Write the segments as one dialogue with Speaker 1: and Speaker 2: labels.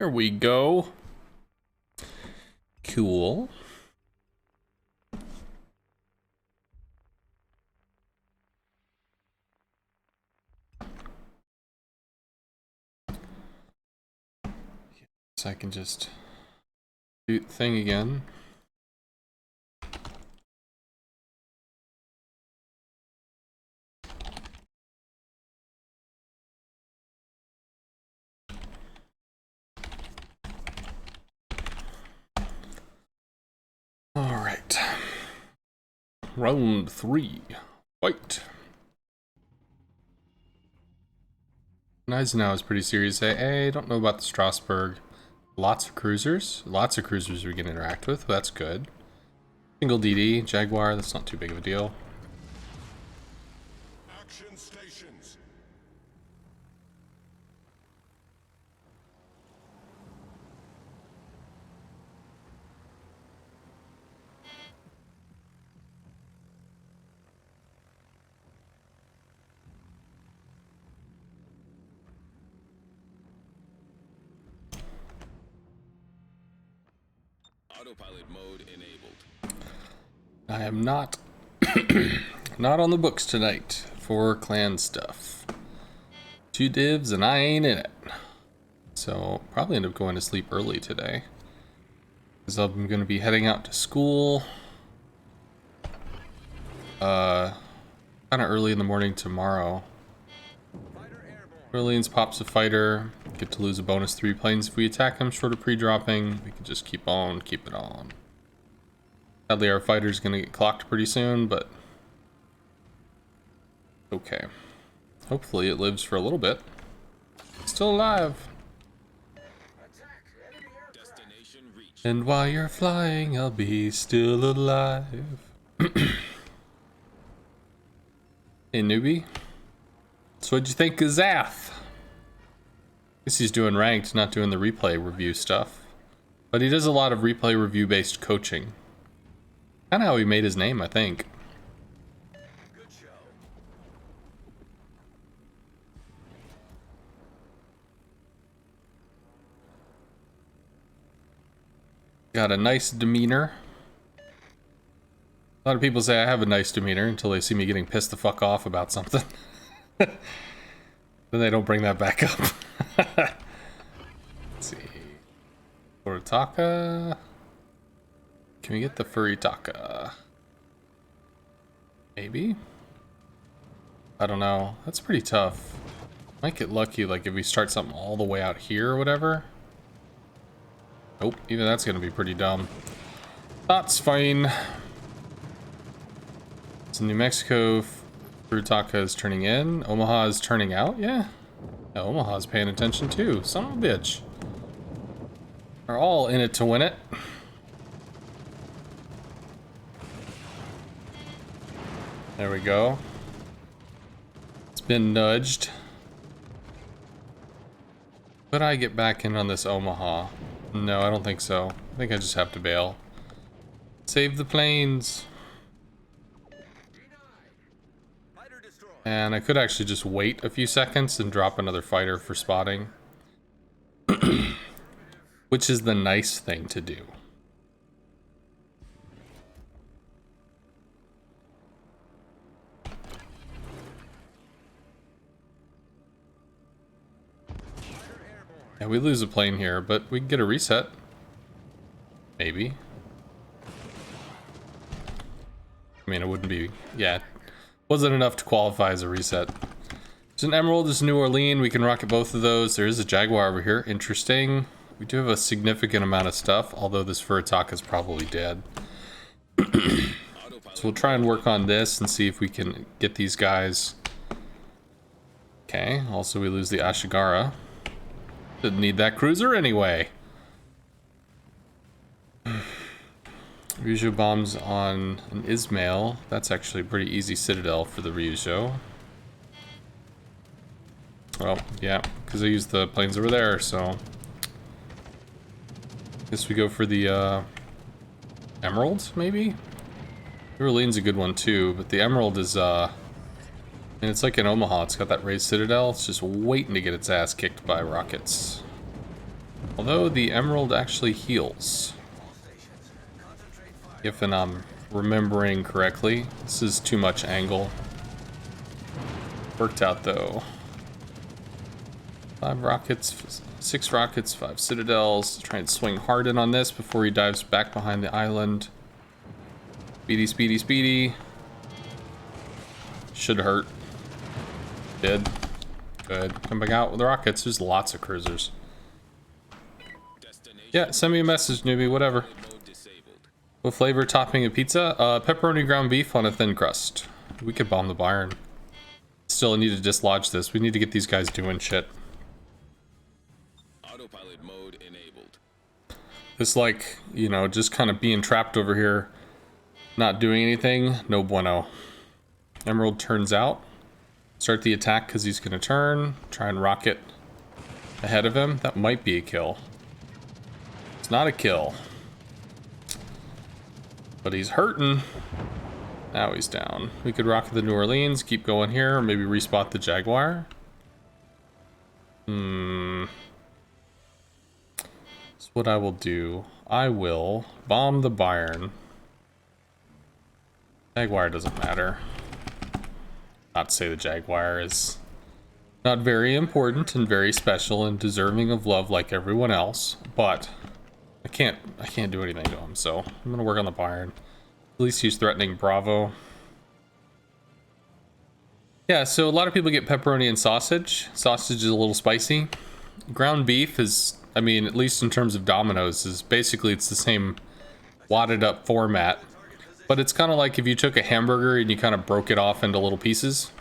Speaker 1: There we go. Cool. So I can just do the thing again. All right. Round 3. Fight. Eisenhower is pretty serious. Hey, I don't know about the Strasbourg. Lots of cruisers. Lots of cruisers we can interact with. That's good. Single DD, Jaguar, that's not too big of a deal.
Speaker 2: Action stations.
Speaker 3: Autopilot mode enabled.
Speaker 1: I am not not on the books tonight for clan stuff. 2 divs and I ain't in it. So probably end up going to sleep early today, because I'm going to be heading out to school kind of early in the morning tomorrow. Orleans pops a fighter, get to lose a bonus 3 planes if we attack him short of pre-dropping. We can just keep it on. Sadly, our fighter's gonna get clocked pretty soon, but okay. Hopefully it lives for a little bit. It's still alive.
Speaker 3: Destination reached.
Speaker 1: And while you're flying, I'll be still alive. Hey, newbie. So what'd you think of Zath? Guess he's doing ranked, not doing the replay review stuff. But he does a lot of replay review based coaching. Kinda how he made his name, I think.
Speaker 2: Good show.
Speaker 1: Got a nice demeanor. A lot of people say I have a nice demeanor until they see me getting pissed the fuck off about something. Then they don't bring that back up. Let's see. Furitaka. Can we get the Furitaka? Maybe? I don't know. That's pretty tough. Might get lucky, like if we start something all the way out here or whatever. Nope, even that's gonna be pretty dumb. That's fine. So New Mexico, Furitaka is turning in. Omaha is turning out, yeah. Yeah, Omaha's paying attention too. Son of a bitch. Are all in it to win it. There we go. It's been nudged. Could I get back in on this Omaha? No, I don't think so. I think I just have to bail. Save the planes. And I could actually just wait a few seconds and drop another fighter for spotting. Which is the nice thing to do. Yeah, we lose a plane here, but we can get a reset. Maybe. I mean, it wouldn't be... yeah. Wasn't enough to qualify as a reset. There's an Emerald, there's a New Orleans. We can rocket both of those. There is a Jaguar over here. Interesting. We do have a significant amount of stuff, although this Furitaka is probably dead. So we'll try and work on this and see if we can get these guys. Okay, also we lose the Ashigara. Didn't need that cruiser anyway. Ryujo bombs on an Ismail. That's actually a pretty easy citadel for the Ryujo. Well, yeah, because I used the planes over there, so... guess we go for the, Emerald, maybe? New Orleans a good one, too, but the Emerald is, and it's like in Omaha, it's got that raised citadel. It's just waiting to get its ass kicked by rockets. Although the emerald actually heals. If I'm remembering correctly. This is too much angle. Worked out though. 5 rockets, 6 rockets, 5 citadels. Try and swing hard in on this before he dives back behind the island. Speedy, speedy, speedy. Should hurt. Did. Good. Coming out with the rockets. There's lots of cruisers. Yeah, send me a message, newbie, whatever. What flavor topping a pizza? Pepperoni ground beef on a thin crust. We could bomb the Byron. Still need to dislodge this. We need to get these guys doing shit.
Speaker 3: Autopilot mode enabled.
Speaker 1: This, like, you know, just kind of being trapped over here, not doing anything, no bueno. Emerald turns out. Start the attack because he's going to turn. Try and rocket ahead of him. That might be a kill. It's not a kill. But he's hurting. Now he's down. We could rocket the New Orleans, keep going here, or maybe respot the Jaguar. That's what I will do. I will bomb the Bayern. Jaguar doesn't matter. Not to say the Jaguar is not very important and very special and deserving of love like everyone else, but I can't do anything to him, so I'm gonna work on the Bayern. At least he's threatening Bravo. Yeah, so a lot of people get pepperoni and sausage. Sausage is a little spicy. Ground beef is, I mean, at least in terms of Domino's, is basically it's the same wadded up format. But it's kind of like if you took a hamburger and you kind of broke it off into little pieces.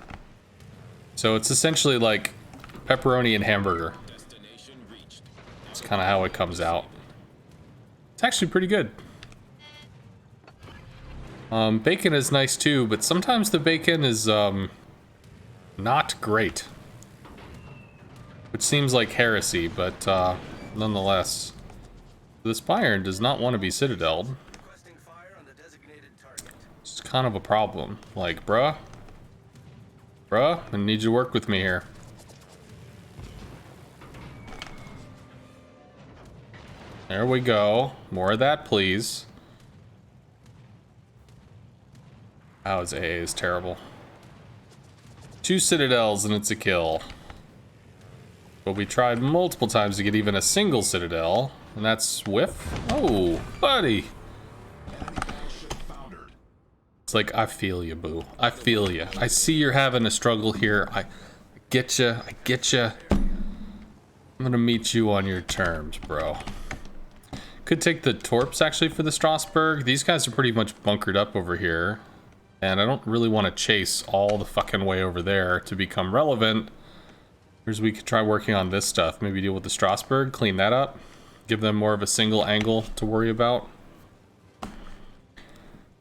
Speaker 1: So it's essentially like pepperoni and hamburger. It's kind of how it comes out. It's actually pretty good. Bacon is nice too, but sometimes the bacon is not great. Which seems like heresy, but nonetheless. This Bayern does not want to be citadeled. It's kind of a problem. Like, bruh, I need you to work with me here. There we go. More of that, please. Wow, his AA is terrible. 2 citadels and it's a kill. But we tried multiple times to get even a single citadel, and that's whiff. Oh, buddy. It's like, I feel you, boo. I feel you. I see you're having a struggle here. I get you. I get you. I'm gonna meet you on your terms, bro. Could take the Torps actually for the Strasbourg. These guys are pretty much bunkered up over here. And I don't really want to chase all the fucking way over there to become relevant. Whereas we could try working on this stuff. Maybe deal with the Strasbourg, clean that up. Give them more of a single angle to worry about.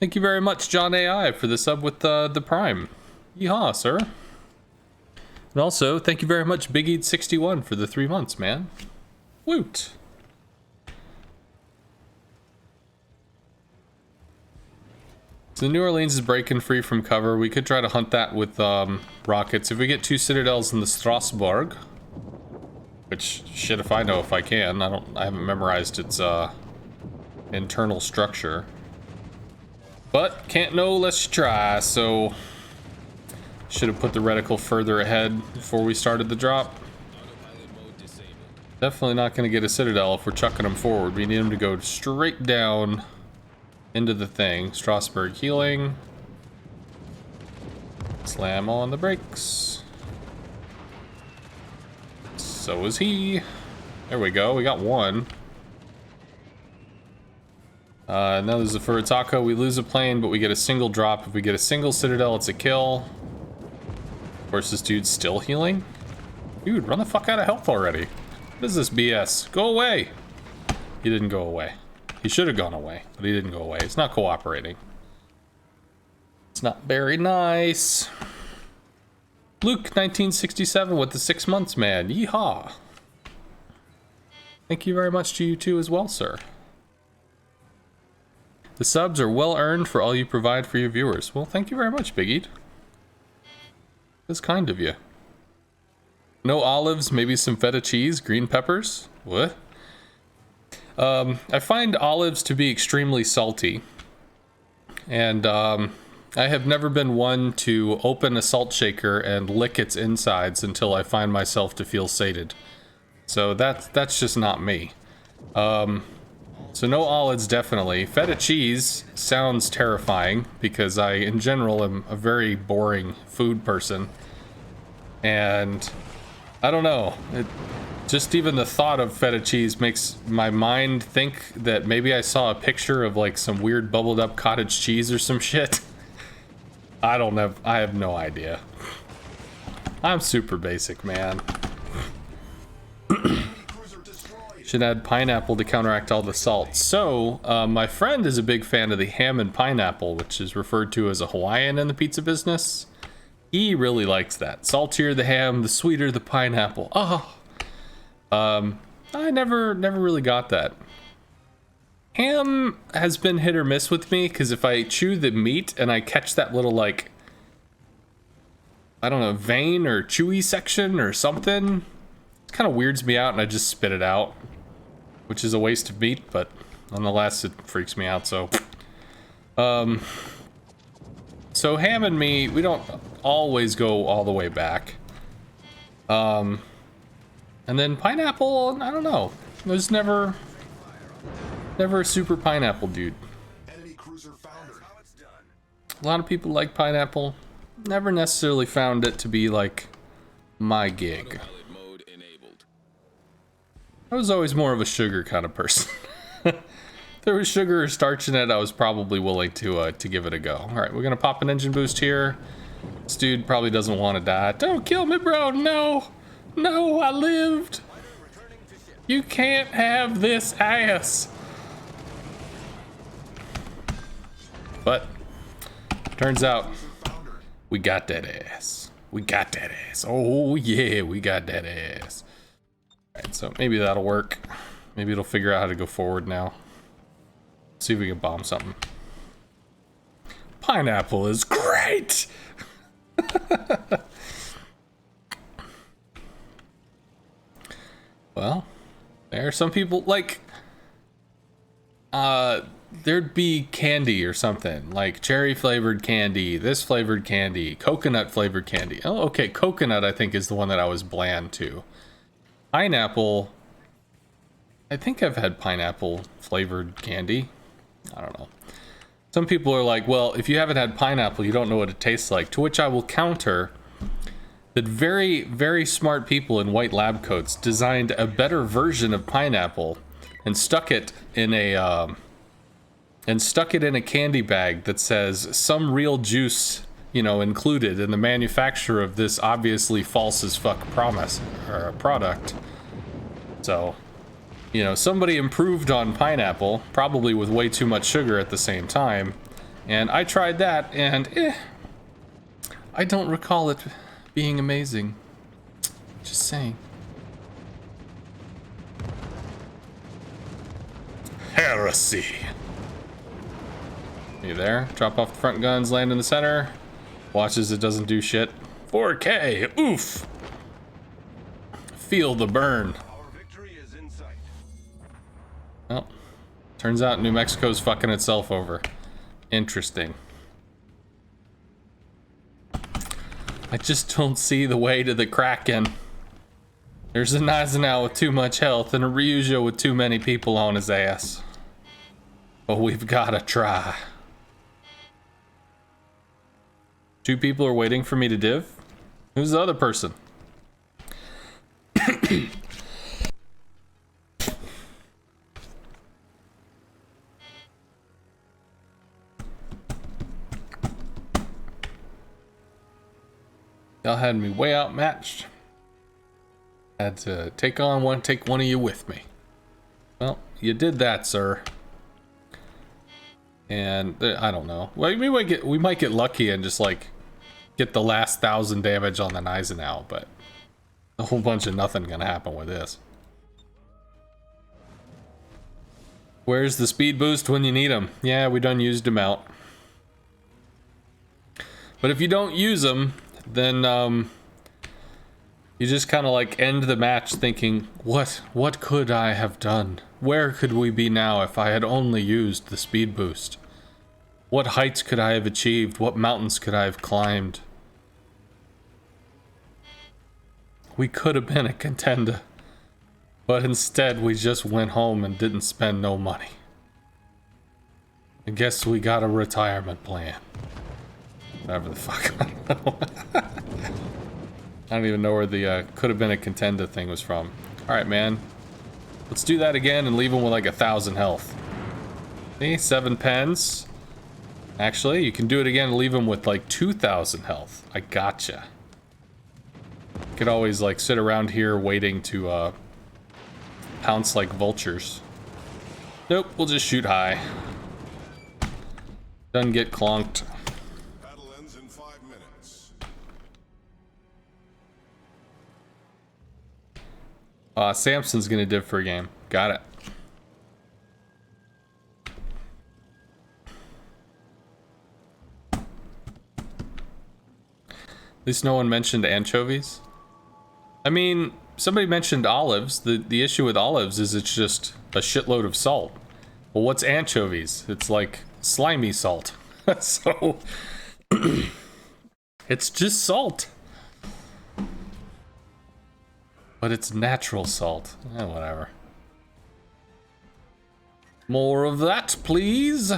Speaker 1: Thank you very much, John AI, for the sub with the Prime. Yeehaw, sir. And also, thank you very much, Big Eat 61 for the 3 months, man. Woot. So the New Orleans is breaking free from cover. We could try to hunt that with rockets. If we get 2 citadels in the Strasbourg, which, shit if I know if I can. I haven't memorized its internal structure. But can't know unless you try, so should have put the reticle further ahead before we started the drop. Definitely not going to get a citadel if we're chucking them forward. We need them to go straight down into the thing. Strasbourg healing. Slam on the brakes. So is he. There we go. We got one. Now there's a Furitaka. We lose a plane, but we get a single drop. If we get a single citadel, it's a kill. Of course, this dude's still healing. Dude, run the fuck out of health already. What is this BS? Go away. He didn't go away. He should have gone away, but he didn't go away. It's not cooperating. It's not very nice. Luke 1967 with the 6 months, man. Yeehaw. Thank you very much to you too as well, sir. The subs are well earned for all you provide for your viewers. Well, thank you very much, Big Eat. That's kind of you. No olives, maybe some feta cheese, green peppers. What? I find olives to be extremely salty. And I have never been one to open a salt shaker and lick its insides until I find myself to feel sated. So that's just not me. So no olives, definitely. Feta cheese sounds terrifying because I, in general, am a very boring food person. And I don't know. Just even the thought of feta cheese makes my mind think that maybe I saw a picture of like some weird bubbled up cottage cheese or some shit. I have no idea. I'm super basic, man. Should add pineapple to counteract all the salt. So, my friend is a big fan of the ham and pineapple, which is referred to as a Hawaiian in the pizza business. He really likes that. Saltier the ham, the sweeter the pineapple. Oh, I never really got that. Ham has been hit or miss with me, because if I chew the meat and I catch that little, like, I don't know, vein or chewy section or something, it kind of weirds me out and I just spit it out, which is a waste of meat, but nonetheless it freaks me out. So so ham and me, we don't always go all the way back. And then pineapple, I don't know, I was never a super pineapple dude.
Speaker 2: Enemy cruiser foundered.
Speaker 1: A lot of people like pineapple, never necessarily found it to be like my gig.
Speaker 3: Autopilot mode enabled.
Speaker 1: I was always more of a sugar kind of person. If there was sugar or starch in it, I was probably willing to give it a go. All right, we're gonna pop an engine boost here. This dude probably doesn't want to die. Don't kill me, bro. No, no, I lived. You can't have this ass. But turns out we got that ass. We got that ass. Oh yeah, we got that ass. All right, so maybe that'll work. Maybe it'll figure out how to go forward now. See if we can bomb something. Pineapple is great. Well, there are some people like there'd be candy or something like cherry flavored candy, this flavored candy, coconut flavored candy. Oh, okay, coconut I think is the one that I was bland to. Pineapple, I think I've had pineapple flavored candy. I don't know. Some people are like, well, if you haven't had pineapple, you don't know what it tastes like. To which I will counter that very, very smart people in white lab coats designed a better version of pineapple and stuck it in a candy bag that says some real juice, you know, included in the manufacture of this obviously false as fuck promise or product. So, you know, somebody improved on pineapple, probably with way too much sugar at the same time. And I tried that, and I don't recall it being amazing. Just saying. Heresy. You there? Drop off the front guns, land in the center. Watch as it doesn't do shit. 4K, oof. Feel the burn. Well, turns out New Mexico's fucking itself over. Interesting. I just don't see the way to the Kraken. There's a Eisenhower with too much health and a Ryujo with too many people on his ass. But we've gotta try. 2 people are waiting for me to div? Who's the other person? Y'all had me way outmatched. Had to take one of you with me. Well, you did that, sir. And I don't know. Well, we might get lucky and just like get the last 1,000 damage on the Eisenhower, but a whole bunch of nothing gonna happen with this. Where's the speed boost when you need them? Yeah, we done used them out. But if you don't use them, then you just kind of like end the match thinking, what could I have done? Where could we be now if I had only used the speed boost? What heights could I have achieved? What mountains could I have climbed? We could have been a contender. But instead, we just went home and didn't spend no money. I guess we got a retirement plan. Whatever the fuck. I don't know. I don't even know where the could have been a contender thing was from. Alright, man. Let's do that again and leave him with like 1,000 health. See? 7 pens. Actually, you can do it again and leave him with like 2,000 health. I gotcha. You could always like sit around here waiting to pounce like vultures. Nope, we'll just shoot high. Doesn't get clonked.
Speaker 2: Battle ends in 5 minutes.
Speaker 1: Samson's gonna div for a game. Got it. At least no one mentioned anchovies. I mean, somebody mentioned olives. The issue with olives is it's just a shitload of salt. Well, what's anchovies? It's like slimy salt. So it's just salt. But it's natural salt. Whatever. More of that, please.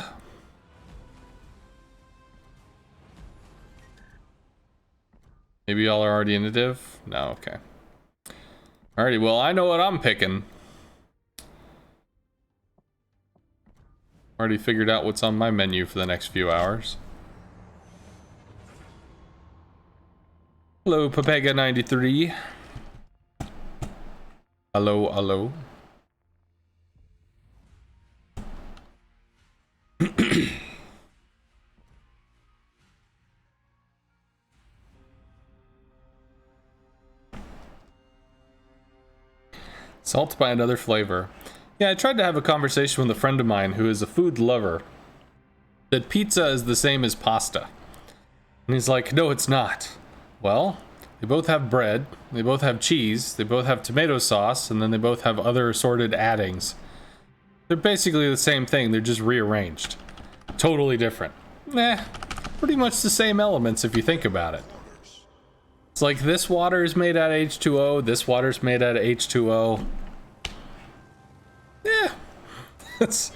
Speaker 1: Maybe y'all are already in the div? No, okay. Alrighty, well, I know what I'm picking. Already figured out what's on my menu for the next few hours. Hello, Papega93. Hello, hello. Salt by another flavor. Yeah, I tried to have a conversation with a friend of mine who is a food lover. That pizza is the same as pasta. And he's like, no, it's not. Well, they both have bread, they both have cheese, they both have tomato sauce, and then they both have other assorted addings. They're basically the same thing, they're just rearranged. Totally different. Pretty much the same elements if you think about it. It's like this water is made out of H2O, this water is made out of H2O. Yeah. That's...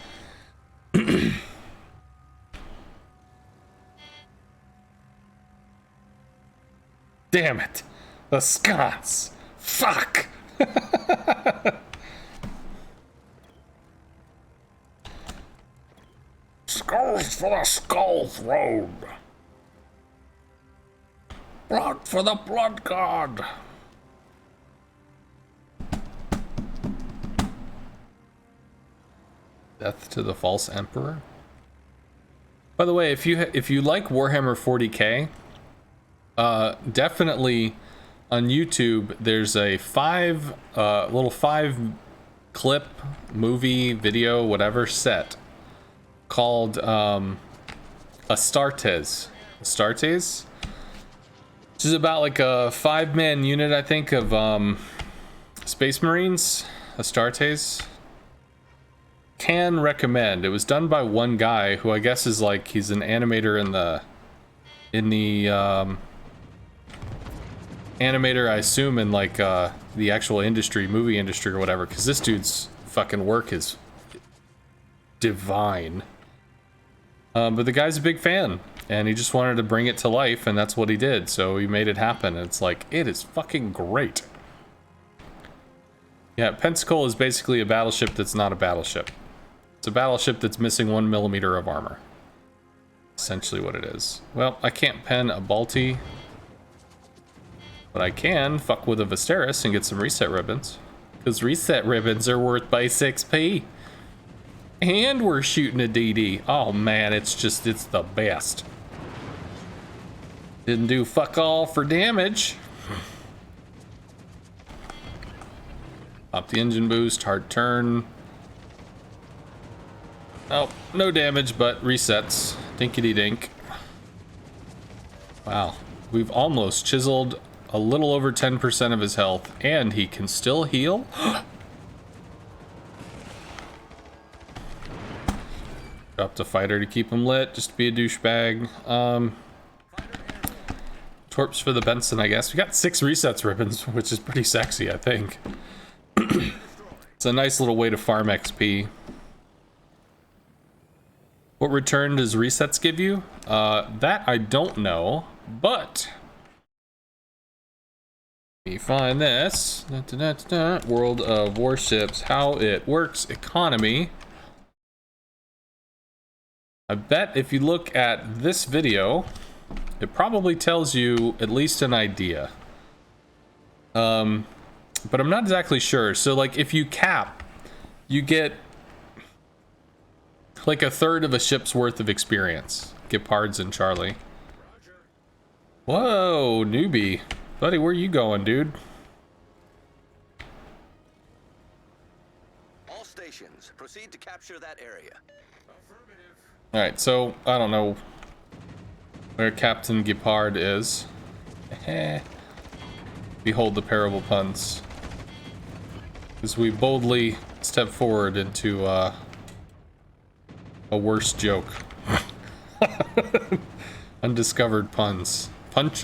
Speaker 1: Damn it. The sconce. Fuck. Skulls for the Skull Throne. Blood for the Blood God. Death to the False Emperor. By the way, if you like Warhammer 40k, definitely on YouTube there's a little 5 clip movie video whatever set called Astartes, which is about like a 5-man unit, I think, of Space Marines. Astartes. Can recommend. It was done by one guy who I guess is like he's an animator in the animator, I assume, in like the actual industry, movie industry or whatever, because this dude's fucking work is divine. But the guy's a big fan and he just wanted to bring it to life, and that's what he did, so he made it happen, and it's like, it is fucking great. Yeah, Pensacola is basically a battleship that's not a battleship. It's a battleship that's missing 1 millimeter of armor. Essentially what it is. Well, I can't pen a Balti, but I can fuck with a Viserys and get some reset ribbons. Because reset ribbons are worth base XP. And we're shooting a DD. Oh man, it's the best. Didn't do fuck all for damage. Pop the engine boost, hard turn. Oh, no damage, but resets. Dinkity dink. Wow, we've almost chiseled a little over 10% of his health, and he can still heal? Dropped a fighter to keep him lit, just to be a douchebag. Torps for the Benson, I guess. We got 6 resets ribbons, which is pretty sexy, I think. It's a nice little way to farm XP. What return does resets give you? That I don't know, but let me find this. World of Warships, how it works, economy. I bet if you look at this video, it probably tells you at least an idea. But I'm not exactly sure. So like if you cap, you get like 1/3 of a ship's worth of experience. Gepards and Charlie. Whoa, newbie. Buddy, where you going, dude?
Speaker 4: All stations, proceed to capture that area.
Speaker 1: Alright, so I don't know where Captain Gepard is. Behold the parable puns. As we boldly step forward into a worse joke. Undiscovered puns.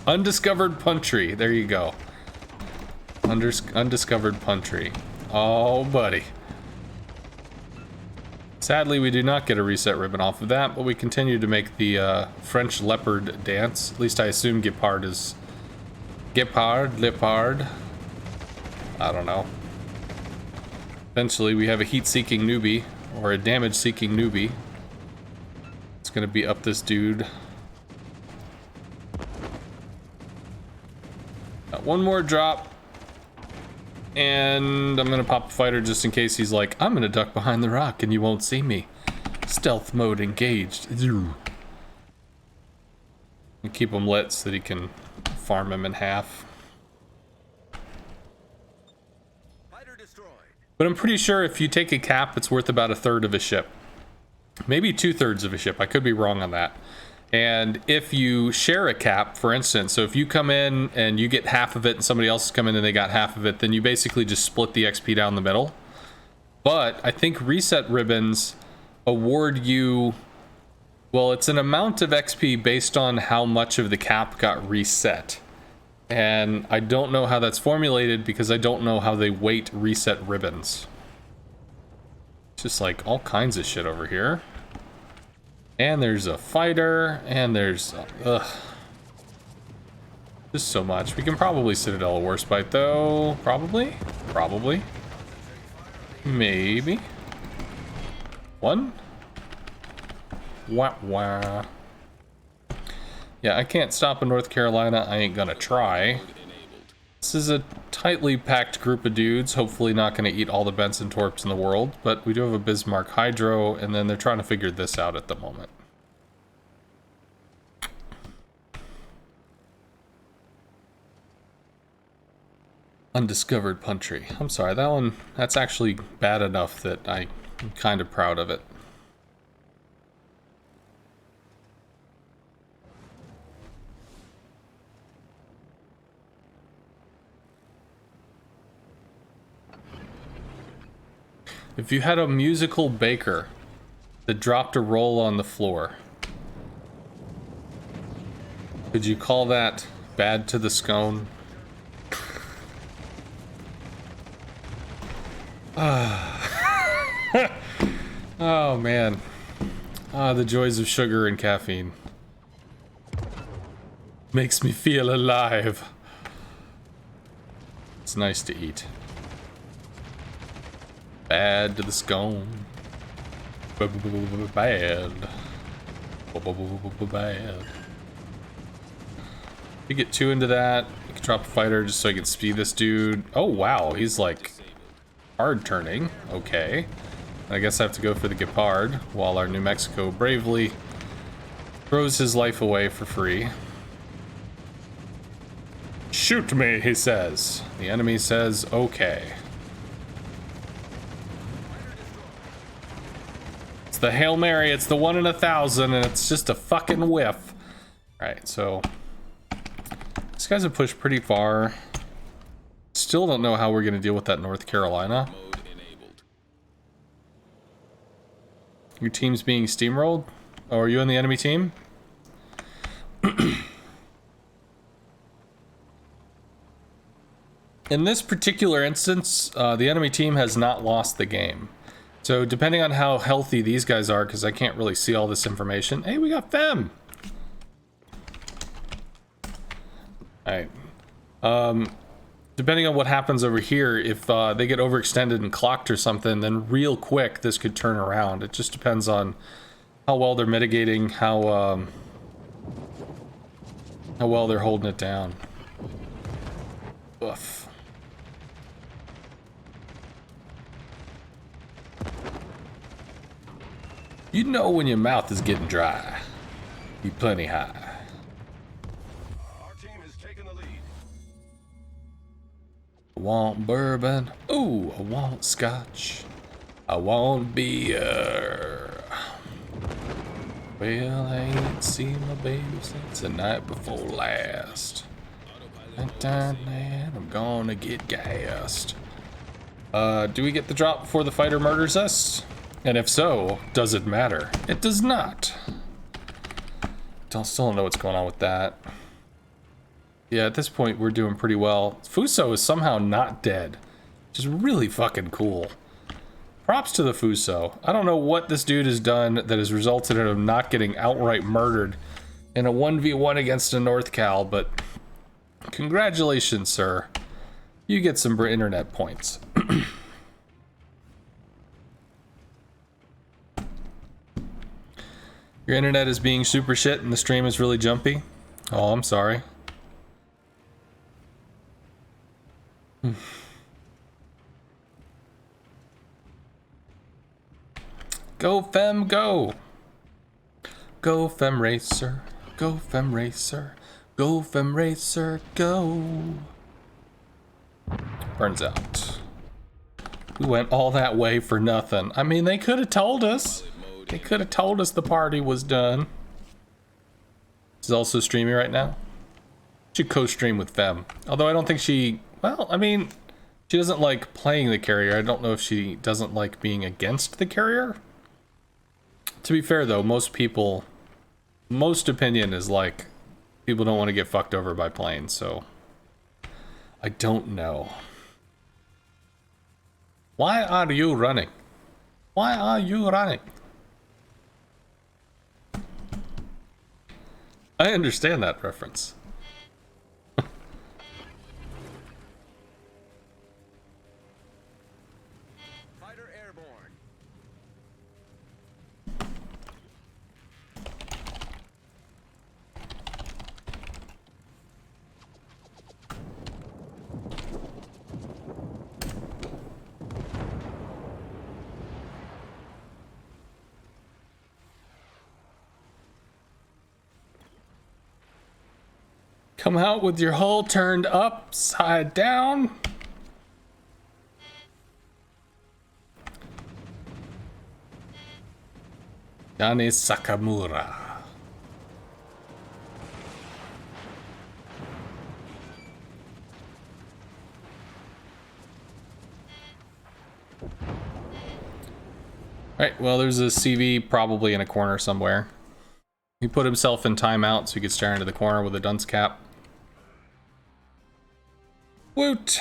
Speaker 1: Undiscovered puntry. There you go. Undiscovered puntry. Oh, buddy. Sadly, we do not get a reset ribbon off of that, but we continue to make the French leopard dance. At least I assume Gepard is... Leopard. I don't know. Eventually, we have a heat-seeking newbie, or a damage-seeking newbie. It's gonna be up this dude. Got one more drop. And I'm gonna pop a fighter just in case he's like, I'm gonna duck behind the rock and you won't see me. Stealth mode engaged. And keep him lit so that he can farm him in half.
Speaker 4: Fighter destroyed.
Speaker 1: But I'm pretty sure if you take a cap, it's worth about 1/3 of a ship. Maybe 2/3 of a ship. I could be wrong on that. And if you share a cap, for instance, so if you come in and you get half of it and somebody else has come in and they got half of it, then you basically just split the XP down the middle. But I think reset ribbons award you, well, it's an amount of XP based on how much of the cap got reset. And I don't know how that's formulated because I don't know how they weight reset ribbons. Just like all kinds of shit over here. And there's a fighter, and there's... just so much. We can probably Citadel a worse bite, though. Probably? Probably. Maybe. One? Wah wah. Yeah, I can't stop in North Carolina. I ain't gonna try. This is a tightly packed group of dudes. Hopefully not gonna eat all the Benson Torps in the world. But we do have a Bismarck Hydro, and then they're trying to figure this out at the moment. Undiscovered Puntry. I'm sorry, that one, that's actually bad enough that I'm kind of proud of it. If you had a musical baker that dropped a roll on the floor, could you call that bad to the scone? Oh man. The joys of sugar and caffeine. Makes me feel alive. It's nice to eat. Bad to the scone. Bad. Bad. If you get 2 into that, you can drop a fighter just so I can speed this dude. Oh wow, he's like hard turning. Okay. I guess I have to go for the Gepard while our New Mexico bravely throws his life away for free. Shoot me, he says. The enemy says, okay. It's the Hail Mary, it's the 1 in 1,000, and it's just a fucking whiff. Alright, so these guys have pushed pretty far. Still don't know how we're gonna deal with that North Carolina. Your team's being steamrolled? Oh, are you on the enemy team? In this particular instance, the enemy team has not lost the game. So depending on how healthy these guys are, because I can't really see all this information. Hey, we got Fem! Alright. Depending on what happens over here, if they get overextended and clocked or something, then real quick this could turn around. It just depends on how well they're mitigating, how well they're holding it down. Oof. You know when your mouth is getting dry. Be plenty high.
Speaker 2: Our team has taken the lead.
Speaker 1: I want bourbon. Ooh, I want scotch. I want beer. Well, I ain't seen my baby since the night before last. I'm gonna get gassed. Do we get the drop before the fighter murders us? And if so, does it matter? It does not. Still don't know what's going on with that. Yeah, at this point we're doing pretty well. Fuso is somehow not dead, which is really fucking cool. Props to the Fuso. I don't know what this dude has done that has resulted in him not getting outright murdered in a 1v1 against a North Cal, but congratulations, sir. You get some internet points. Your internet is being super shit and the stream is really jumpy. Oh, I'm sorry. Go Fem, go! Go Fem Racer, go Fem Racer, go Fem Racer, go! Burns out. We went all that way for nothing. I mean, they could have told us. They could have told us the party was done. She's also streaming right now. Should co-stream with Fem. Although I don't think she... Well, I mean, she doesn't like playing the carrier. I don't know if she doesn't like being against the carrier. To be fair, though, most opinion is like, people don't want to get fucked over by planes, so... I don't know. Why are you running? Why are you running? I understand that reference.
Speaker 4: Fighter airborne.
Speaker 1: Come out with your hull turned upside down. Yane Sakamura. Alright, well, there's a CV probably in a corner somewhere. He put himself in timeout so he could stare into the corner with a dunce cap. Woot!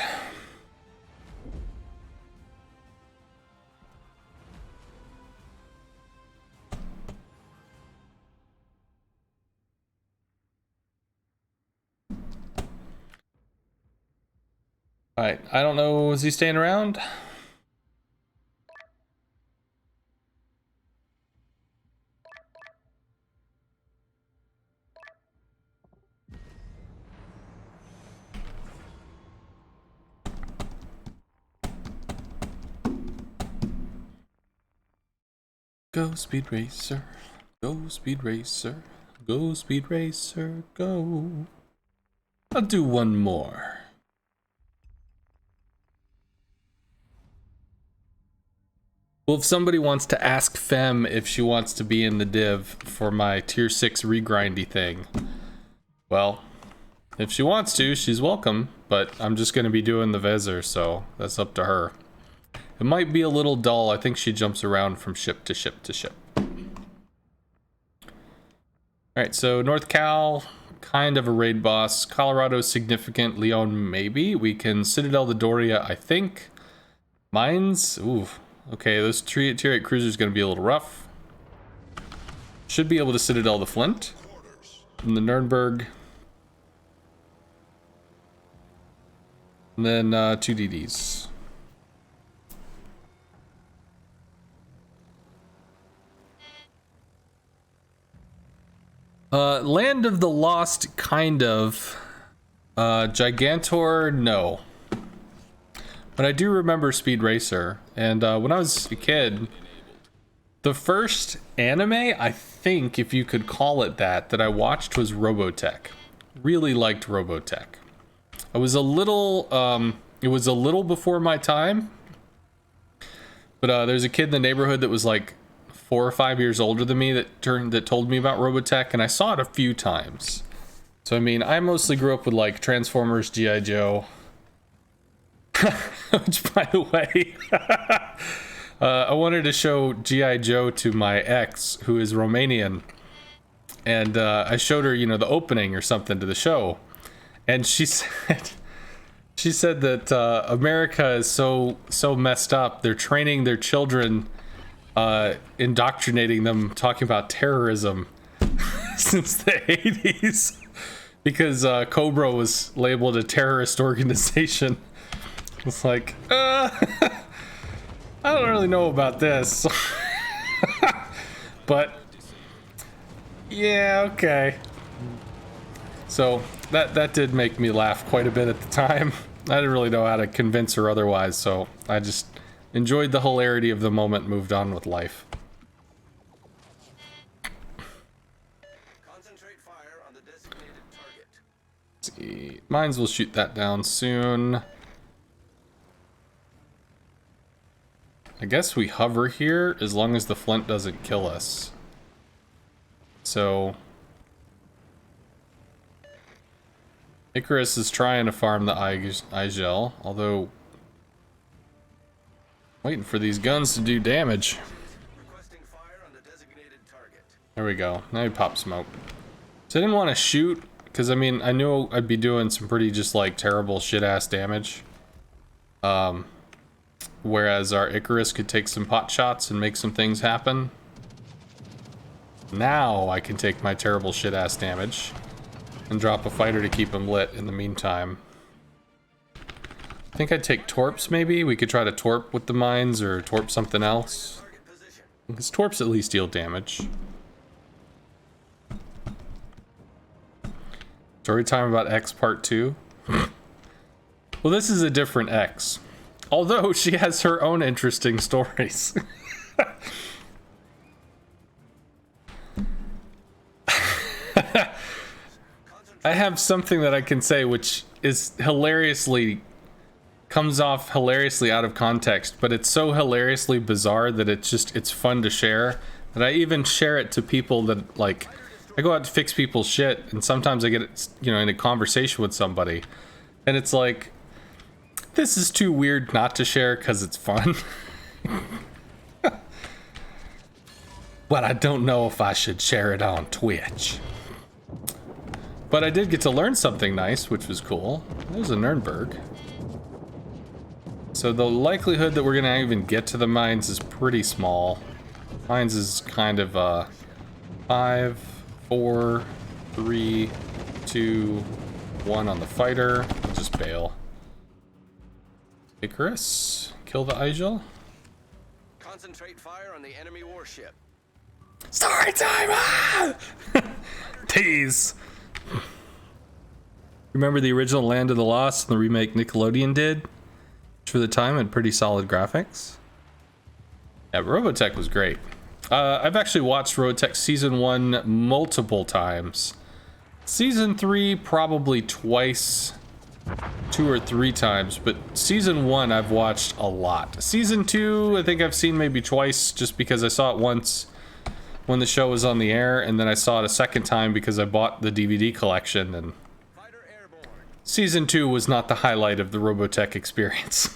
Speaker 1: Alright, I don't know, is he staying around? Go Speed Racer, go Speed Racer, go Speed Racer, go. I'll do one more. Well, if somebody wants to ask Fem if she wants to be in the div for my tier 6 regrindy thing, well, if she wants to, she's welcome, but I'm just going to be doing the Vezir, so that's up to her. It might be a little dull. I think she jumps around from ship to ship to ship. Alright, so North Cal, kind of a raid boss. Colorado, significant. Leon, maybe. We can Citadel the Doria, I think. Mines, ooh. Okay, those tier 8 cruisers going to be a little rough. Should be able to Citadel the Flint. And the Nuremberg. And then 2 DDs. Land of the Lost, kind of. Gigantor, no. But I do remember Speed Racer. And when I was a kid, the first anime, I think, if you could call it that I watched was Robotech. Really liked Robotech. I was a little, it was a little before my time. But there's a kid in the neighborhood that was like 4 or 5 years older than me that told me about Robotech, and I saw it a few times. So I mean, I mostly grew up with like Transformers, G.I. Joe. Which, by the way, I wanted to show G.I. Joe to my ex, who is Romanian, and I showed her, you know, the opening or something to the show, and she said that America is so messed up. They're training their children, indoctrinating them, talking about terrorism since the 80s, because Cobra was labeled a terrorist organization. It's like, I don't really know about this. But yeah, okay. So that did make me laugh quite a bit at the time. I didn't really know how to convince her otherwise, so I just enjoyed the hilarity of the moment, moved on with life.
Speaker 4: Concentrate fire on the designated target.
Speaker 1: Let's see. Mines will shoot that down soon. I guess we hover here as long as the Flint doesn't kill us. So Icarus is trying to farm the Igel, although waiting for these guns to do damage.
Speaker 4: Requesting fire on the designated target.
Speaker 1: There we go. Now he popped smoke. So I didn't want to shoot because I mean I knew I'd be doing some pretty just like terrible shit ass damage. Whereas our Icarus could take some pot shots and make some things happen. Now I can take my terrible shit ass damage and drop a fighter to keep him lit in the meantime. I think I'd take Torps maybe. We could try to Torp with the mines or Torp something else. Because Torps at least deal damage. Story time about X Part 2. Well, this is a different X. Although she has her own interesting stories. I have something that I can say which is comes off hilariously out of context, but it's so hilariously bizarre that it's fun to share. And I even share it to people that, like, I go out to fix people's shit, and sometimes I get, you know, in a conversation with somebody, and it's like, this is too weird not to share because it's fun. But I don't know if I should share it on Twitch. But I did get to learn something nice, which was cool. There's a Nuremberg. So the likelihood that we're gonna even get to the mines is pretty small. Mines is kind of 5, 4, 3, 2, 1 on the fighter. I'll just bail. Icarus, kill the Igel.
Speaker 4: Concentrate fire on the enemy warship.
Speaker 1: Story time! Ah! Tease. Remember the original Land of the Lost and the remake Nickelodeon did? Which for the time had pretty solid graphics. Yeah, Robotech was great. I've actually watched Robotech Season 1 multiple times. Season 3 probably twice. 2 or 3 times, but Season 1 I've watched a lot. Season 2 I think I've seen maybe twice just because I saw it once when the show was on the air, and then I saw it a second time because I bought the DVD collection, and Season 2 was not the highlight of the Robotech experience.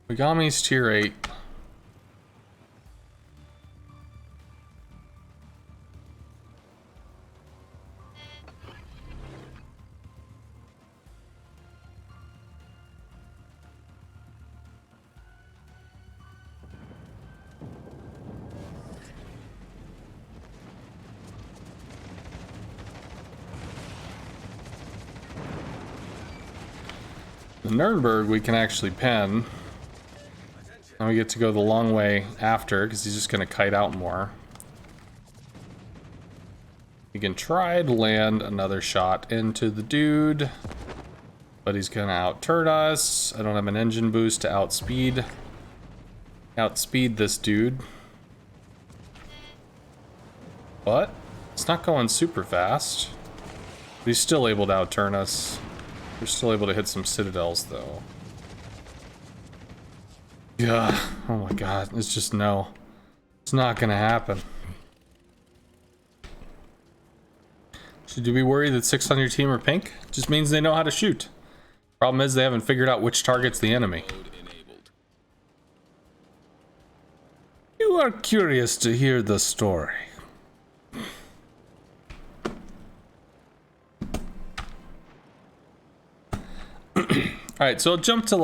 Speaker 1: Megami's tier 8. The Nuremberg we can actually pen. Now we get to go the long way after, because he's just going to kite out more. We can try to land another shot into the dude, but he's going to outturn us. I don't have an engine boost to outspeed this dude. But it's not going super fast. He's still able to outturn us. We're still able to hit some citadels, though. Yeah. Oh my god. It's just no. It's not gonna happen. Should you be worried that 6 on your team are pink? Just means they know how to shoot. Problem is they haven't figured out which target's the enemy. You are curious to hear the story. Alright, so I'll jump to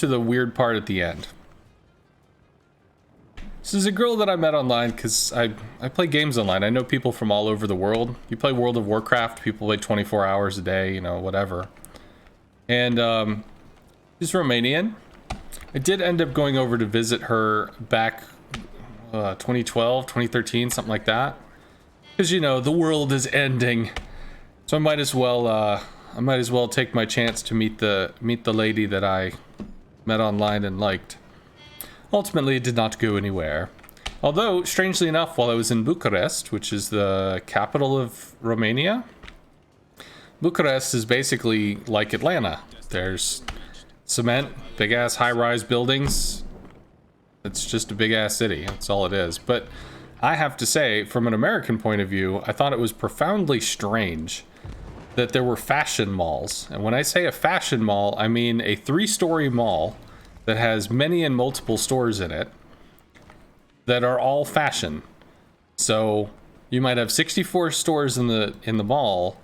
Speaker 1: the weird part at the end. This is a girl that I met online because I play games online. I know people from all over the world. You play World of Warcraft, people play 24 hours a day, you know, whatever. And she's Romanian. I did end up going over to visit her back 2012, 2013, something like that. Because, you know, the world is ending. So I might as well take my chance to meet the lady that I met online and liked. Ultimately, it did not go anywhere. Although, strangely enough, while I was in Bucharest, which is the capital of Romania, Bucharest is basically like Atlanta. There's cement, big-ass high-rise buildings. It's just a big-ass city. That's all it is. But I have to say, from an American point of view, I thought it was profoundly strange that there were fashion malls. And when I say a fashion mall, I mean a 3-story mall that has many and multiple stores in it that are all fashion. So you might have 64 stores in the mall,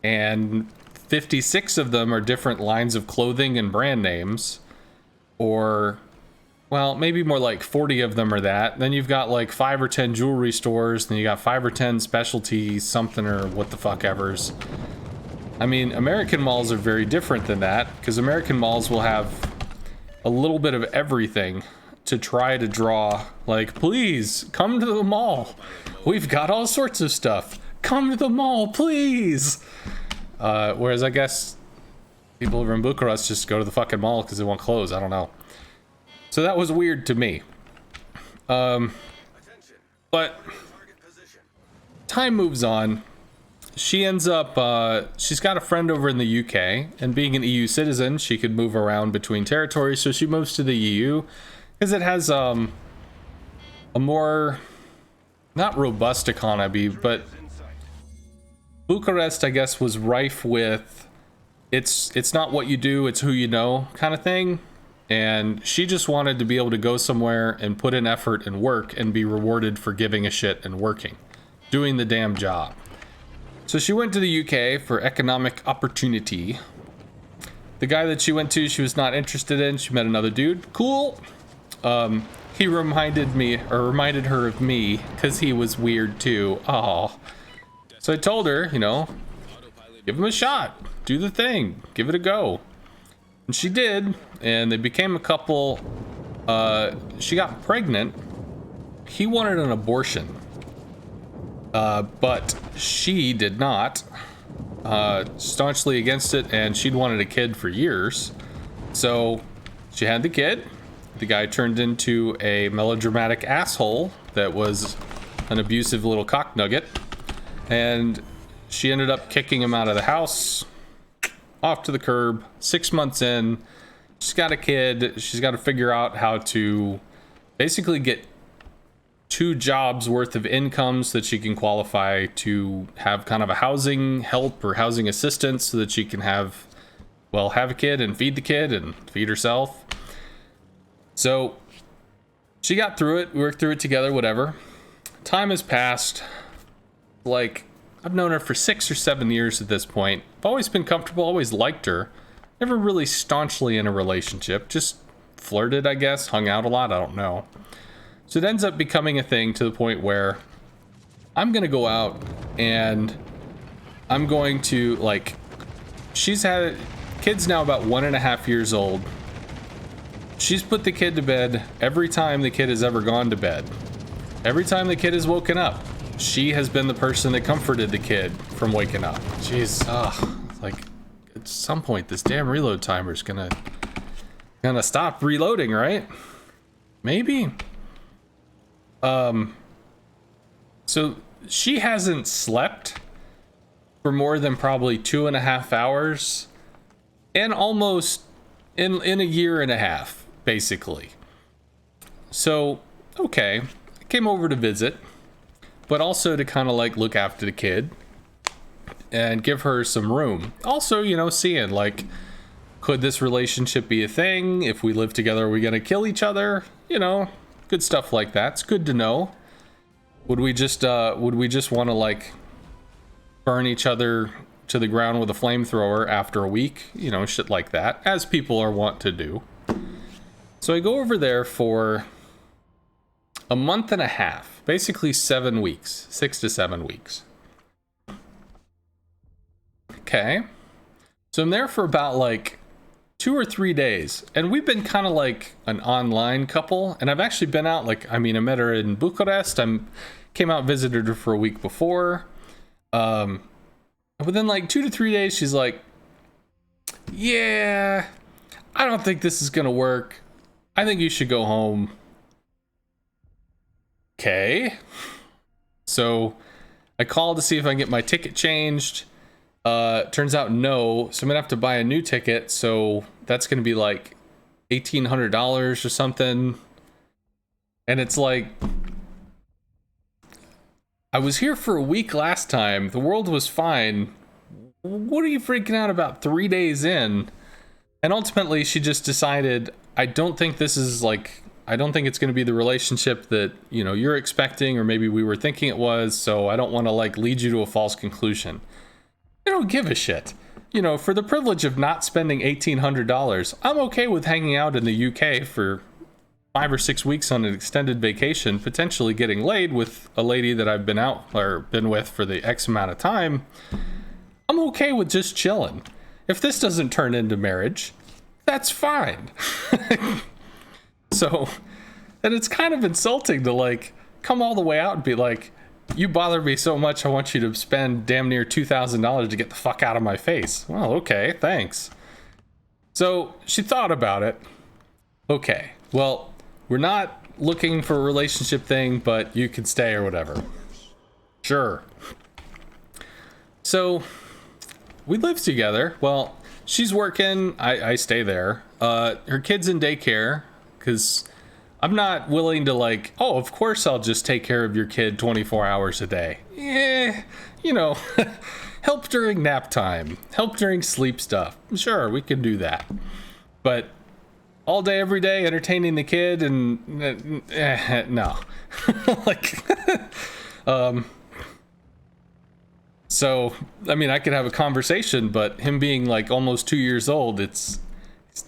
Speaker 1: and 56 of them are different lines of clothing and brand names. Or, well, maybe more like 40 of them are that. Then you've got like 5 or 10 jewelry stores, then you got 5 or 10 specialty something or what the fuck evers. I mean, American malls are very different than that, because American malls will have a little bit of everything to try to draw, like, please, come to the mall. We've got all sorts of stuff. Come to the mall, please. Whereas I guess people over in Bucharest just go to the fucking mall because they want clothes. I don't know. So that was weird to me. But time moves on. She ends up, she's got a friend over in the UK, and being an EU citizen, she could move around between territories, so she moves to the EU, because it has, a more, not robust economy, but Bucharest, I guess, was rife with, it's not what you do, it's who you know, kind of thing, and she just wanted to be able to go somewhere and put in effort and work and be rewarded for giving a shit and working, doing the damn job. So she went to the UK for economic opportunity. The guy that she went to, she was not interested in. She met another dude. Cool. He reminded her of me because he was weird too. Oh. So I told her, you know, give him a shot. Do the thing. Give it a go. And she did. And they became a couple. She got pregnant. He wanted an abortion. But she did not. Staunchly against it, and she'd wanted a kid for years. So she had the kid. The guy turned into a melodramatic asshole that was an abusive little cock nugget. And she ended up kicking him out of the house, off to the curb. 6 months in, she's got a kid. She's got to figure out how to basically get 2 jobs worth of income so that she can qualify to have kind of a housing help or housing assistance so that she can have a kid and feed the kid and feed herself. So she got through it, we worked through it together, whatever. Time has passed. Like, I've known her for 6 or 7 years at this point. I've always been comfortable, always liked her. Never really staunchly in a relationship, just flirted, I guess, hung out a lot, I don't know. So it ends up becoming a thing to the point where I'm going to go out and I'm going to, like, she's had Kid's now about 1.5 years old. She's put the kid to bed every time the kid has ever gone to bed. Every time the kid has woken up, she has been the person that comforted the kid from waking up. Jeez, like at some point this damn reload timer's gonna stop reloading, right? Maybe. So she hasn't slept for more than probably 2.5 hours, and almost in a year and a half, basically. So, okay, I came over to visit, but also to kind of like look after the kid and give her some room. Also, you know, seeing like, could this relationship be a thing? If we live together, are we gonna kill each other? You know, good stuff like that. It's good to know. Would we just want to like burn each other to the ground with a flamethrower after a week? You know, shit like that, as people are wont to do. So I go over there for a month and a half, basically 7 weeks, 6 to 7 weeks. Okay. So I'm there for about like 2 or 3 days, and we've been kind of like an online couple, and I've actually been out, like, I mean, I met her in Bucharest. Came out, visited her for a week before. Within like 2 to 3 days, she's like, yeah, I don't think this is gonna work. I think you should go home. Okay. So I called to see if I can get my ticket changed. Turns out no, so I'm gonna have to buy a new ticket. So that's gonna be like $1,800 or something. And it's like, I was here for a week last time. The world was fine. What are you freaking out about 3 days in? And ultimately, she just decided, I don't think this is like, I don't think it's going to be the relationship that, you know, you're expecting, or maybe we were thinking it was. So I don't want to like lead you to a false conclusion. I don't give a shit. You know, for the privilege of not spending $1,800, I'm okay with hanging out in the UK for 5 or 6 weeks on an extended vacation, potentially getting laid with a lady that I've been out or been with for the X amount of time. I'm okay with just chilling. If this doesn't turn into marriage, that's fine. So, and it's kind of insulting to like come all the way out and be like, you bother me so much, I want you to spend damn near $2,000 to get the fuck out of my face. Well, okay, thanks. So she thought about it. Okay, well, we're not looking for a relationship thing, but you can stay or whatever. Sure. So we live together. Well, she's working. I stay there. Her kid's in daycare because I'm not willing to like, oh, of course I'll just take care of your kid 24 hours a day. Yeah, you know, help during nap time, help during sleep stuff. Sure, we can do that. But all day, every day, entertaining the kid and no. Like, so, I mean, I could have a conversation, but him being like almost 2 years old, it's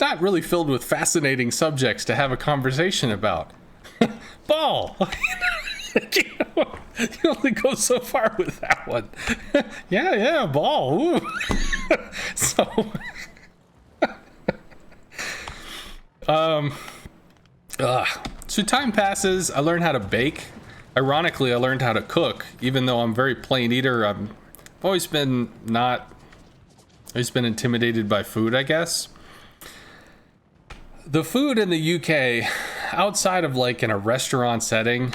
Speaker 1: not really filled with fascinating subjects to have a conversation about. Ball. You only go so far with that one. Yeah, ball. Ooh. So time passes. I learned how to bake. Ironically, I learned how to cook, even though I'm a very plain eater. I've always been intimidated by food, I guess. The food in the UK, outside of like in a restaurant setting,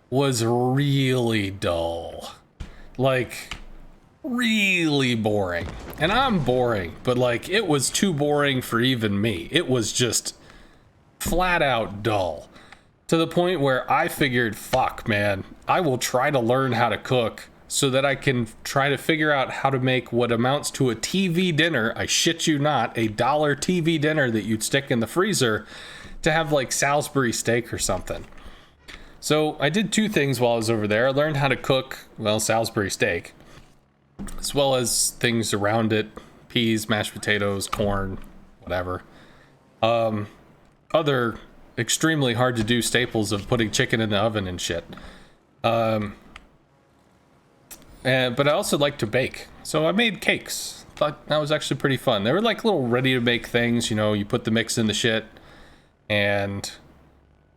Speaker 1: was really dull. Like, really boring. And I'm boring, but like, it was too boring for even me. It was just flat out dull. To the point where I figured, fuck, man, I will try to learn how to cook so that I can try to figure out how to make what amounts to a TV dinner. I shit you not, $1 TV dinner that you'd stick in the freezer to have like Salisbury steak or something. So I did 2 things while I was over there. I learned how to cook, well, Salisbury steak, as well as things around it, peas, mashed potatoes, corn, whatever. Other extremely hard to do staples of putting chicken in the oven and shit. But I also like to bake. So I made cakes. thought that was actually pretty fun. They were like little ready to make things, you know, you put the mix in the shit. And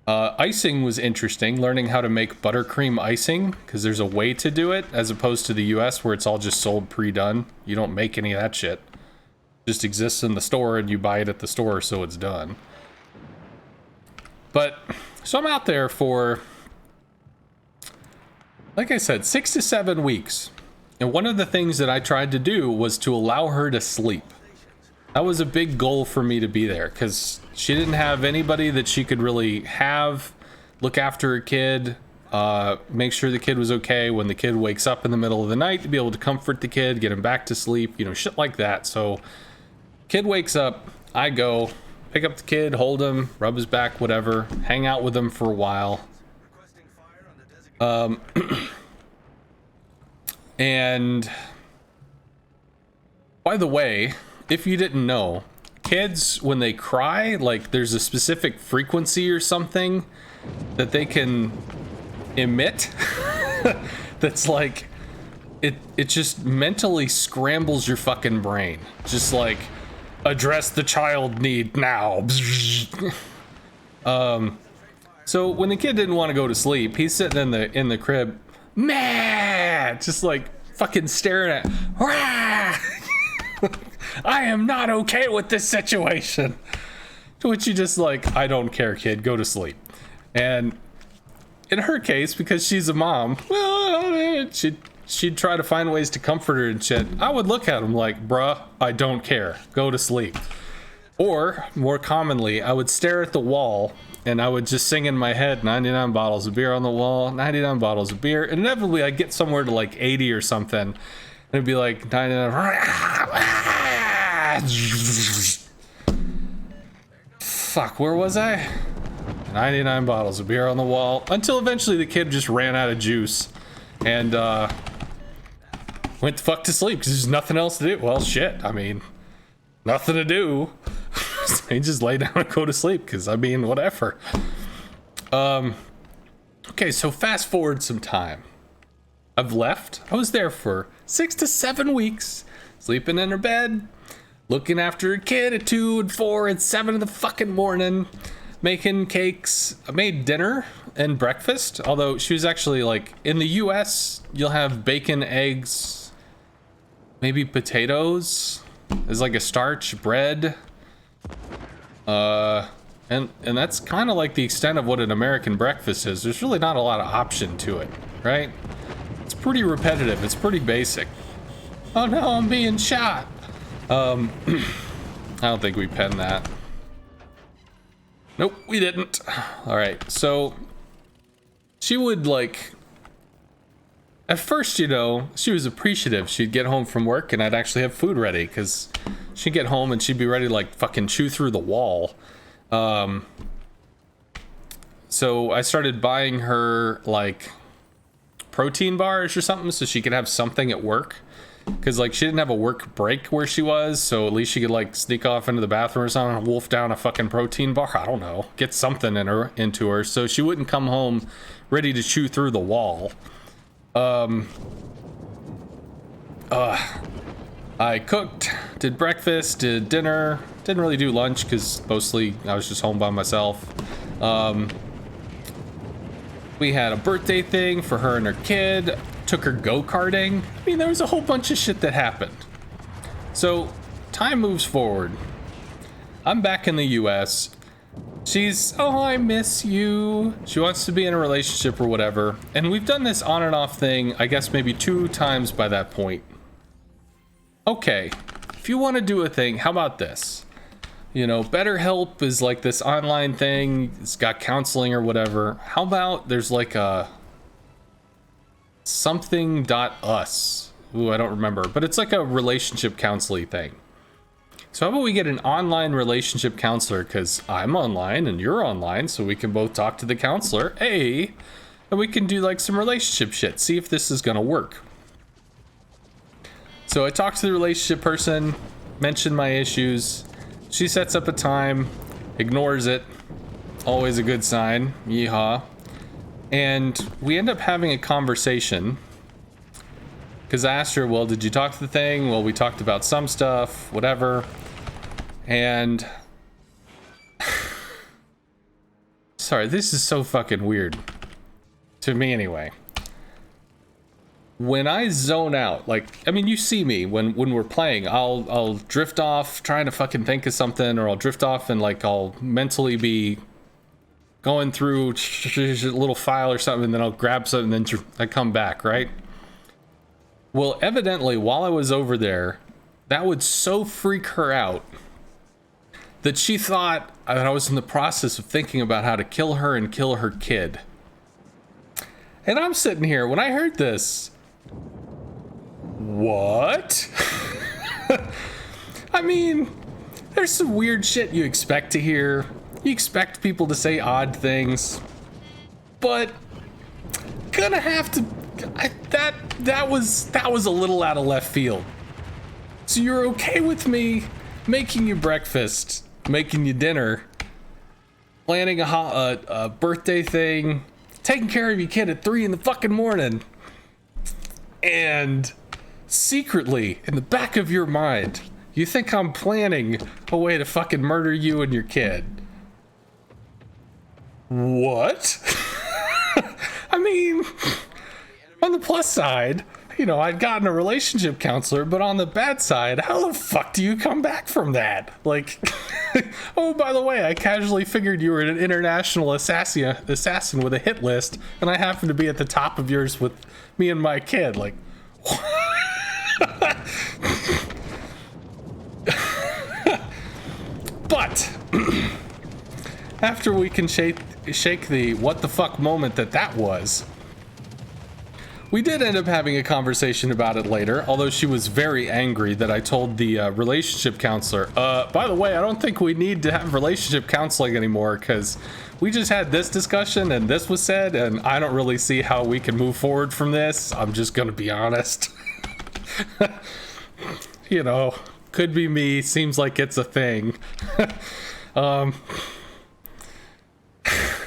Speaker 1: icing was interesting, learning how to make buttercream icing, because there's a way to do it, as opposed to the US where it's all just sold pre-done. You don't make any of that shit. It just exists in the store and you buy it at the store, so it's done. But, so I'm out there for, like I said, 6 to 7 weeks. And one of the things that I tried to do was to allow her to sleep. That was a big goal for me to be there, because she didn't have anybody that she could really look after her kid, make sure the kid was okay when the kid wakes up in the middle of the night, to be able to comfort the kid, get him back to sleep, you know, shit like that. So kid wakes up, I go pick up the kid, hold him, rub his back, whatever, hang out with him for a while. And by the way, if you didn't know, kids, when they cry, like there's a specific frequency or something that they can emit that's like, it just mentally scrambles your fucking brain. Just like, address the child need now. So when the kid didn't want to go to sleep, he's sitting in the crib, meh, just like fucking staring at, I am not okay with this situation. To which you just like, I don't care, kid, go to sleep. And in her case, because she's a mom, well, she'd try to find ways to comfort her and shit. I would look at him like, bruh, I don't care, go to sleep. Or more commonly, I would stare at the wall and I would just sing in my head, 99 bottles of beer on the wall, 99 bottles of beer. And inevitably I'd get somewhere to like 80 or something. And it'd be like 99. Fuck, where was I? 99 bottles of beer on the wall. Until eventually the kid just ran out of juice. And went the fuck to sleep because there's nothing else to do. Well, shit, I mean, nothing to do. He just lay down and go to sleep because, I mean, whatever. Okay, so fast forward some time. I've left. I was there for 6 to 7 weeks, sleeping in her bed, looking after a kid at 2 and 4 and 7 in the fucking morning, making cakes. I made dinner and breakfast, although she was actually like, in the US, you'll have bacon, eggs, maybe potatoes as like a starch, bread. And that's kind of like the extent of what an American breakfast is. There's really not a lot of option to it, right? It's pretty repetitive. It's pretty basic. Oh no, I'm being shot. I don't think we penned that. Nope, we didn't. All right, so she would like, at first, you know, she was appreciative. She'd get home from work and I'd actually have food ready because she'd get home and she'd be ready to like fucking chew through the wall. So I started buying her like protein bars or something so she could have something at work. Because like she didn't have a work break where she was, so at least she could like sneak off into the bathroom or something and wolf down a fucking protein bar. I don't know, get something into her so she wouldn't come home ready to chew through the wall. I cooked, did breakfast, did dinner, didn't really do lunch because mostly I was just home by myself. We had a birthday thing for her and her kid, took her go-karting. I mean, there was a whole bunch of shit that happened. So, time moves forward. I'm back in the US. She's, oh, I miss you. She wants to be in a relationship or whatever. And we've done this on and off thing, I guess maybe 2 times by that point. Okay, if you want to do a thing, how about this? You know, BetterHelp is like this online thing. It's got counseling or whatever. How about there's like a something.us. Ooh, I don't remember. But it's like a relationship counseling thing. So how about we get an online relationship counselor, because I'm online and you're online, so we can both talk to the counselor, and we can do like some relationship shit, see if this is gonna work. So I talked to the relationship person, mentioned my issues. She sets up a time, ignores it, always a good sign, yeehaw. And we end up having a conversation, Because I asked her, well, did you talk to the thing? Well, we talked about some stuff, whatever. And sorry, this is so fucking weird to me anyway. When I zone out, like, I mean, you see me when we're playing, I'll drift off trying to fucking think of something, or I'll drift off and like I'll mentally be going through a little file or something, and then I'll grab something and then I come back, right? Well, evidently while I was over there, that would so freak her out that she thought that I was in the process of thinking about how to kill her and kill her kid. And I'm sitting here, when I heard this, what? I mean, there's some weird shit you expect to hear. You expect people to say odd things, but gonna have to, that was a little out of left field. So you're okay with me making you breakfast, making you dinner, planning a birthday thing, taking care of your kid at 3 in the fucking morning, and secretly, in the back of your mind, you think I'm planning a way to fucking murder you and your kid. What? I mean, on the plus side, you know, I'd gotten a relationship counselor, but on the bad side, how the fuck do you come back from that? Like, oh, by the way, I casually figured you were an international assassin with a hit list, and I happen to be at the top of yours with me and my kid. Like, but after we can shake the what the fuck moment that was, we did end up having a conversation about it later, although she was very angry that I told the relationship counselor, by the way, I don't think we need to have relationship counseling anymore, because we just had this discussion and this was said, and I don't really see how we can move forward from this. I'm just gonna be honest. You know, could be me, seems like it's a thing.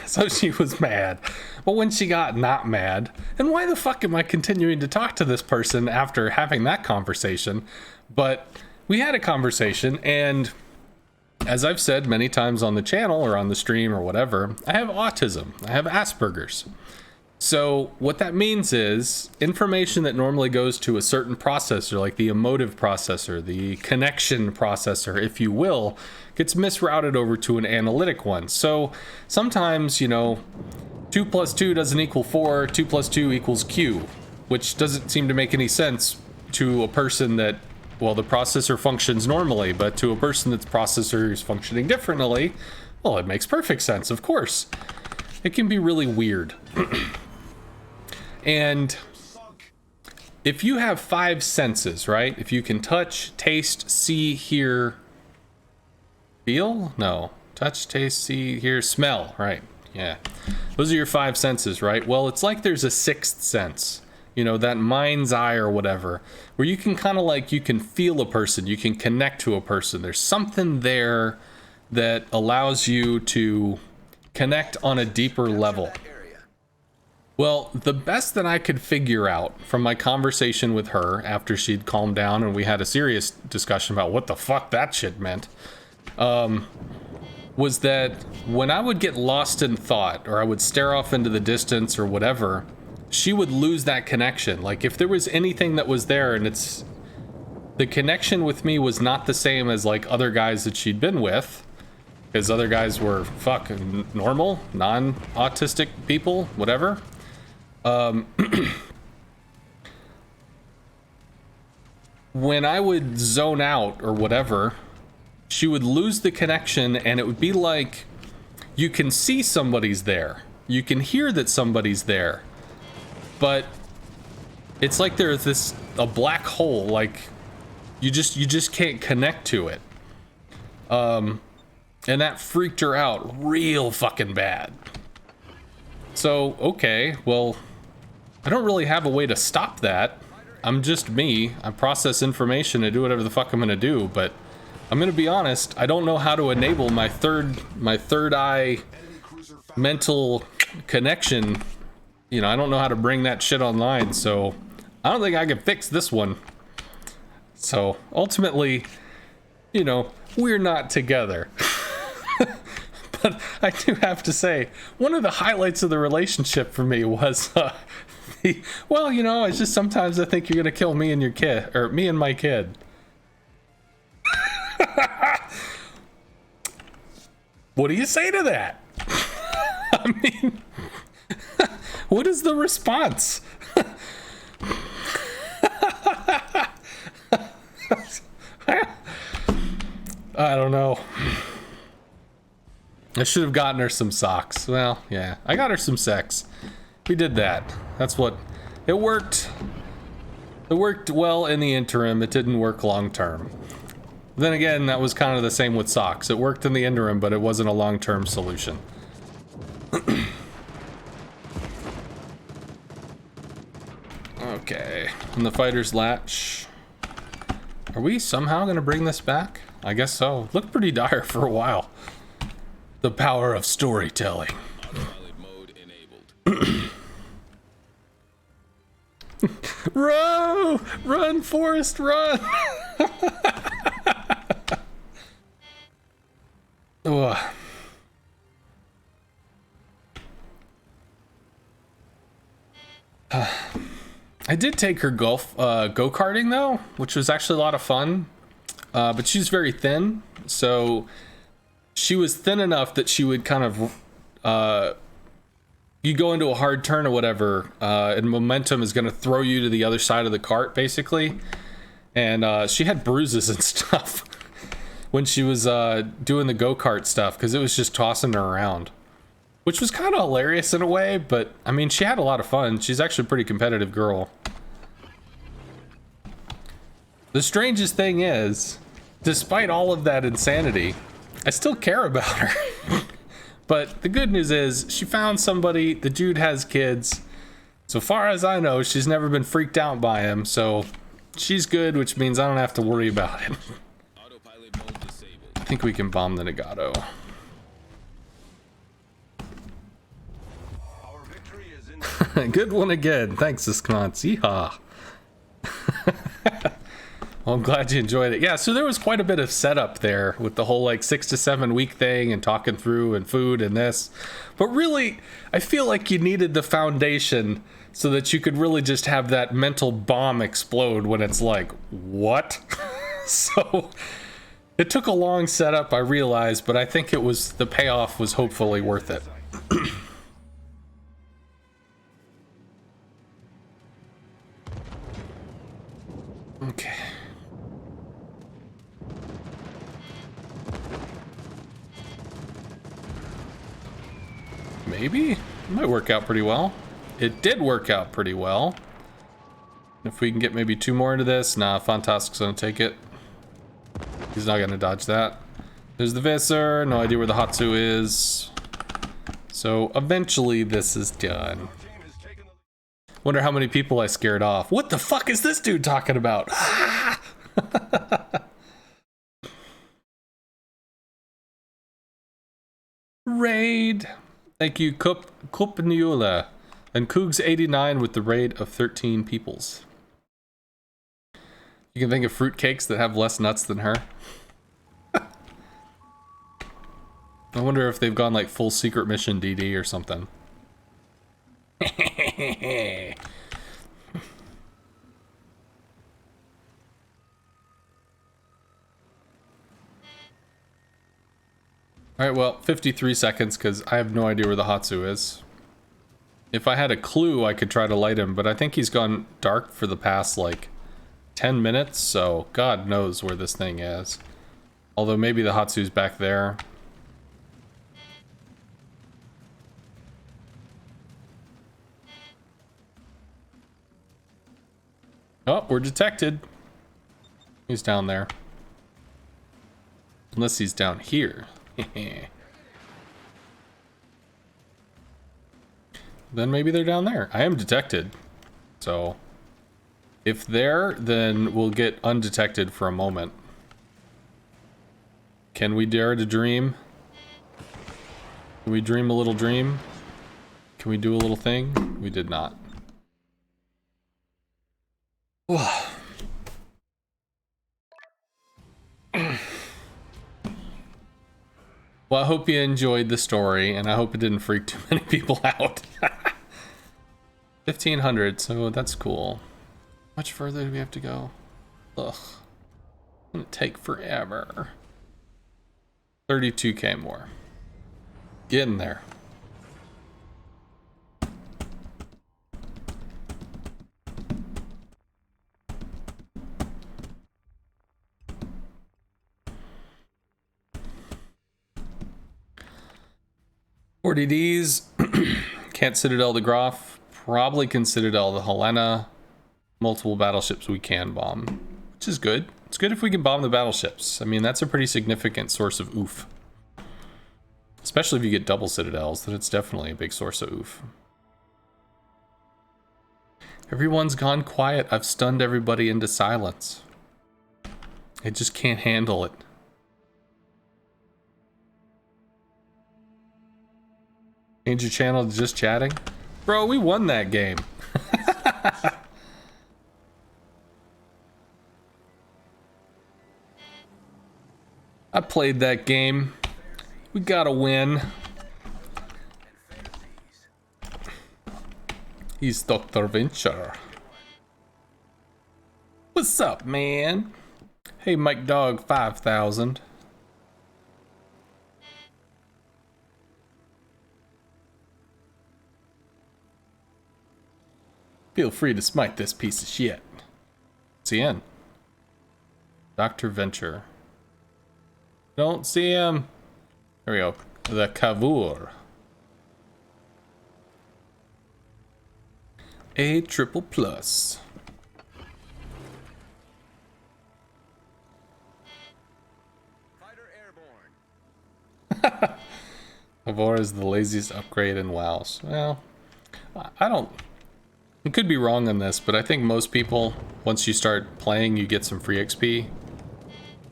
Speaker 1: So she was mad. But when she got not mad, and why the fuck am I continuing to talk to this person after having that conversation? But we had a conversation, and as I've said many times on the channel or on the stream or whatever, I have autism. I have Asperger's. So what that means is information that normally goes to a certain processor, like the emotive processor, the connection processor, if you will, gets misrouted over to an analytic one. So sometimes, you know, 2 plus 2 doesn't equal 4, 2 plus 2 equals Q, which doesn't seem to make any sense to a person that, well, the processor functions normally, but to a person that's processor is functioning differently, well, it makes perfect sense, of course. It can be really weird. And if you have 5 senses, right? If you can touch, taste, see, hear, feel? No. Touch, taste, see, hear, smell, right? Yeah. Those are your 5 senses, right? Well, it's like there's a 6th sense, you know, that mind's eye or whatever, where you can kind of like, you can feel a person, you can connect to a person. There's something there that allows you to connect on a deeper level. Well, the best that I could figure out from my conversation with her after she'd calmed down and we had a serious discussion about what the fuck that shit meant, was that when I would get lost in thought or I would stare off into the distance or whatever, she would lose that connection. Like if there was anything that was there and the connection with me was not the same as like other guys that she'd been with, because other guys were fucking normal, non-autistic people, whatever. When I would zone out or whatever, she would lose the connection, and it would be like you can see somebody's there, you can hear that somebody's there, but it's like there's a black hole, like you just can't connect to it. And that freaked her out real fucking bad. So, okay, well, I don't really have a way to stop that. I'm just me. I process information and do whatever the fuck I'm gonna do, but I'm gonna be honest, I don't know how to enable my third eye mental connection. You know, I don't know how to bring that shit online, so I don't think I can fix this one. So ultimately, you know, we're not together. But I do have to say, one of the highlights of the relationship for me was well, you know, it's just sometimes I think you're gonna kill me and your kid, or me and my kid. What do you say to that? I mean, what is the response? I don't know. I should have gotten her some socks. Well, yeah, I got her some sex. We did that. That's what it worked. It worked well in the interim. It didn't work long term. Then again, that was kind of the same with socks. It worked in the interim, but it wasn't a long-term solution. Okay, and the fighter's latch. Are we somehow going to bring this back? I guess so. It looked pretty dire for a while. The power of storytelling.
Speaker 3: Autopilot mode enabled.
Speaker 1: Run, Forrest, run! Ugh. I did take her go-karting though, which was actually a lot of fun. But she's very thin, so she was thin enough that she would kind of you go into a hard turn or whatever, and momentum is going to throw you to the other side of the cart, basically. And she had bruises and stuff when she was doing the go-kart stuff, because it was just tossing her around, which was kind of hilarious in a way. But I mean, she had a lot of fun. She's actually a pretty competitive girl. The strangest thing is, despite all of that insanity, I still care about her. But the good news is, she found somebody. The dude has kids. So far as I know, she's never been freaked out by him. So she's good, which means I don't have to worry about it.
Speaker 3: Autopilot mode disabled.
Speaker 1: I think we can bomb the Nagato.
Speaker 2: Our victory is in.
Speaker 1: Good one again. Thanks, Iskmans. Yeehaw. Well, I'm glad you enjoyed it. Yeah, so there was quite a bit of setup there with the whole like 6 to 7 week thing and talking through and food and this. But really, I feel like you needed the foundation so that you could really just have that mental bomb explode when it's like, what? So it took a long setup, I realized, but I think it was, the payoff was hopefully worth it. Okay. Maybe? It might work out pretty well. It did work out pretty well. If we can get maybe 2 more into this. Nah, Fantastic's gonna take it. He's not gonna dodge that. There's the Visser. No idea where the Hatsu is. So eventually this is done. Wonder how many people I scared off. What the fuck is this dude talking about? Raid. Thank you, Kupniula. And Cougs89 with the raid of 13 peoples. You can think of fruitcakes that have less nuts than her. I wonder if they've gone like full secret mission DD or something. Alright, well, 53 seconds, because I have no idea where the Hatsu is. If I had a clue, I could try to light him, but I think he's gone dark for the past, like, 10 minutes, so God knows where this thing is. Although maybe the Hatsu's back there. Oh, we're detected. He's down there. Unless he's down here. Then maybe they're down there. I am detected. So if they're, then we'll get undetected for a moment. Can we dare to dream? Can we dream a little dream? Can we do a little thing? We did not. Well, I hope you enjoyed the story, and I hope it didn't freak too many people out. 1500, so that's cool. Much further do we have to go? Ugh. It's gonna take forever. 32k more. Getting there. .40Ds. Can't Citadel the Groff. Probably can Citadel the Helena. Multiple battleships we can bomb, which is good. It's good if we can bomb the battleships. I mean, that's a pretty significant source of oof. Especially if you get double Citadels, then it's definitely a big source of oof. Everyone's gone quiet. I've stunned everybody into silence. I just can't handle it. Change your channel to just chatting? Bro, we won that game. I played that game. We gotta win. He's Dr. Venture. What's up, man? Hey, Mike Dog 5000. Feel free to smite this piece of shit. See in. Dr. Venture. Don't see him. There we go. The Cavour. A triple plus.
Speaker 4: Fighter airborne.
Speaker 1: Cavour is the laziest upgrade in WoW. Well, I don't... I could be wrong on this, but I think most people, once you start playing, you get some free XP.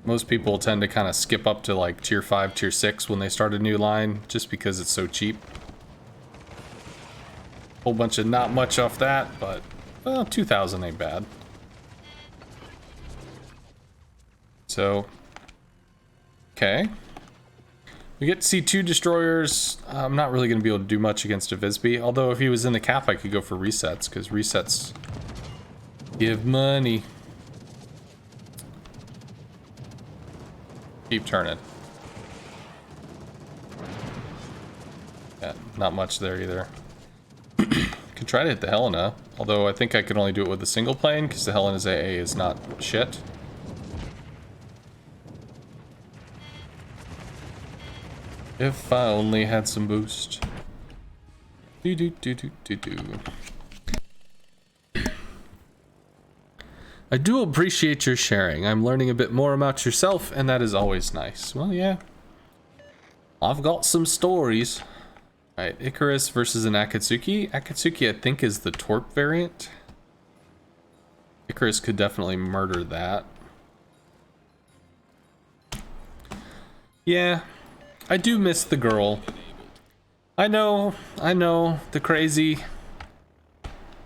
Speaker 1: Most people tend to kind of skip up to like tier 5, tier 6 when they start a new line, just because it's so cheap. Whole bunch of not much off that, but well, 2,000 ain't bad. So, okay. We get to see 2 destroyers. I'm not really going to be able to do much against a Visby, although if he was in the cap, I could go for resets, because resets give money. Keep turning. Yeah, not much there either. Could try to hit the Helena, although I think I could only do it with a single plane, because the Helena's AA is not shit. If I only had some boost. Do. I do appreciate your sharing. I'm learning a bit more about yourself, and that is always nice. Well, yeah. I've got some stories. Alright, Icarus versus an Akatsuki. Akatsuki, I think, is the Torp variant. Icarus could definitely murder that. Yeah. I do miss the girl. I know, the crazy,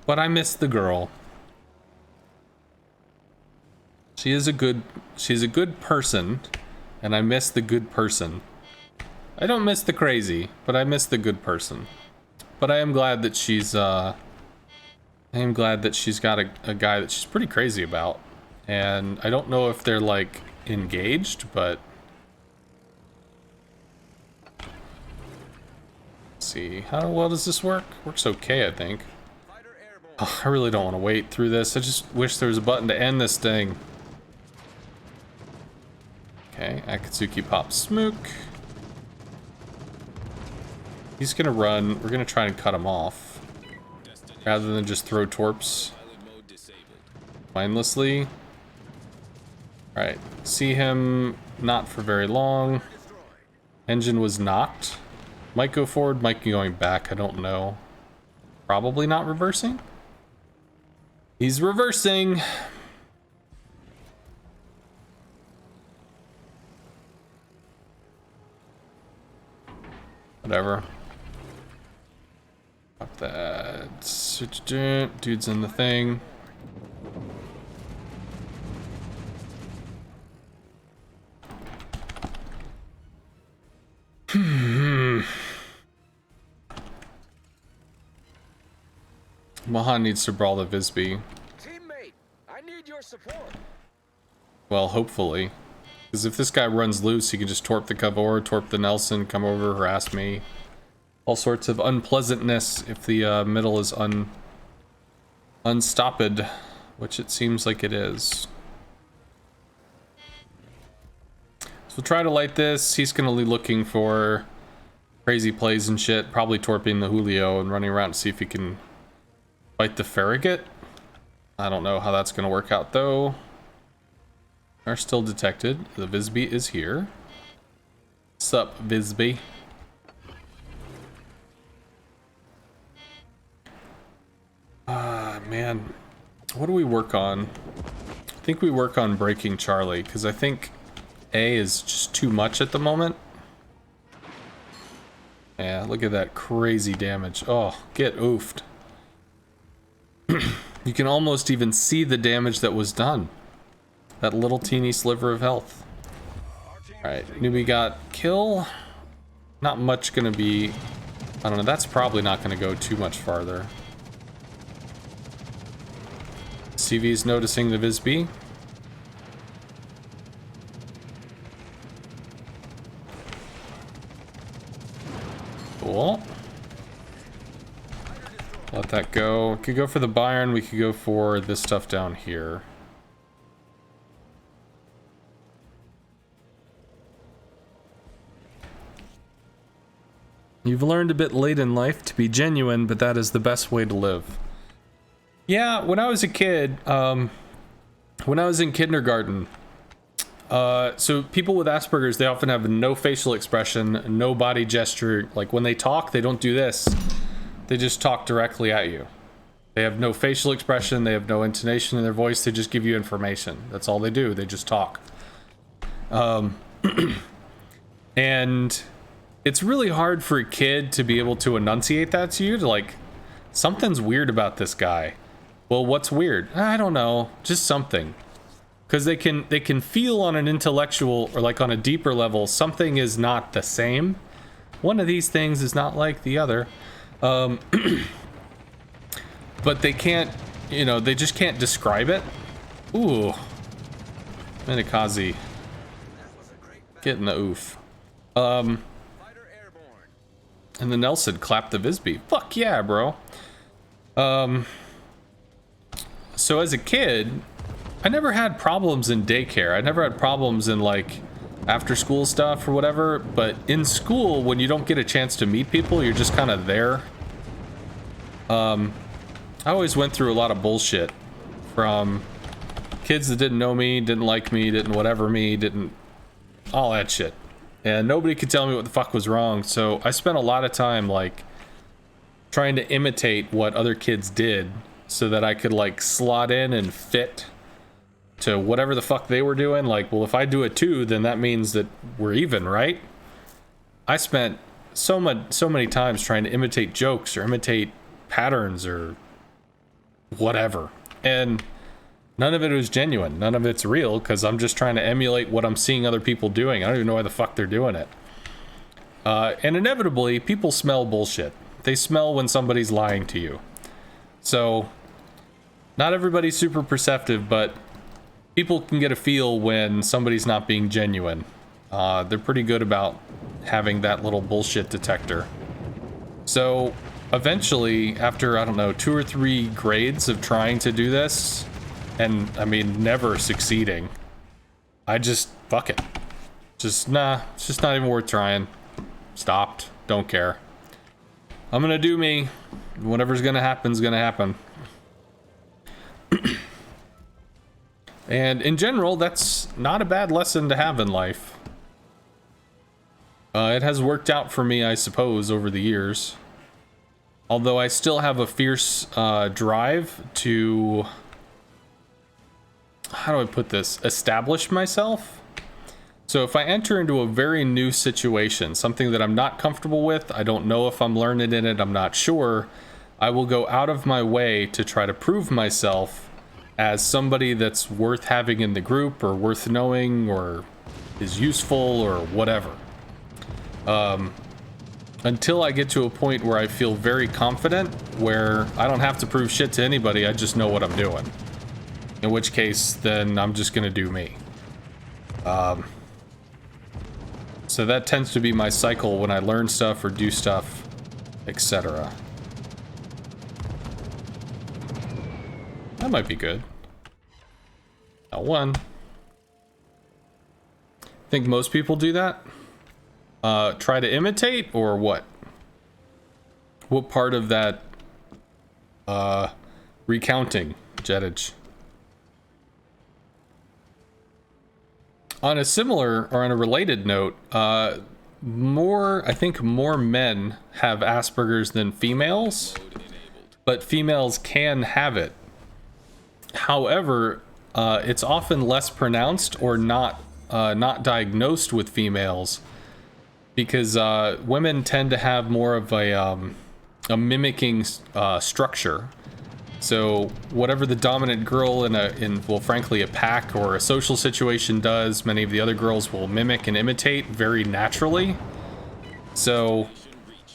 Speaker 1: but I miss the girl. She's a good person, and I miss the good person. I don't miss the crazy, but I miss the good person. But I am glad that she's got a guy that she's pretty crazy about. And I don't know if they're like engaged, but see, how well does this work? Works okay, I think. Oh, I really don't want to wait through this. I just wish there was a button to end this thing. Okay, Akatsuki pops Smook. He's gonna run. We're gonna try and cut him off rather than just throw torps mindlessly. Alright, see him not for very long. Engine was knocked. Might go forward, might be going back, I don't know. Probably not reversing. He's reversing. Whatever. Fuck that. Dude's in the thing. Mahan needs to brawl the Visby.
Speaker 4: Teammate, I need your support.
Speaker 1: Well, hopefully. Because if this guy runs loose, he can just torp the Cavor, torp the Nelson, come over, harass me. All sorts of unpleasantness if the middle is unstopped, which it seems like it is. So we'll try to light this. He's going to be looking for crazy plays and shit, probably torping the Julio and running around to see if he can fight the Farragut. I don't know how that's going to work out though. Are still detected. The Visby is here. Sup, Visby? Man. What do we work on? I think we work on breaking Charlie, because I think A is just too much at the moment. Yeah, look at that crazy damage. Oh, get oofed. You can almost even see the damage that was done. That little teeny sliver of health. Alright, newbie got kill. Not much gonna be... I don't know, that's probably not gonna go too much farther. CV's noticing the Visby. Cool. Let that go. We could go for the Bayern, we could go for this stuff down here. You've learned a bit late in life to be genuine, but that is the best way to live. Yeah, when I was a kid, when I was in kindergarten, so people with Asperger's, they often have no facial expression, no body gesture. Like when they talk, they don't do this. They just talk directly at you. They have no facial expression, they have no intonation in their voice, they just give you information. That's all they do, they just talk. And it's really hard for a kid to be able to enunciate that to you, to like, something's weird about this guy. Well, what's weird? I don't know, just something. Because they can feel on an intellectual, or like on a deeper level, something is not the same. One of these things is not like the other. But they can't, you know, they just can't describe it. Ooh. Minikaze. Getting the oof. And the Nelson clapped the Visby. Fuck yeah, bro. So as a kid, I never had problems in daycare. I never had problems in like after school stuff or whatever, but in school, when you don't get a chance to meet people, you're just kind of there. I always went through a lot of bullshit from kids that didn't know me, didn't like me, didn't whatever me, didn't all that shit. And nobody could tell me what the fuck was wrong, so I spent a lot of time like trying to imitate what other kids did so that I could like slot in and fit to whatever the fuck they were doing. Like, well, if I do it too, then that means that we're even, right? I spent so many times trying to imitate jokes or imitate patterns or whatever, and none of it was genuine. None of it's real, because I'm just trying to emulate what I'm seeing other people doing. I don't even know why the fuck they're doing it. And inevitably, people smell bullshit. They smell when somebody's lying to you. So, not everybody's super perceptive, but people can get a feel when somebody's not being genuine. They're pretty good about having that little bullshit detector. So, eventually, after, I don't know, 2 or 3 grades of trying to do this, and, I mean, never succeeding, I just, fuck it. Just, nah, it's just not even worth trying. Stopped. Don't care. I'm gonna do me. Whatever's gonna happen's gonna happen. And in general, that's not a bad lesson to have in life. It has worked out for me, I suppose, over the years. Although I still have a fierce drive to... how do I put this? Establish myself. So if I enter into a very new situation, something that I'm not comfortable with, I don't know if I'm learning in it, I'm not sure, I will go out of my way to try to prove myself as somebody that's worth having in the group, or worth knowing, or is useful, or whatever. Until I get to a point where I feel very confident, where I don't have to prove shit to anybody, I just know what I'm doing. In which case, then I'm just gonna do me. So that tends to be my cycle when I learn stuff or do stuff, etc. That might be good. L1. Think most people do that? Try to imitate, or what? What part of that, recounting, Jedage? On a similar, or on a related note, I think more men have Asperger's than females, but females can have it. However, it's often less pronounced or not diagnosed with females, because women tend to have more of a mimicking structure. So whatever the dominant girl in well, frankly, a pack or a social situation does, many of the other girls will mimic and imitate very naturally. So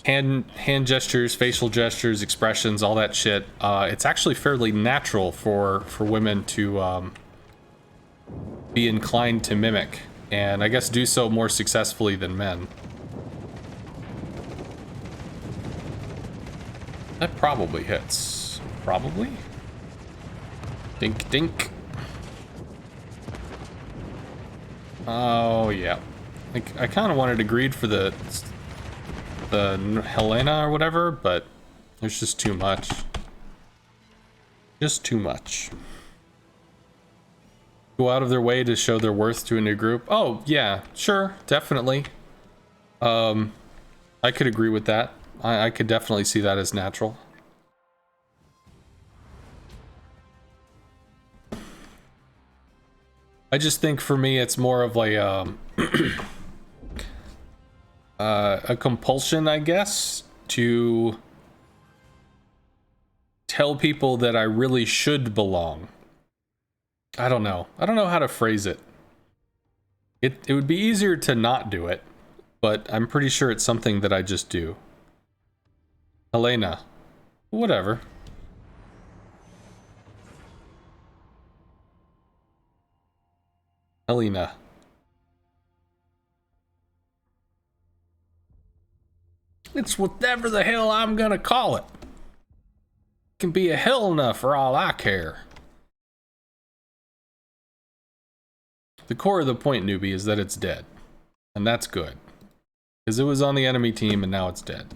Speaker 1: hand gestures, facial gestures, expressions, all that shit, it's actually fairly natural for women to be inclined to mimic, and I guess do so more successfully than men. That probably hits. Probably? Dink dink. Oh yeah. Like, I kind of wanted to greed for the Helena or whatever, but there's just too much. Just too much. Go out of their way to show their worth to a new group. Oh yeah, sure, definitely. I could agree with that. I could definitely see that as natural. I just think for me it's more of like a compulsion, I guess, to tell people that I really should belong. I don't know how to phrase it. It would be easier to not do it, but I'm pretty sure it's something that I just do. Helena. Whatever. Helena. It's whatever the hell I'm gonna call it. It can be a Helena for all I care. The core of the point, newbie, is that it's dead. And that's good. Because it was on the enemy team and now it's dead.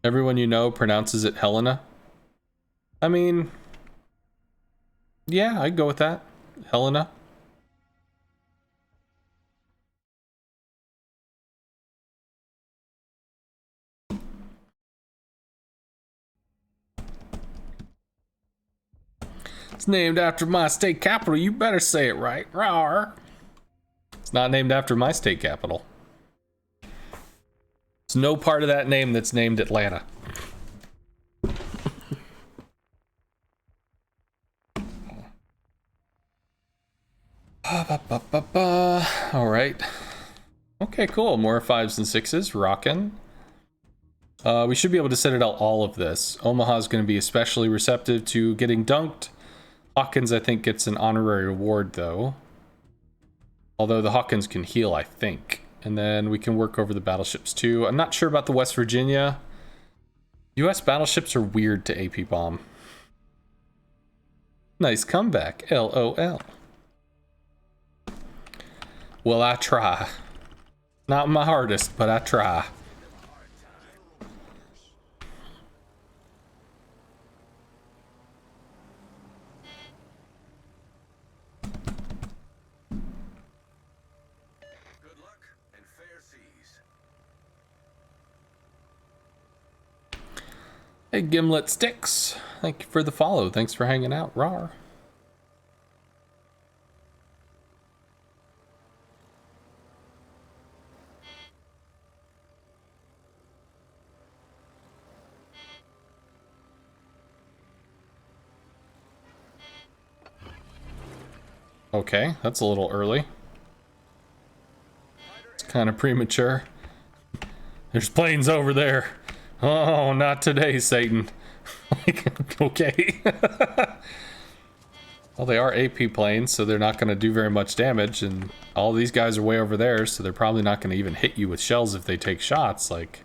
Speaker 1: Everyone you know pronounces it Helena. I mean, yeah, I'd go with that. Helena. It's named after my state capital. You better say it right. Rawr. It's not named after my state capital. There's no part of that name that's named Atlanta. All right. Okay, cool. More 5s and 6s. Rockin'. We should be able to set it out all of this. Omaha's going to be especially receptive to getting dunked. Hawkins, I think, gets an honorary award, though. Although the Hawkins can heal, I think. And then we can work over the battleships, too. I'm not sure about the West Virginia. U.S. battleships are weird to AP bomb. Nice comeback. LOL. Well, I try. Not my hardest, but I try.
Speaker 4: Good luck and fair seas.
Speaker 1: Hey, Gimlet Sticks. Thank you for the follow. Thanks for hanging out. Rawr. Okay, that's a little early. It's kind of premature. There's planes over there. Oh, not today, Satan. Like, okay. Well, they are AP planes, so they're not going to do very much damage, and all these guys are way over there, so they're probably not going to even hit you with shells if they take shots. Like,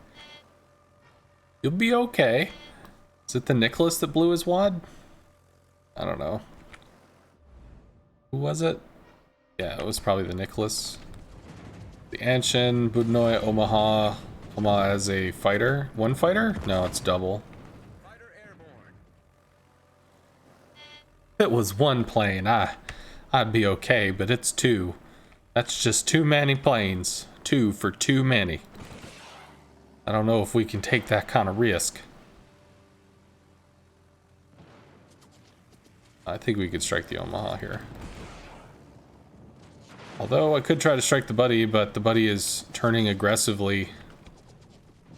Speaker 1: you'll be okay. Is it the Nicholas that blew his wad? I don't know. Who was it? Yeah, it was probably the Nicholas. The Anshin, Budnoy, Omaha. Omaha as a fighter. One fighter? No, it's double.
Speaker 4: Fighter airborne.
Speaker 1: If it was one plane, I'd be okay, but it's two. That's just too many planes. Two for too many. I don't know if we can take that kind of risk. I think we could strike the Omaha here. Although I could try to strike the buddy, but the buddy is turning aggressively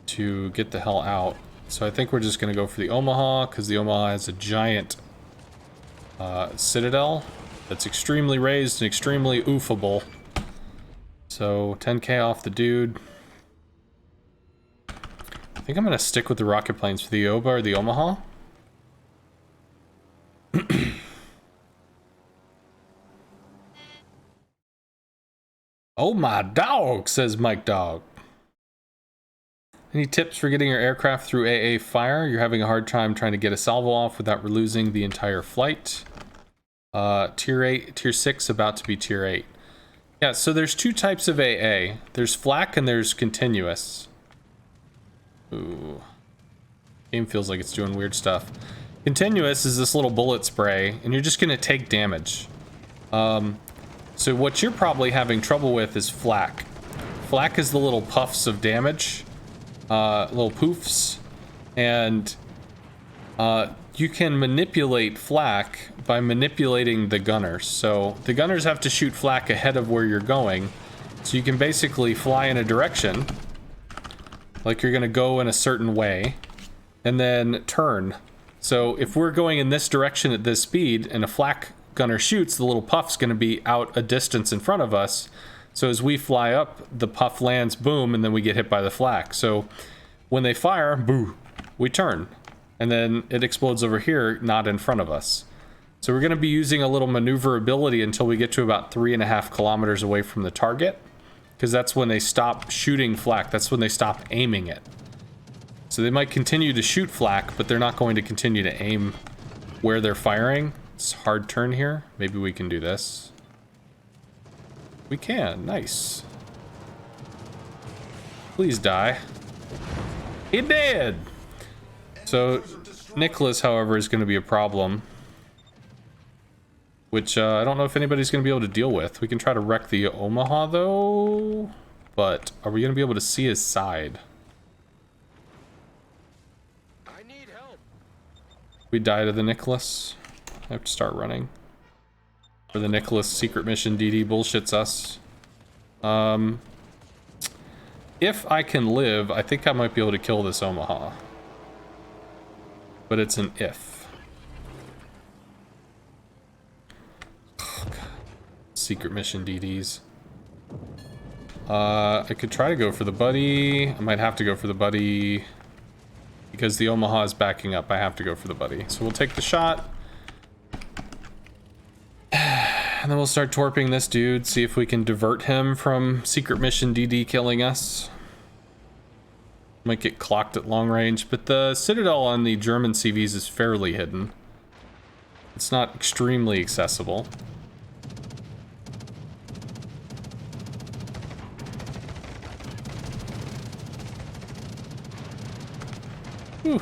Speaker 1: to get the hell out. So I think we're just going to go for the Omaha, because the Omaha has a giant citadel that's extremely raised and extremely oofable. So 10k off the dude. I think I'm going to stick with the rocket planes for the Oba or the Omaha. Oh my dog, says Mike Dog. Any tips for getting your aircraft through AA fire? You're having a hard time trying to get a salvo off without losing the entire flight. Tier 8, Tier 6 about to be Tier 8. Yeah, so there's two types of AA. There's flak and there's continuous. Ooh. Game feels like it's doing weird stuff. Continuous is this little bullet spray, and you're just gonna take damage. So what you're probably having trouble with is flak. Flak is the little puffs of damage. Little poofs, and you can manipulate flak by manipulating the gunners. So the gunners have to shoot flak ahead of where you're going, so you can basically fly in a direction, like you're gonna go in a certain way, and then turn. So if we're going in this direction at this speed, and a flak gunner shoots, the little puff's gonna be out a distance in front of us. So as we fly up, the puff lands, boom, and then we get hit by the flak. So when they fire, boo, we turn. And then it explodes over here, not in front of us. So we're going to be using a little maneuverability until we get to about 3.5 kilometers away from the target. Because that's when they stop shooting flak. That's when they stop aiming it. So they might continue to shoot flak, but they're not going to continue to aim where they're firing. It's a hard turn here. Maybe we can do this. We can. Nice. Please die. He did! So, Nicholas, however, is going to be a problem. Which, I don't know if anybody's going to be able to deal with. We can try to wreck the Omaha, though. But, are we going to be able to see his side?
Speaker 4: I need help.
Speaker 1: We die to the Nicholas. I have to start running. Or the Nicholas secret mission DD bullshits us. If I can live, I think I might be able to kill this Omaha. But it's an if. Oh, God. Secret mission DDs. I could try to go for the buddy. I might have to go for the buddy. Because the Omaha is backing up, I have to go for the buddy. So we'll take the shot. And then we'll start torping this dude, see if we can divert him from secret mission DD killing us. Might get clocked at long range, but the Citadel on the German CVs is fairly hidden. It's not extremely accessible. Whew.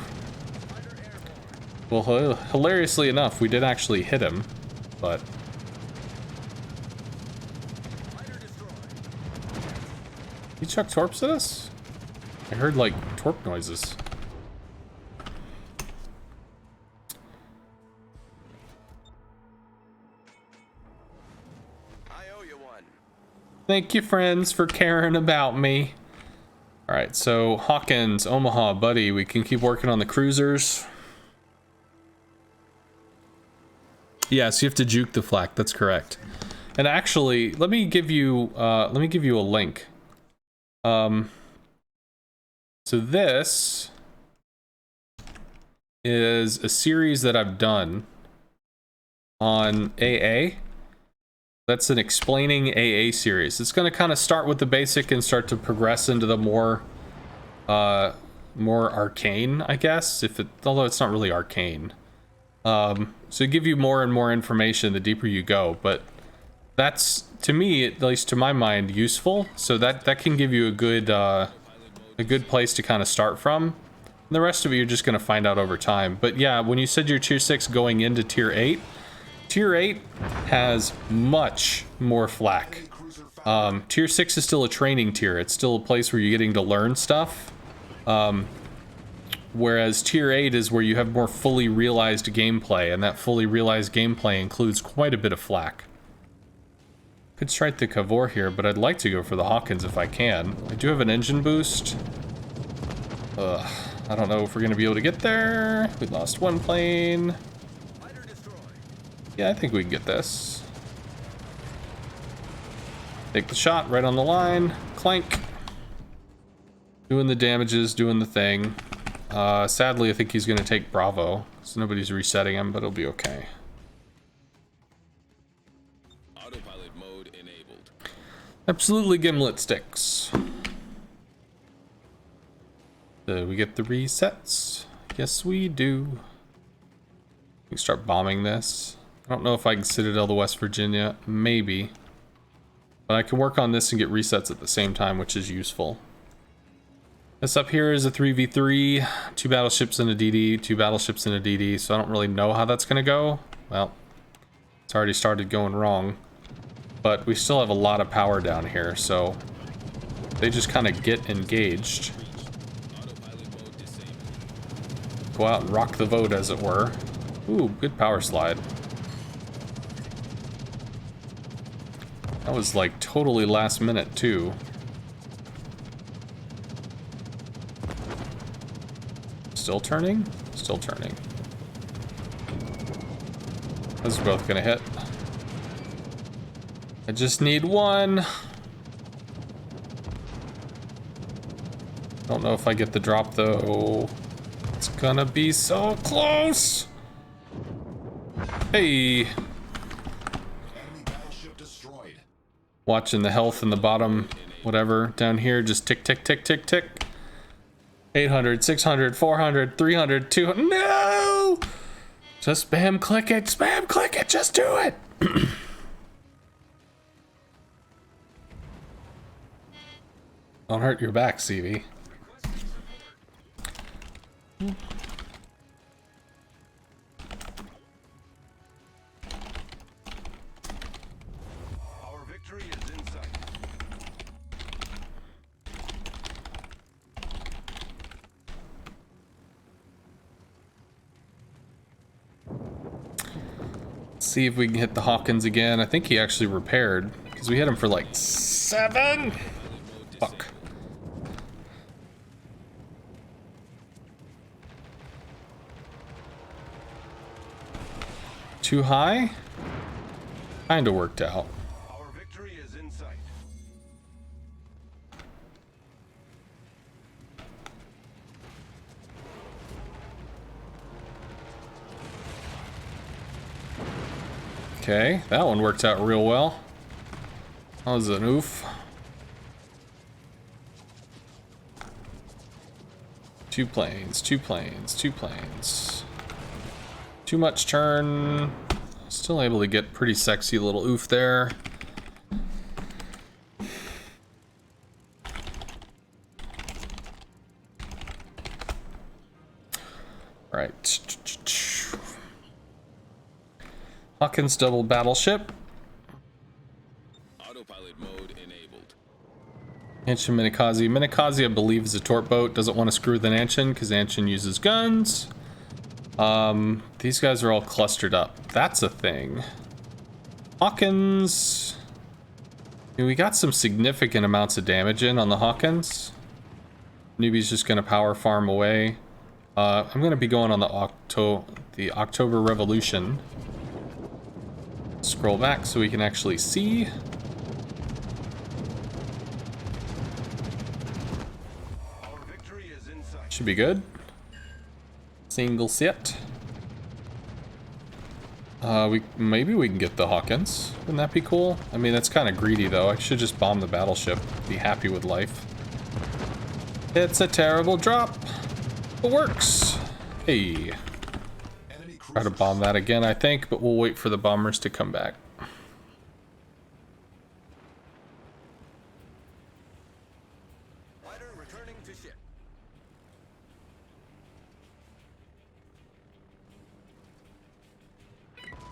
Speaker 1: Well, hilariously enough, we did actually hit him, but... He chuck torps at us? I heard, like, torp noises.
Speaker 4: I owe you one.
Speaker 1: Thank you, friends, for caring about me. Alright, so Hawkins, Omaha, buddy, we can keep working on the cruisers. Yes, you have to juke the flak, that's correct. And actually, let me give you a link. So this is a series that I've done on AA. That's an explaining AA series. It's going to kind of start with the basic and start to progress into the more arcane, I guess. Although it's not really arcane. So give you more and more information the deeper you go. But that's, to me, at least to my mind, useful. So that can give you a good place to kind of start from. And the rest of it you're just going to find out over time. But yeah, when you said you're tier 6 going into tier 8, tier 8 has much more flak. Tier 6 is still a training tier. It's still a place where you're getting to learn stuff. Whereas tier 8 is where you have more fully realized gameplay, and that fully realized gameplay includes quite a bit of flak. Could strike the Cavor here, but I'd like to go for the Hawkins if I can. I do have an engine boost. I don't know if we're going to be able to get there. We lost one plane. Yeah, I think we can get this. Take the shot right on the line. Clank. Doing the damages, doing the thing. Sadly, I think he's going to take Bravo. So nobody's resetting him, but it'll be okay.
Speaker 3: Autopilot mode enabled.
Speaker 1: Absolutely gimlet sticks. Do we get the resets? Yes, we do. We can start bombing this. I don't know if I can Citadel to West Virginia. Maybe. But I can work on this and get resets at the same time, which is useful. This up here is a 3v3. 2 battleships and a DD. 2 battleships and a DD. So I don't really know how that's going to go. Well, it's already started going wrong. But we still have a lot of power down here. So they just kind of get engaged. Go out and rock the vote, as it were. Ooh, good power slide. That was like totally last minute too. Still turning? Still turning. Those are both gonna hit. I just need one. Don't know if I get the drop though. It's gonna be so close. Hey. Watching the health in the bottom, whatever, down here, just tick, tick, tick, tick, tick. 800, 600, 400, 300, 200, no! Just spam click it, just do it! Don't hurt your back, CV. See if we can hit the Hawkins again. I think he actually repaired because we hit him for like 7. Fuck. Too high? Kinda worked out.
Speaker 2: Our victory is in sight.
Speaker 1: Okay, that one worked out real well. That was an oof. 2 planes, 2 planes, 2 planes. Too much turn. Still able to get pretty sexy little oof there. Right. Hawkins double battleship.
Speaker 3: Autopilot mode enabled.
Speaker 1: Anshin Minakazi. Minakazi, I believe, is a torp boat. Doesn't want to screw with an Anshin because Anshin uses guns. These guys are all clustered up. That's a thing. Hawkins. I mean, we got some significant amounts of damage in on the Hawkins. Newbie's just going to power farm away. I'm going to be going on the October Revolution. Scroll back so we can actually see. Should be good. Single set. Maybe we can get the Hawkins. Wouldn't that be cool? I mean, that's kind of greedy though. I should just bomb the battleship. Be happy with life. It's a terrible drop. It works. Hey. Try to bomb that again, I think, but we'll wait for the bombers to come back.
Speaker 4: Fighter returning to ship.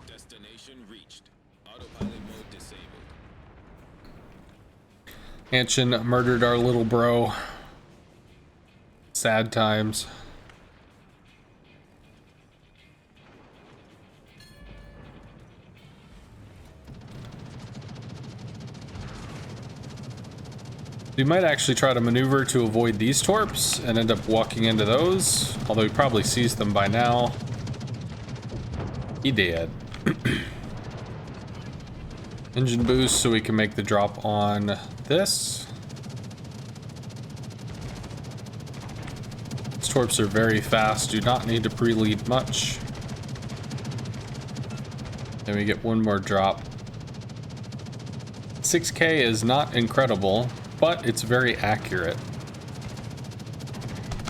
Speaker 3: Destination reached. Autopilot mode disabled.
Speaker 1: Anshin murdered our little bro. Sad times. We might actually try to maneuver to avoid these torps and end up walking into those, although he probably sees them by now. He did. Engine boost so we can make the drop on this. These torps are very fast, do not need to pre-lead much. Then we get one more drop. 6K is not incredible, but it's very accurate.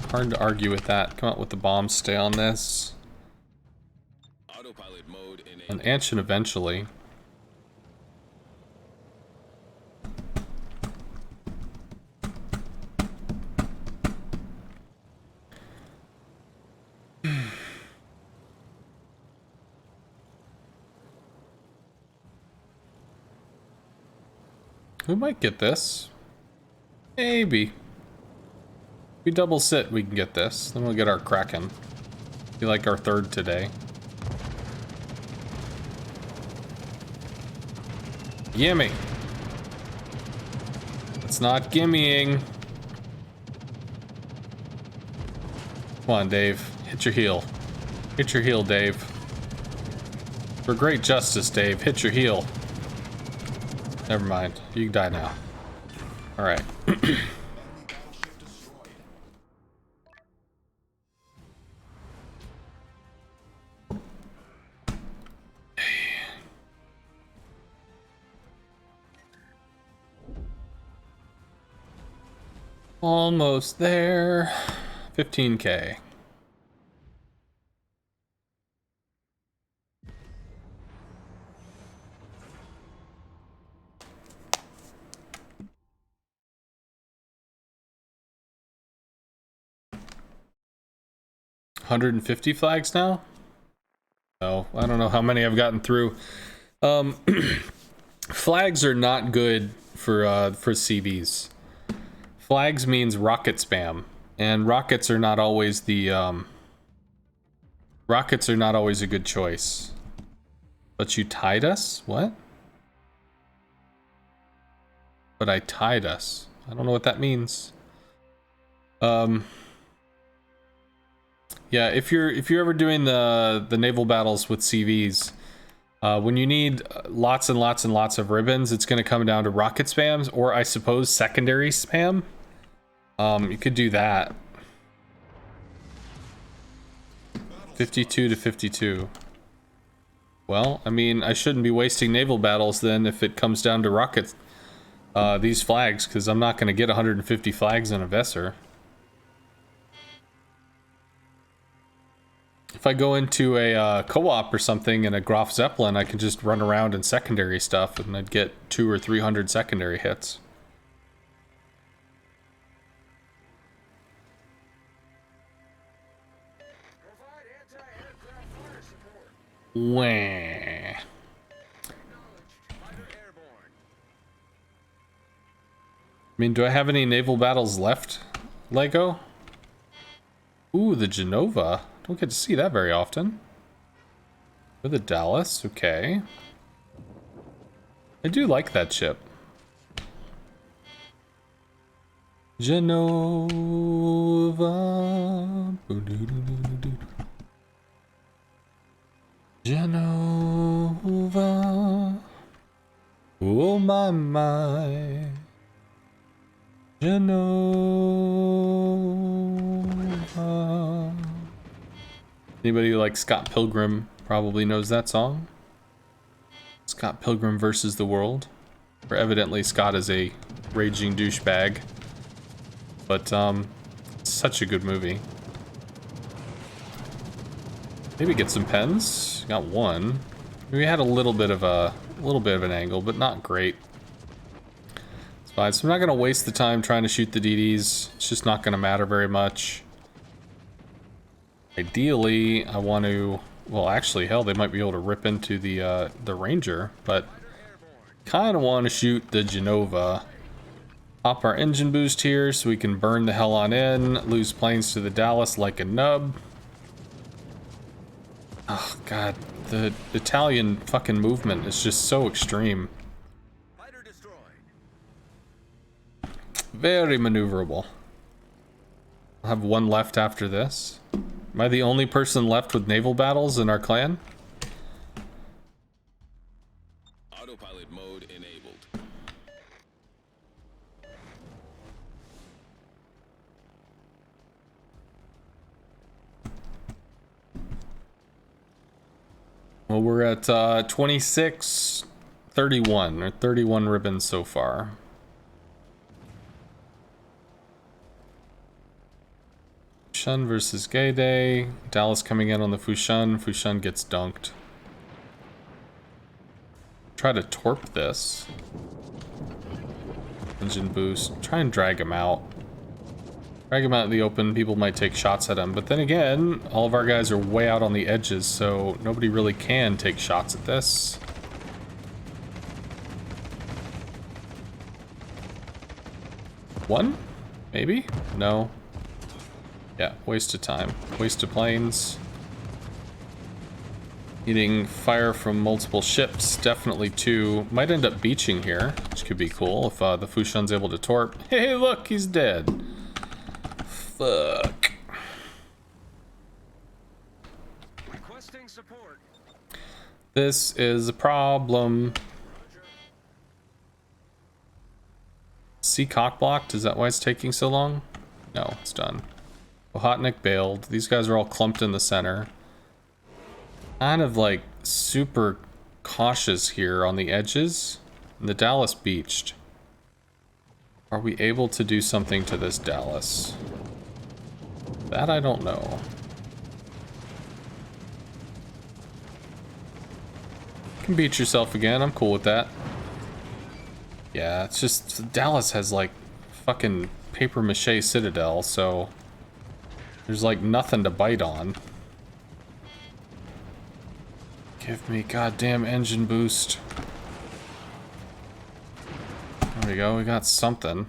Speaker 1: Hard to argue with that. Come out with the bombs, stay on this.
Speaker 3: Autopilot mode enabled.
Speaker 1: And Anshin eventually. We might get this. Maybe. If we double sit, we can get this. Then we'll get our Kraken. Be like our third today. Gimme. It's not gimmying. Come on, Dave. Hit your heel. Hit your heel, Dave. For great justice, Dave. Hit your heel. Never mind. You can die now. Alright. Almost there. 15K. $150 flags now? No, I don't know how many I've gotten through. Flags are not good for CVs. Flags means rocket spam, and rockets are not always the rockets are not always a good choice. But you tied us? What? But I tied us. I don't know what that means. Yeah, if you're ever doing the naval battles with CVs, when you need lots and lots and lots of ribbons, it's going to come down to rocket spams, or I suppose secondary spam. You could do that. 52 to 52. Well, I mean, I shouldn't be wasting naval battles then if it comes down to rockets, these flags, because I'm not going to get 150 flags in a Vesser. If I go into a co-op or something in a Graf Zeppelin, I can just run around in secondary stuff and I'd get 200 or 300 secondary hits.
Speaker 4: Provide anti-aircraft fire support.
Speaker 1: Wah.
Speaker 4: Fighter airborne.
Speaker 1: I mean, do I have any naval battles left, Lego? Ooh, the Genova. Don't get to see that very often. Or the Dallas, okay. I do like that ship. Genova. Genova. Oh my. Genova. Anybody like Scott Pilgrim probably knows that song. Scott Pilgrim versus the World. Where evidently Scott is a raging douchebag. But such a good movie. Maybe get some pens. Got one. We had a little bit of an angle, but not great. It's fine. So I'm not gonna waste the time trying to shoot the DDs. It's just not gonna matter very much. Ideally, I want to. Well, actually, hell, they might be able to rip into the Ranger, but kind of want to shoot the Genova. Pop our engine boost here so we can burn the hell on in. Lose planes to the Dallas like a nub. Oh god, the Italian fucking movement is just so extreme.
Speaker 4: Fighter destroyed.
Speaker 1: Very maneuverable. I'll have one left after this. Am I the only person left with naval battles in our clan?
Speaker 3: Autopilot mode enabled.
Speaker 1: Well, we're at 26, 31, or 31 ribbons so far. Fushan versus Gay Day. Dallas coming in on the Fushan. Fushan gets dunked. Try to torp this. Engine boost. Try and drag him out. Drag him out in the open. People might take shots at him. But then again, all of our guys are way out on the edges, so nobody really can take shots at this. One? Maybe? No. Yeah, waste of time. Waste of planes. Eating fire from multiple ships. Definitely two. Might end up beaching here, which could be cool if the Fushan's able to torp. Hey, look, he's dead. Fuck.
Speaker 4: Requesting support.
Speaker 1: This is a problem. See cock blocked? Is that why it's taking so long? No, it's done. Ohotnik bailed. These guys are all clumped in the center. Kind of like super cautious here on the edges. And the Dallas beached. Are we able to do something to this Dallas? That I don't know. You can beach yourself again. I'm cool with that. Yeah, it's just Dallas has like fucking paper mache citadel, so there's like nothing to bite on. Give me goddamn engine boost. There we go, we got something.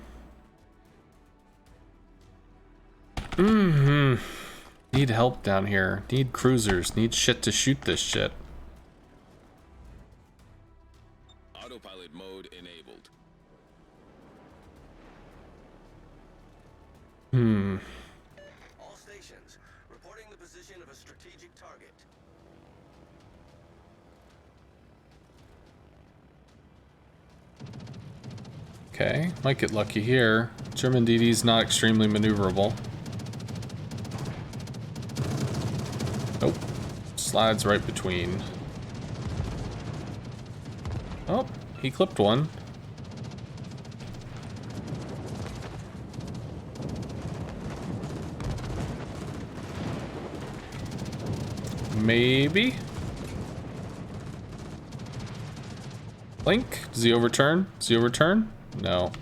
Speaker 1: Need help down here. Need cruisers. Need shit to shoot this shit.
Speaker 3: Autopilot mode enabled.
Speaker 4: All stations, reporting the position of a strategic target.
Speaker 1: Okay, might get lucky here. German DD's not extremely maneuverable. Nope. Slides right between. Oh, he clipped one. Maybe? Blink? Does he overturn? Does he overturn? No.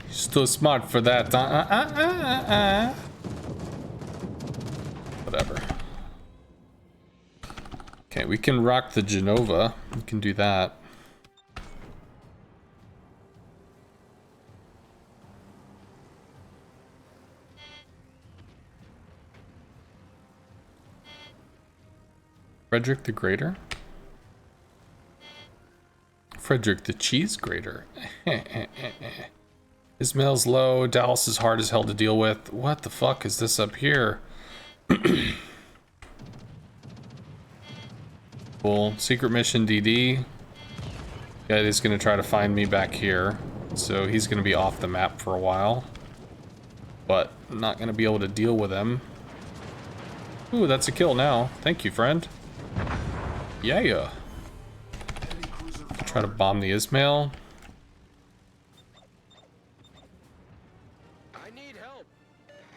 Speaker 1: He's too smart for that. Whatever. Okay, we can rock the Genova. We can do that. Frederick the Greater? Frederick the Cheese Grater. Ismail's low. Dallas is hard as hell to deal with. What the fuck is this up here? Cool. Secret mission DD. Guy is going to try to find me back here. So he's going to be off the map for a while. but I'm not gonna be able to deal with them. Ooh, that's a kill now. Thank you, friend. Yeah. Try to bomb the Ismail.
Speaker 4: I need help.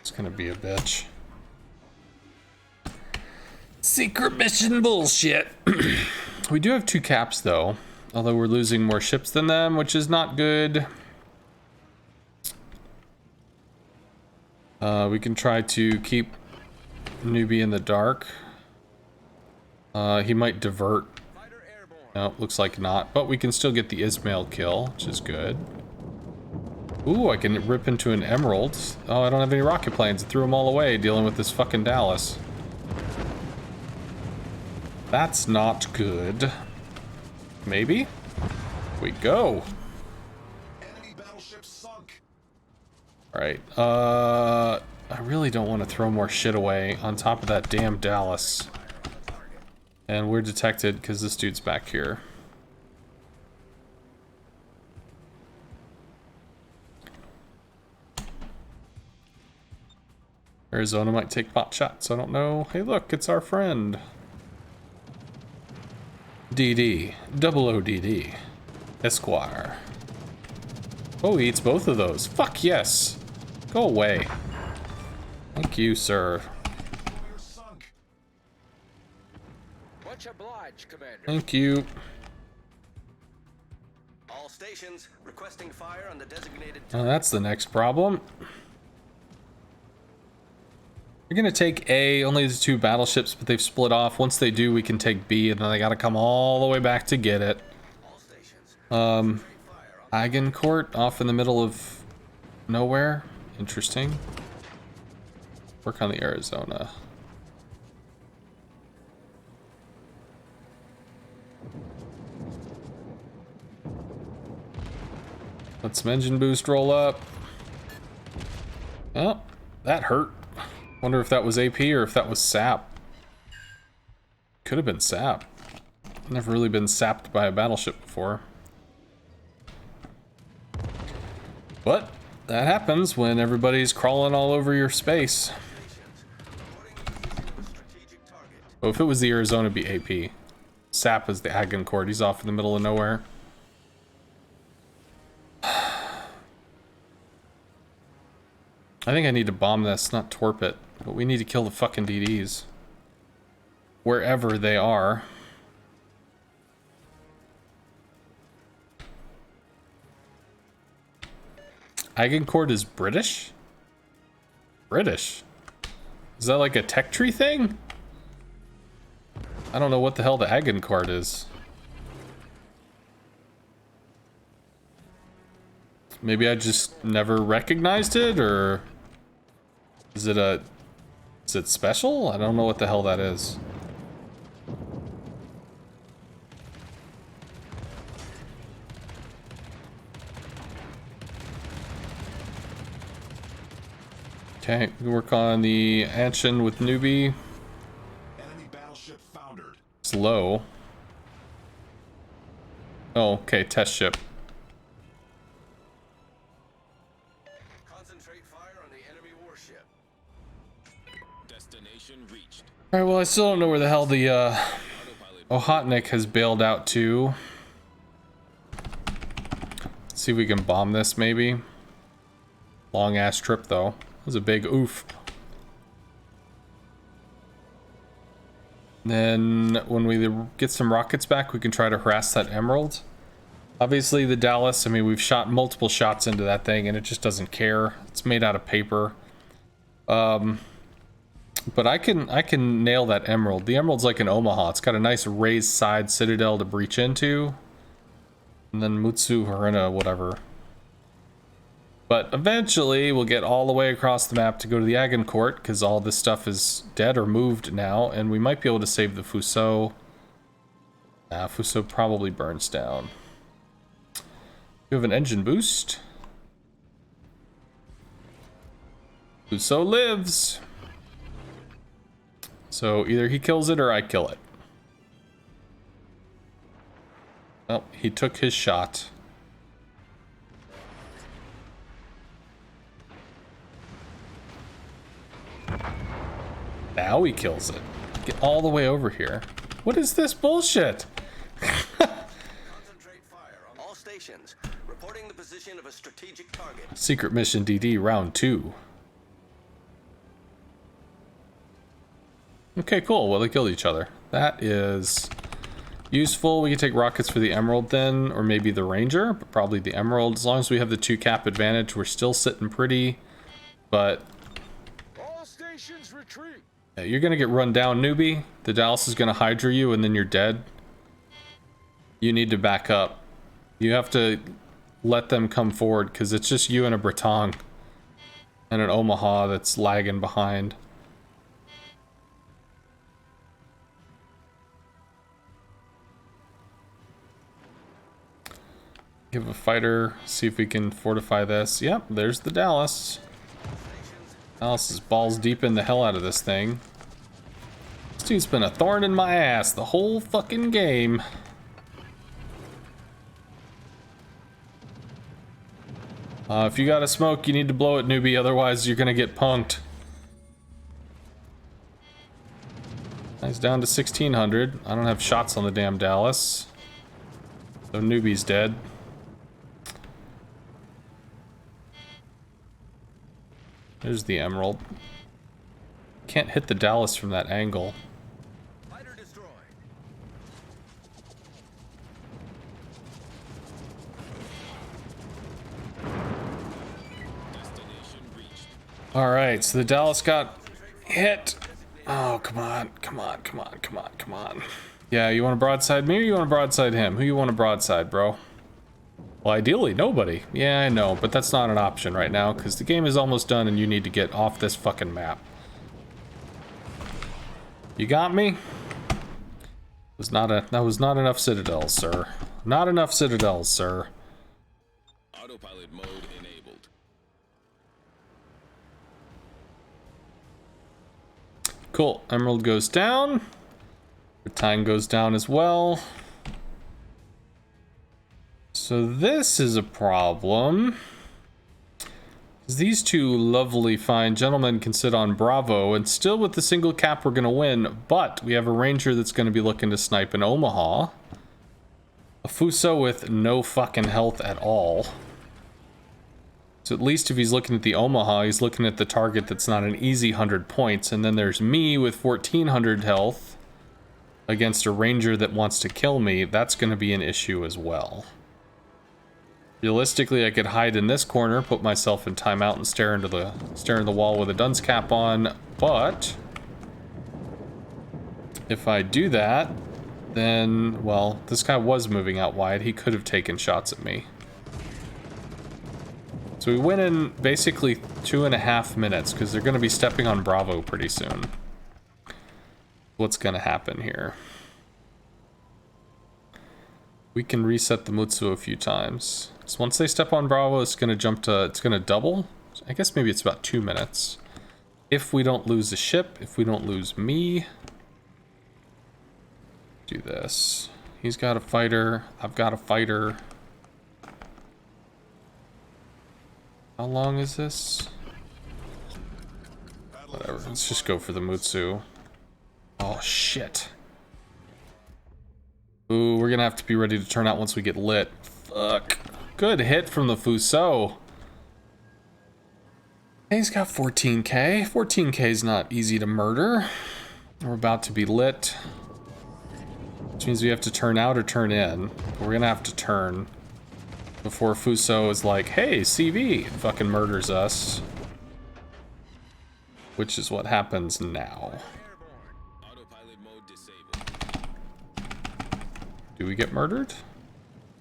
Speaker 1: It's gonna be a bitch. Secret mission bullshit. We do have 2 caps though, although we're losing more ships than them, which is not good. We can try to keep Newbie in the dark. He might divert. No, looks like not, but we can still get the Ismail kill, which is good. Ooh, I can rip into an emerald. Oh, I don't have any rocket planes. I threw them all away dealing with this fucking Dallas. That's not good. Maybe? We go.
Speaker 2: Enemy battleship sunk.
Speaker 1: Alright, I really don't want to throw more shit away on top of that damn Dallas. And we're detected because this dude's back here. Arizona might take pot shots, I don't know. Hey look, it's our friend. DD, double ODD, Esquire. Oh, he eats both of those. Fuck yes. Go away. Thank you, sir.
Speaker 2: We're sunk.
Speaker 4: Much obliged, Commander.
Speaker 1: Thank you.
Speaker 4: All stations requesting fire on the designated.
Speaker 1: Oh, that's the next problem. We're gonna take A, only the 2 battleships, but they've split off. Once they do, we can take B, and then they gotta come all the way back to get it.
Speaker 4: All stations.
Speaker 1: Agincourt off in the middle of nowhere. Interesting. Work on the Arizona. Let some engine boost roll up. Oh, that hurt. Wonder if that was AP or if that was sap. Could have been sap. Never really been sapped by a battleship before. But that happens when everybody's crawling all over your space. Oh, if it was the Arizona, it'd be AP. Sap is the Agincourt. He's off in the middle of nowhere. I think I need to bomb this, not torp it. But we need to kill the fucking DDs. Wherever they are. Agincourt is British? British? Is that like a tech tree thing? I don't know what the hell the Agincourt is. Maybe I just never recognized it, or is it special? I don't know what the hell that is. Okay, we work on the Anshin with Newbie.
Speaker 2: Enemy battleship foundered.
Speaker 1: It's low. Oh, okay, test ship.
Speaker 4: Concentrate fire on the enemy warship.
Speaker 3: Destination reached.
Speaker 1: Alright, well I still don't know where the hell the
Speaker 3: Autopilot
Speaker 1: Ohotnik has bailed out to. Let's see if we can bomb this maybe. Long ass trip though. It was a big oof. Then when we get some rockets back, we can try to harass that Emerald. Obviously the Dallas, I mean, we've shot multiple shots into that thing and it just doesn't care. It's made out of paper. But I can nail that Emerald. The Emerald's like an Omaha. It's got a nice raised side citadel to breach into. And then Mutsu Harina, whatever. But eventually we'll get all the way across the map to go to the Agincourt, because all this stuff is dead or moved now, and we might be able to save the Fuso. Nah, Fuso probably burns down. You have an engine boost. Fuso lives. So either he kills it or I kill it. Oh, he took his shot. Now he kills it. Get all the way over here. What is this bullshit?
Speaker 4: Concentrate fire on all stations. Reporting the position of a strategic target.
Speaker 1: Secret mission DD round 2. Okay, cool. Well, they killed each other. That is useful. We can take rockets for the Emerald then, or maybe the Ranger, but probably the Emerald. As long as we have the 2 cap advantage, we're still sitting pretty. But
Speaker 5: All stations retreat.
Speaker 1: yeah, you're gonna get run down, newbie. The Dallas is gonna Hydra you, and then you're dead. You need to back up. You have to let them come forward, because it's just you and a Bretong and an Omaha that's lagging behind. Give a fighter, see if we can fortify this. Yep, there's the Dallas. Dallas is balls deep in the hell out of this thing. This dude's been a thorn in my ass the whole fucking game. If you got a smoke, you need to blow it, newbie, otherwise you're gonna get punked. Nice, down to 1600. I don't have shots on the damn Dallas. So newbie's dead. There's the Emerald. Can't hit the Dallas from that angle.
Speaker 4: Fighter destroyed.
Speaker 3: Destination reached.
Speaker 1: Alright, so the Dallas got hit. Oh, come on, come on, come on, come on, come on. Yeah, you want to broadside me or you want to broadside him? Who you want to broadside, bro? Well, ideally, nobody. Yeah, I know, but that's not an option right now, because the game is almost done and you need to get off this fucking map. You got me? That was not enough citadels, sir. Not enough citadels, sir.
Speaker 3: Autopilot mode enabled.
Speaker 1: Cool. Emerald goes down. Time goes down as well. So this is a problem. These 2 lovely fine gentlemen can sit on Bravo, and still with the single cap we're gonna win, but we have a Ranger that's gonna be looking to snipe an Omaha. A Fuso with no fucking health at all. So at least if he's looking at the Omaha, he's looking at the target that's not an easy 100 points, and then there's me with 1400 health against a Ranger that wants to kill me. That's gonna be an issue as well. Realistically, I could hide in this corner, put myself in timeout, and stare into the wall with a dunce cap on. But if I do that, then, well, this guy was moving out wide. He could have taken shots at me. So we win in basically 2.5 minutes, because they're going to be stepping on Bravo pretty soon. What's going to happen here? We can reset the Mutsu a few times. So once they step on Bravo, it's going to double. I guess maybe it's about 2 minutes. If we don't lose the ship, if we don't lose me. Do this. He's got a fighter. I've got a fighter. How long is this? Whatever, let's just go for the Mutsu. Oh, shit. Ooh, we're gonna have to be ready to turn out once we get lit. Fuck. Good hit from the Fuso. He's got 14k. 14k is not easy to murder. We're about to be lit. Which means we have to turn out or turn in. We're gonna have to turn before Fuso is like, hey, CV, and fucking murders us. Which is what happens now.
Speaker 3: Autopilot mode disabled.
Speaker 1: Do we get murdered? Did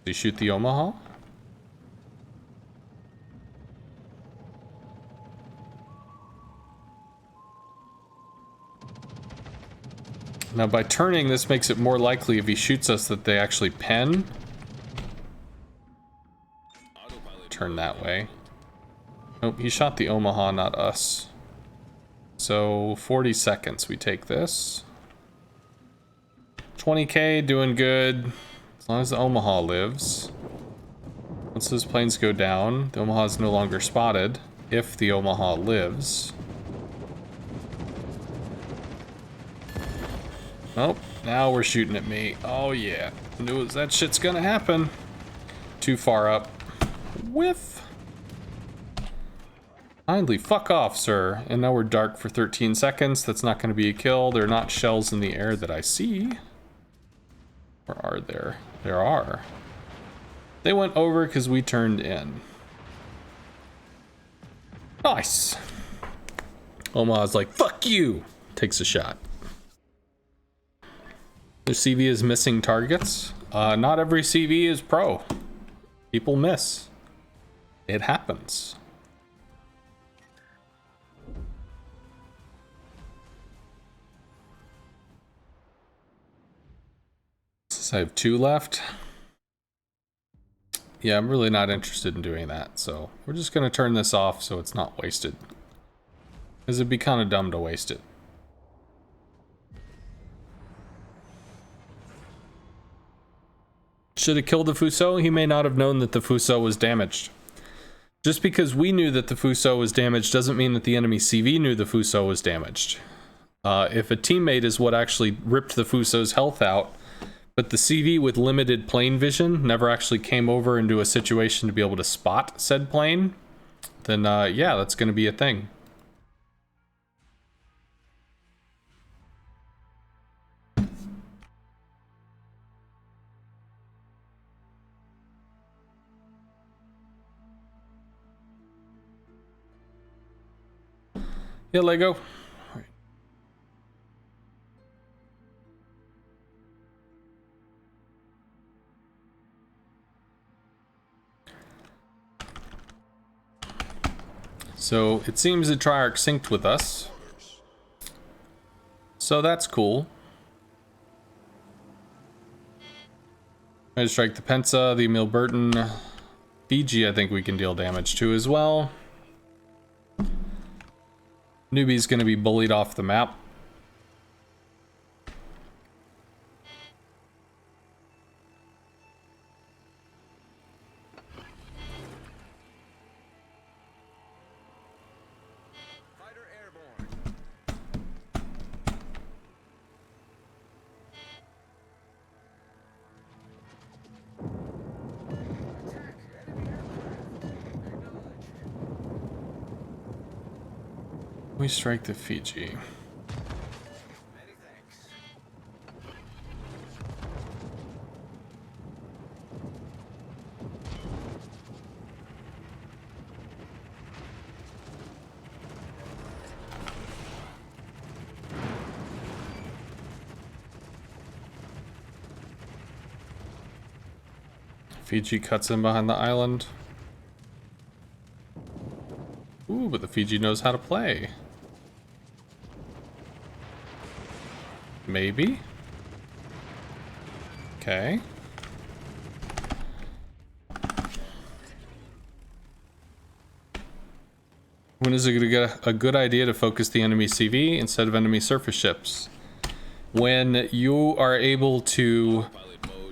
Speaker 1: he shoot the Omaha? Now by turning, this makes it more likely if he shoots us that they actually pen. Turn that way. Nope, he shot the Omaha, not us. So 40 seconds we take this. 20k, doing good. As long as the Omaha lives. Once those planes go down, the Omaha is no longer spotted. If the Omaha lives. Oh, now we're shooting at me. Oh yeah, knew that shit's gonna happen. Too far up. Whiff. Kindly fuck off, sir. And now we're dark for 13 seconds. That's not going to be a kill. There are not shells in the air that I see. Or are there? There are. They went over because we turned in. Nice. Omaha's like, fuck you. Takes a shot. Their CV is missing targets. Not every CV is pro. People miss. It happens. I have 2 left. Yeah, I'm really not interested in doing that, so we're just gonna turn this off so it's not wasted. Because it'd be kind of dumb to waste it. Should have killed the Fuso. He may not have known that the Fuso was damaged. Just because we knew that the Fuso was damaged doesn't mean that the enemy CV knew the Fuso was damaged. If a teammate is what actually ripped the Fuso's health out, but the CV with limited plane vision never actually came over into a situation to be able to spot said plane, then yeah, that's going to be a thing. Yeah, Lego. So it seems that Triarch synced with us. So that's cool. I strike the Pensa, the Emil Burton. Fiji I think we can deal damage to as well. Newbie's gonna be bullied off the map.
Speaker 5: Fighter airborne. Attack enemy aircraft. Acknowledged.
Speaker 1: We strike the Fiji.
Speaker 4: Many thanks.
Speaker 1: Fiji cuts in behind the island. Ooh, but the Fiji knows how to play. Maybe? Okay. When is it going to get a good idea to focus the enemy CV instead of enemy surface ships? When you are able to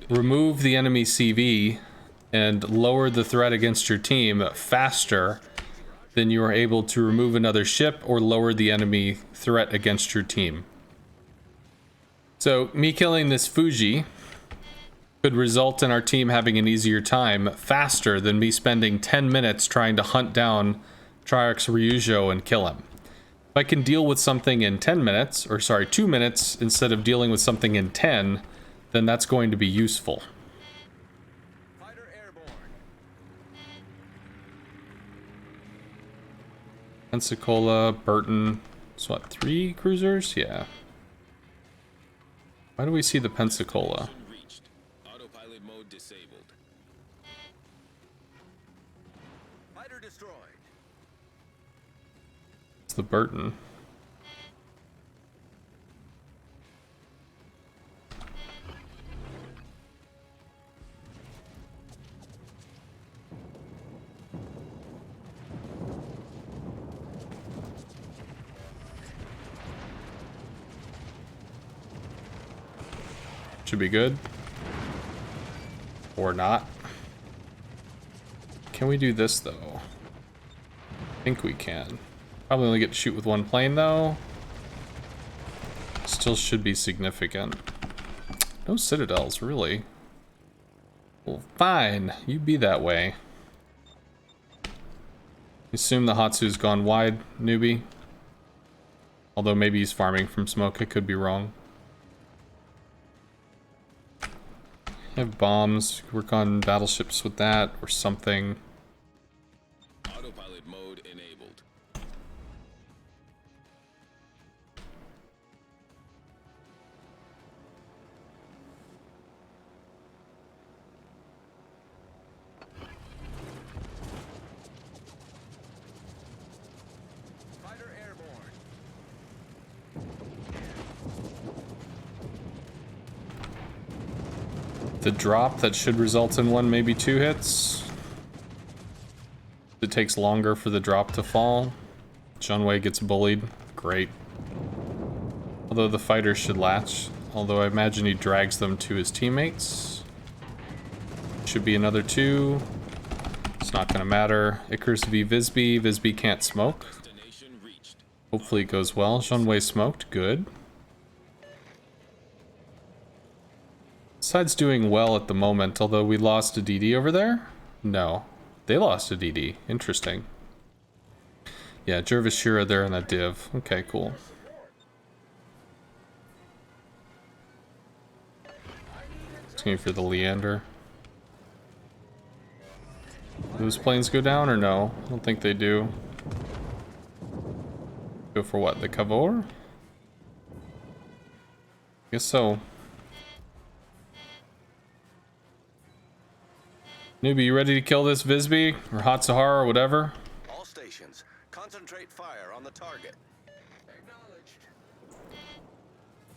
Speaker 1: remove the enemy CV and lower the threat against your team faster than you are able to remove another ship or lower the enemy threat against your team. So me killing this Fuji could result in our team having an easier time faster than me spending 10 minutes trying to hunt down Triarch's Ryujo and kill him. If I can deal with something in 10 minutes, or sorry, 2 minutes instead of dealing with something in 10, then that's going to be useful.
Speaker 5: Fighter airborne.
Speaker 1: Pensacola, Burton, so what, 3 cruisers? Yeah. Why do we see the Pensacola?
Speaker 3: Mission reached. Autopilot mode disabled.
Speaker 4: Fighter destroyed.
Speaker 1: It's the Burton. Should be good. Or not. Can we do this though? I think we can. Probably only get to shoot with one plane though. It's still should be significant. No citadels, really. Well, fine. You be that way. Assume the Hatsu's gone wide, newbie. Although maybe he's farming from smoke, I could be wrong. You have bombs, work on battleships with that, or something.
Speaker 3: Autopilot mode enabled.
Speaker 5: Fighter airborne.
Speaker 1: The drop that should result in one, maybe two hits. It takes longer for the drop to fall. Junwei gets bullied. Great. Although the fighters should latch. Although I imagine he drags them to his teammates. Should be another two. It's not gonna matter. Icarus v Visby. Visby can't smoke.
Speaker 3: Destination reached.
Speaker 1: Hopefully it goes well. Junwei smoked. Good. Side's doing well at the moment, although we lost a DD over there? No. They lost a DD. Interesting. Yeah, Jervis Shira there in that div. Okay, cool. Looking for the Leander. Those planes go down or no? I don't think they do. Go for what? The Cavour? Guess so. Newbie, you ready to kill this Visby? Or Hatsuhara or whatever?
Speaker 4: All stations, concentrate fire on the target.
Speaker 5: Acknowledged.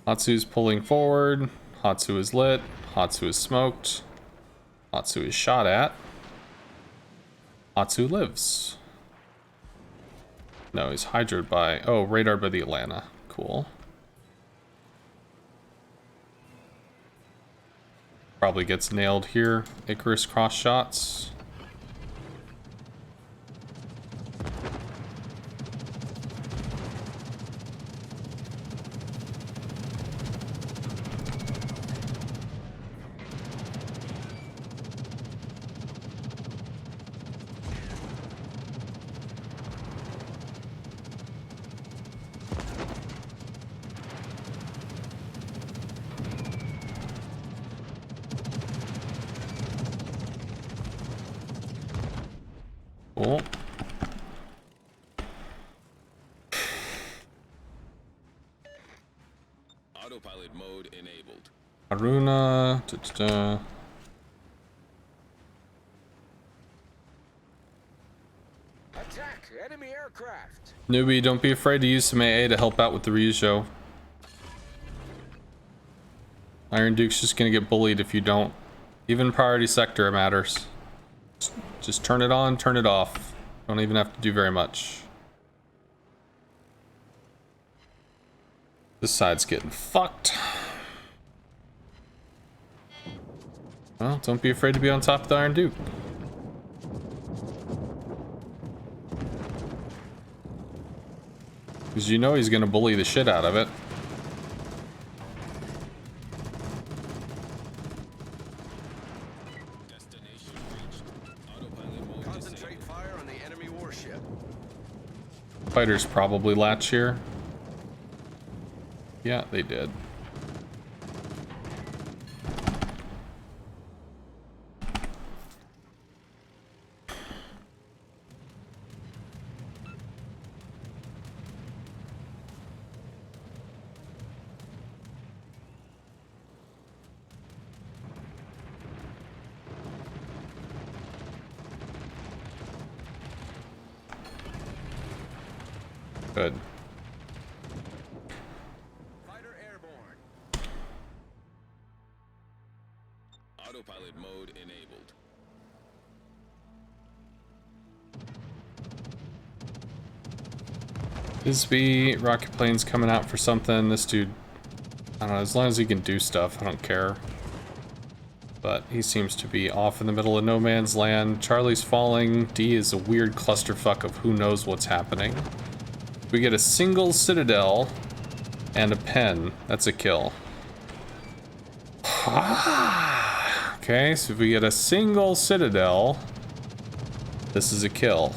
Speaker 1: Hatsu's pulling forward. Hatsu is lit. Hatsu is smoked. Hatsu is shot at. Hatsu lives. No, he's hydroed by... Oh, radar by the Atlanta. Cool. Probably gets nailed here. Icarus cross shots. Cool.
Speaker 3: Autopilot mode enabled.
Speaker 1: Haruna.
Speaker 5: Attack enemy aircraft.
Speaker 1: Newbie, don't be afraid to use some AA to help out with the Ryujo. Iron Duke's just gonna get bullied if you don't. Even priority sector matters. Just turn it on, turn it off. Don't even have to do very much. This side's getting fucked. Well, don't be afraid to be on top of the Iron Duke. Because you know he's gonna bully the shit out of it.
Speaker 3: Destination reached. Autopilot mode
Speaker 4: Concentrate
Speaker 3: disabled.
Speaker 4: fire on the enemy warship.
Speaker 1: Fighters probably latch here. Yeah, they did. Good.
Speaker 5: Fighter airborne.
Speaker 3: Autopilot mode enabled.
Speaker 1: Bisbee, rocket planes coming out for something. This dude, I don't know, as long as he can do stuff, I don't care. But he seems to be off in the middle of no man's land. Charlie's falling. D is a weird clusterfuck of who knows what's happening. We get a single citadel. and a pen. That's a kill. Okay, so if we get a single citadel, this is a kill.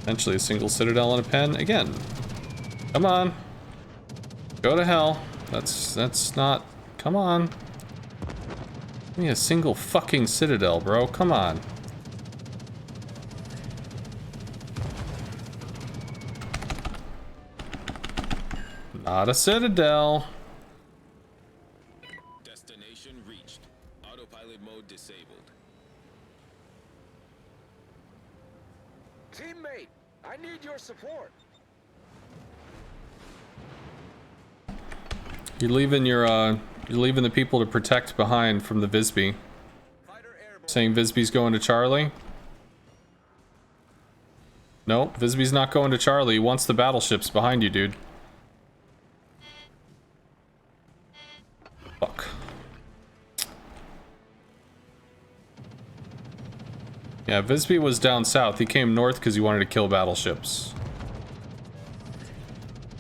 Speaker 1: Eventually a single citadel and a pen again. Come on. Go to hell. That's not... Come on. Give me a single fucking citadel, bro. Come on. Not a citadel.
Speaker 3: Destination reached. Autopilot mode disabled.
Speaker 5: Teammate, I need your support.
Speaker 1: You're leaving the people to protect behind from the Visby.
Speaker 5: Fighter airborne.
Speaker 1: Saying Visby's going to Charlie? Nope, Visby's not going to Charlie. He wants the battleships behind you, dude. Fuck. Yeah, Visby was down south. He came north because he wanted to kill battleships.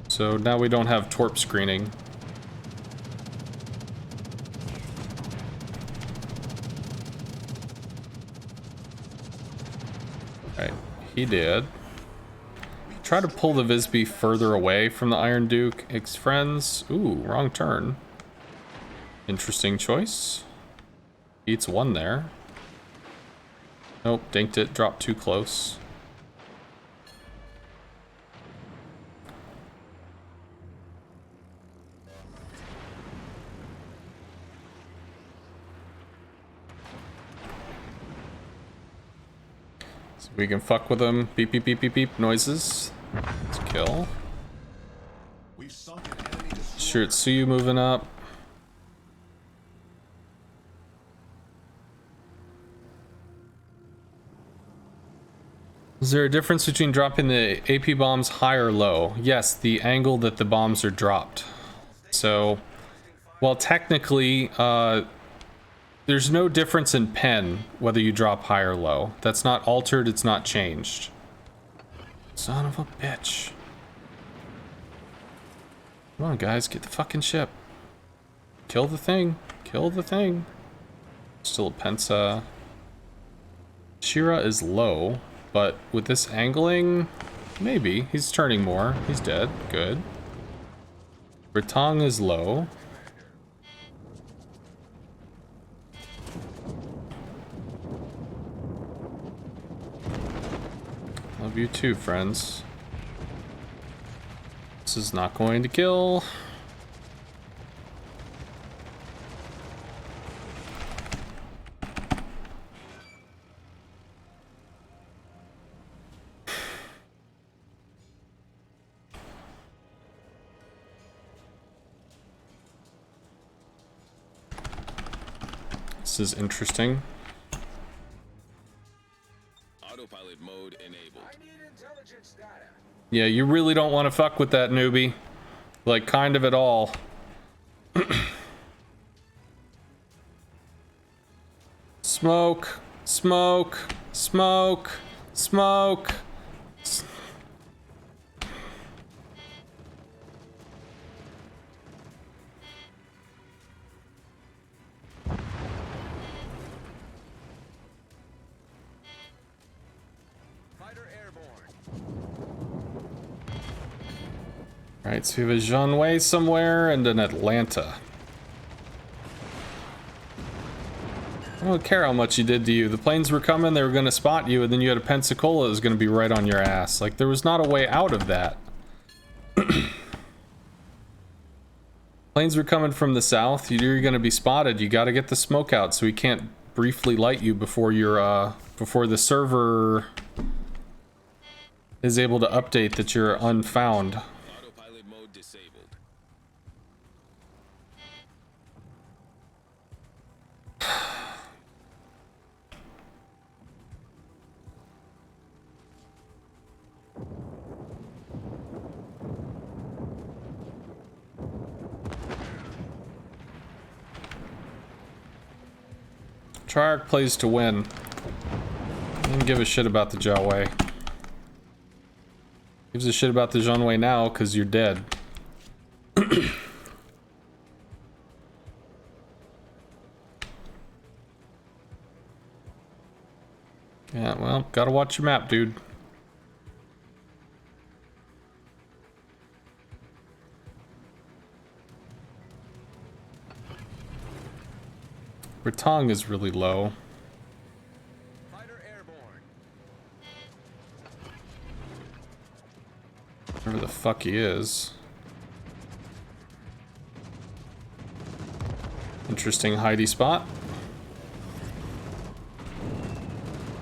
Speaker 1: So now we don't have torp screening. Right, he did. Try to pull the Visby further away from the Iron Duke. Ex-friends. Ooh, wrong turn. Interesting choice. Eats one there. Nope, dinked it. Dropped too close. So we can fuck with them. Beep, beep, beep, beep, beep. Noises. Let's kill.
Speaker 2: We've sunk an enemy destroyer.
Speaker 1: Shiratsuyu moving up. Is there a difference between dropping the AP bombs high or low? Yes, the angle that the bombs are dropped. So, well, technically, there's no difference in pen whether you drop high or low. That's not altered, it's not changed. Son of a bitch. Come on, guys, get the fucking ship. Kill the thing. Kill the thing. Still a Pensa. Shira is low. But with this angling, maybe. He's turning more. He's dead. Good. Britong is low. Love you too, friends. This is not going to kill. This is interesting.
Speaker 3: Autopilot mode enabled.
Speaker 5: I need intelligence data.
Speaker 1: Yeah, you really don't want to fuck with that newbie. Like, kind of at all. Smoke. Smoke. Smoke. Smoke.
Speaker 5: Fighter airborne.
Speaker 1: Alright, so we have a Janway somewhere and an Atlanta. I don't care how much he did to you. The planes were coming, they were going to spot you, and then you had a Pensacola that was going to be right on your ass. Like, there was not a way out of that. Planes were coming from the south. You're going to be spotted. You got to get the smoke out so he can't briefly light you before you're, before the server is able to update that you're unfound.
Speaker 3: Autopilot mode disabled.
Speaker 1: Treyarch plays to win. I don't give a shit about the Jawa. Gives a shit about the Jeanway now because you're dead. Yeah, well, gotta watch your map, dude. Bretong is really low.
Speaker 5: Fighter airborne.
Speaker 1: Wherever the fuck he is. Interesting hidey spot.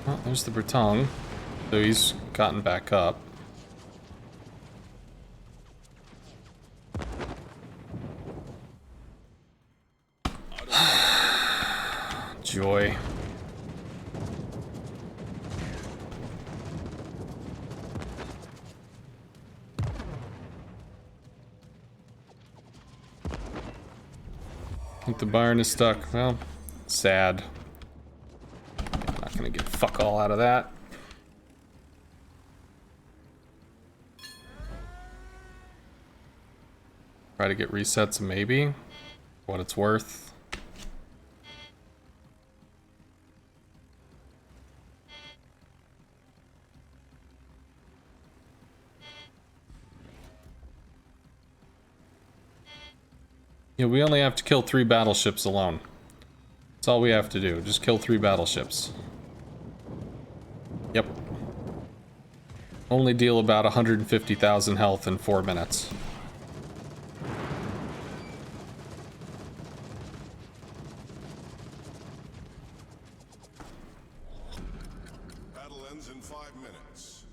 Speaker 1: Oh, there's the Bretong. So he's gotten back up. Joy. I think the Bayern is stuck. Well, sad. Not gonna get fuck all out of that. Try to get resets, maybe. What it's worth. Yeah, we only have to kill 3 battleships alone. That's all we have to do. Just kill 3 battleships. Yep. Only deal about 150,000 health in 4 minutes.
Speaker 2: Battle ends in 5 minutes.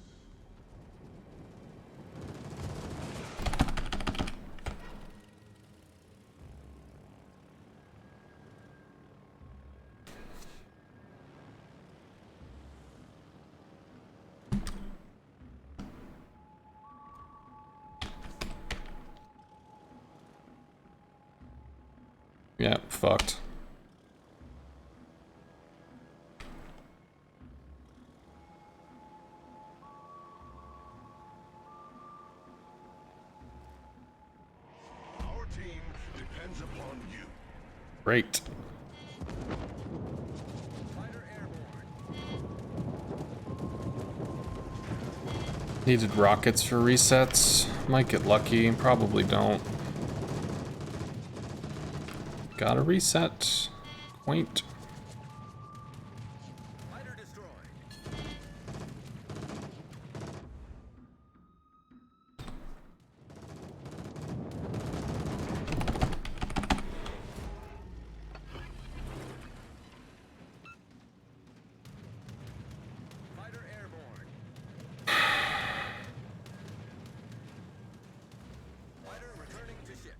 Speaker 1: Yeah, fucked.
Speaker 2: Our team depends upon you.
Speaker 1: Great.
Speaker 5: Fighter airborne.
Speaker 1: Needed rockets for resets. Might get lucky, probably don't. Gotta reset. Quaint.
Speaker 5: Fighter destroyed. Fighter airborne. Fighter returning to ship.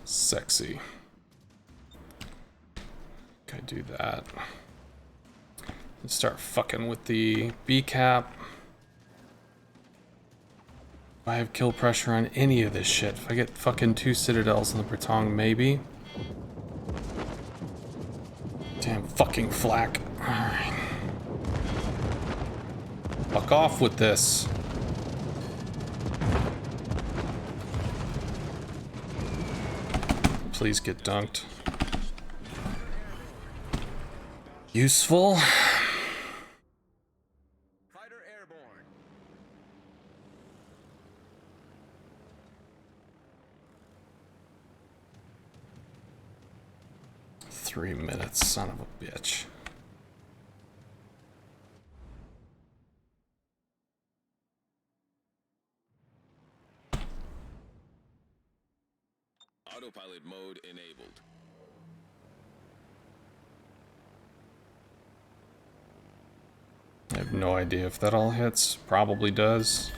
Speaker 1: Sexy. Okay, do that. Let's start fucking with the B cap. If I have kill pressure on any of this shit. If I get fucking 2 citadels in the Bretong, maybe. Damn fucking flak. Alright. Fuck off with this. Please get dunked. Useful.
Speaker 5: Fighter airborne.
Speaker 1: 3 minutes, son of a bitch.
Speaker 3: Autopilot mode enabled.
Speaker 1: I have no idea if that all hits. Probably does.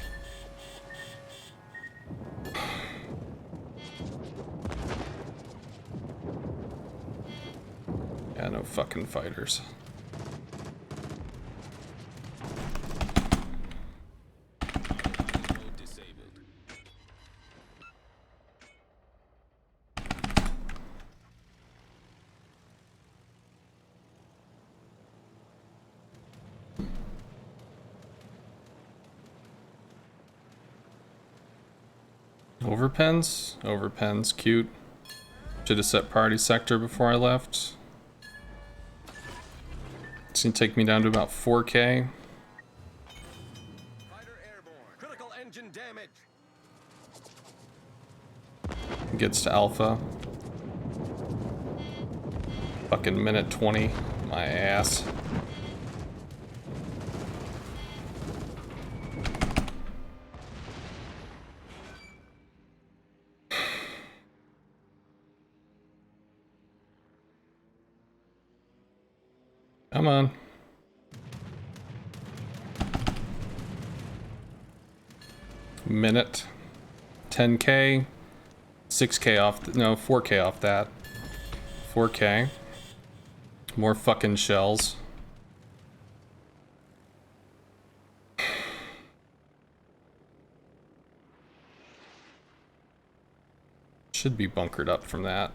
Speaker 1: Yeah, no fucking fighters.
Speaker 3: Mode disabled.
Speaker 1: Overpens? Overpens, cute. Should have set priority sector before I left. It's gonna take me down to about 4K.
Speaker 5: Fighter airborne. Critical engine damage.
Speaker 1: Gets to alpha. Fucking minute 20. My ass. Come on. Minute. 10K. 6K off. No, 4K off that. 4K. More fucking shells. Should be bunkered up from that.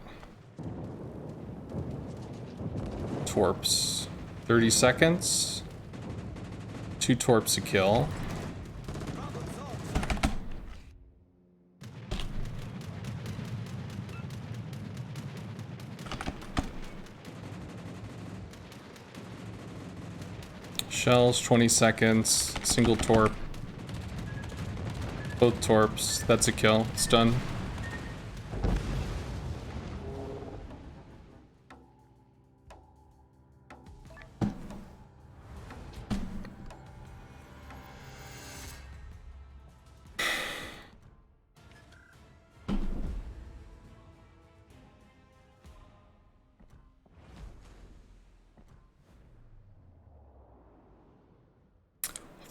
Speaker 1: Torps. 30 seconds. 2 torps a kill.
Speaker 5: Problem solved, sir.
Speaker 1: Shells, 20 seconds. Single torp. Both torps. That's a kill. It's done.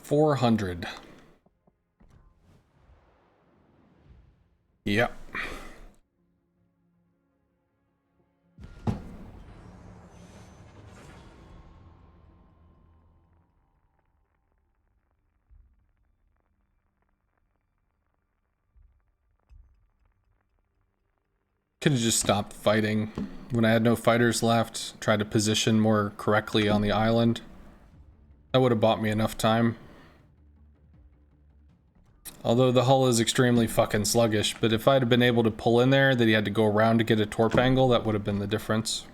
Speaker 1: $400. Yep. Could have just stopped fighting when I had no fighters left. Tried to position more correctly on the island. That would have bought me enough time. Although the hull is extremely fucking sluggish, but if I'd have been able to pull in there, that he had to go around to get a torp angle, that would have been the difference.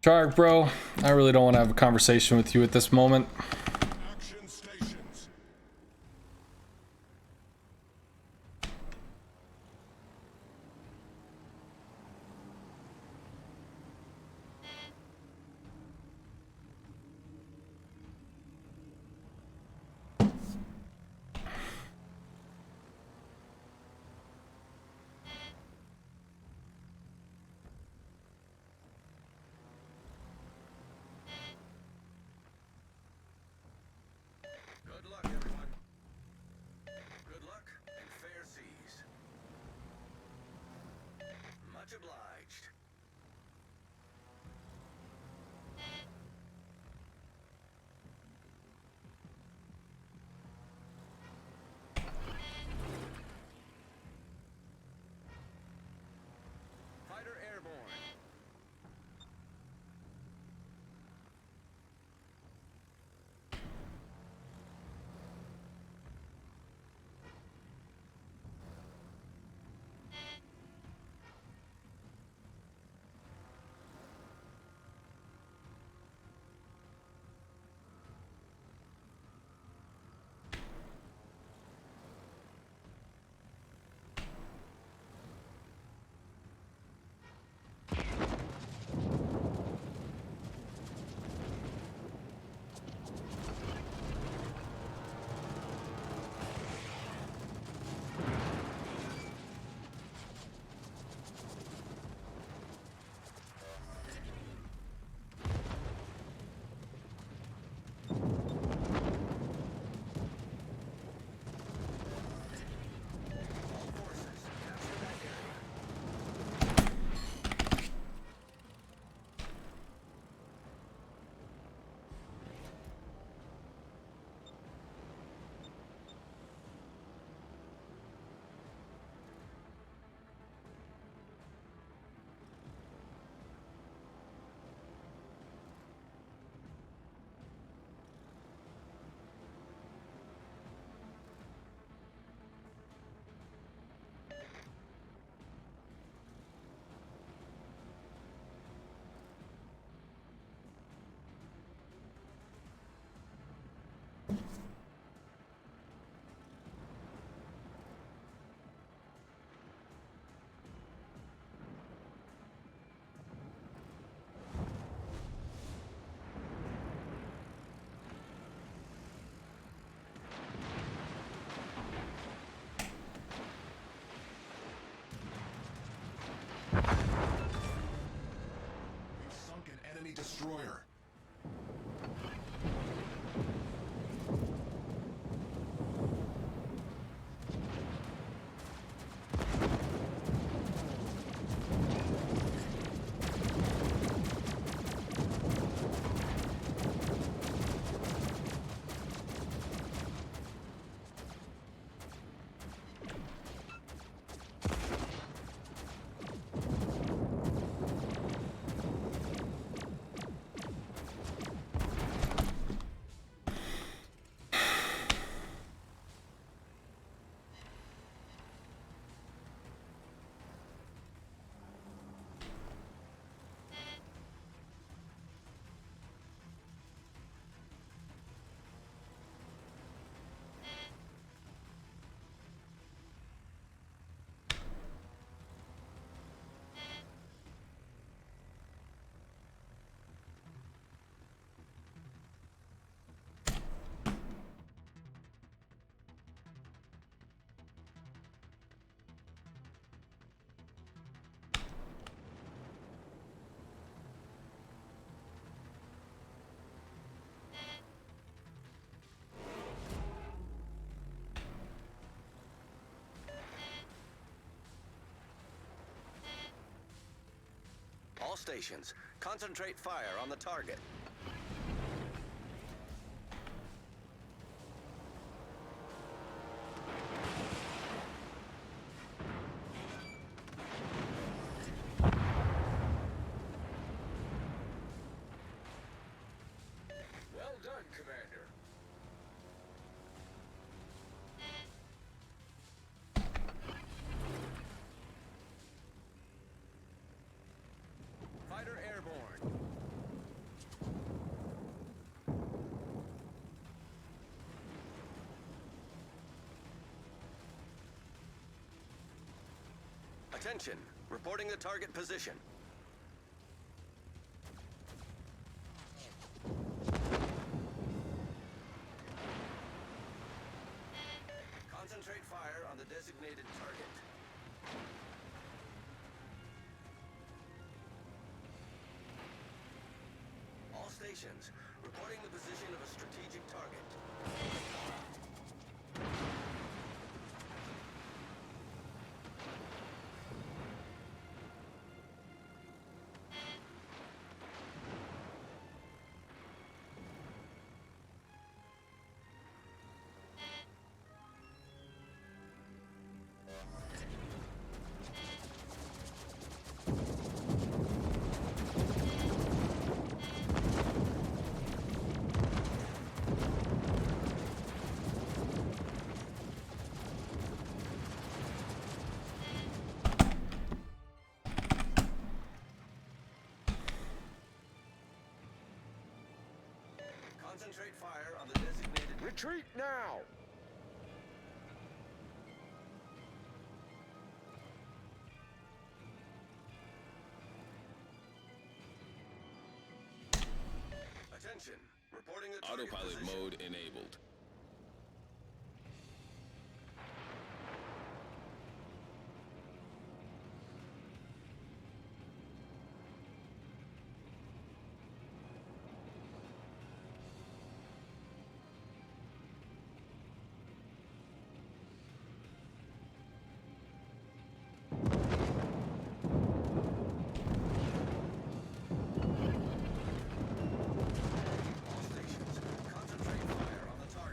Speaker 1: Shark, bro, I really don't want to have a conversation with you at this moment.
Speaker 2: Action stations.
Speaker 4: Good luck, everyone. Good luck and fair seas. Much obliged.
Speaker 5: Fighter airborne.
Speaker 2: destroyer.
Speaker 4: All stations, concentrate fire on the target.
Speaker 5: Well done, Commander. Fighter airborne.
Speaker 4: Attention, reporting the target position. Concentrate fire on the designated target. All stations, reporting the position of a strategic target. Concentrate fire on the designated...
Speaker 5: Retreat now!
Speaker 4: Attention, reporting the target
Speaker 3: Autopilot
Speaker 4: position.
Speaker 3: mode enabled.
Speaker 4: All stations, concentrate fire on the target.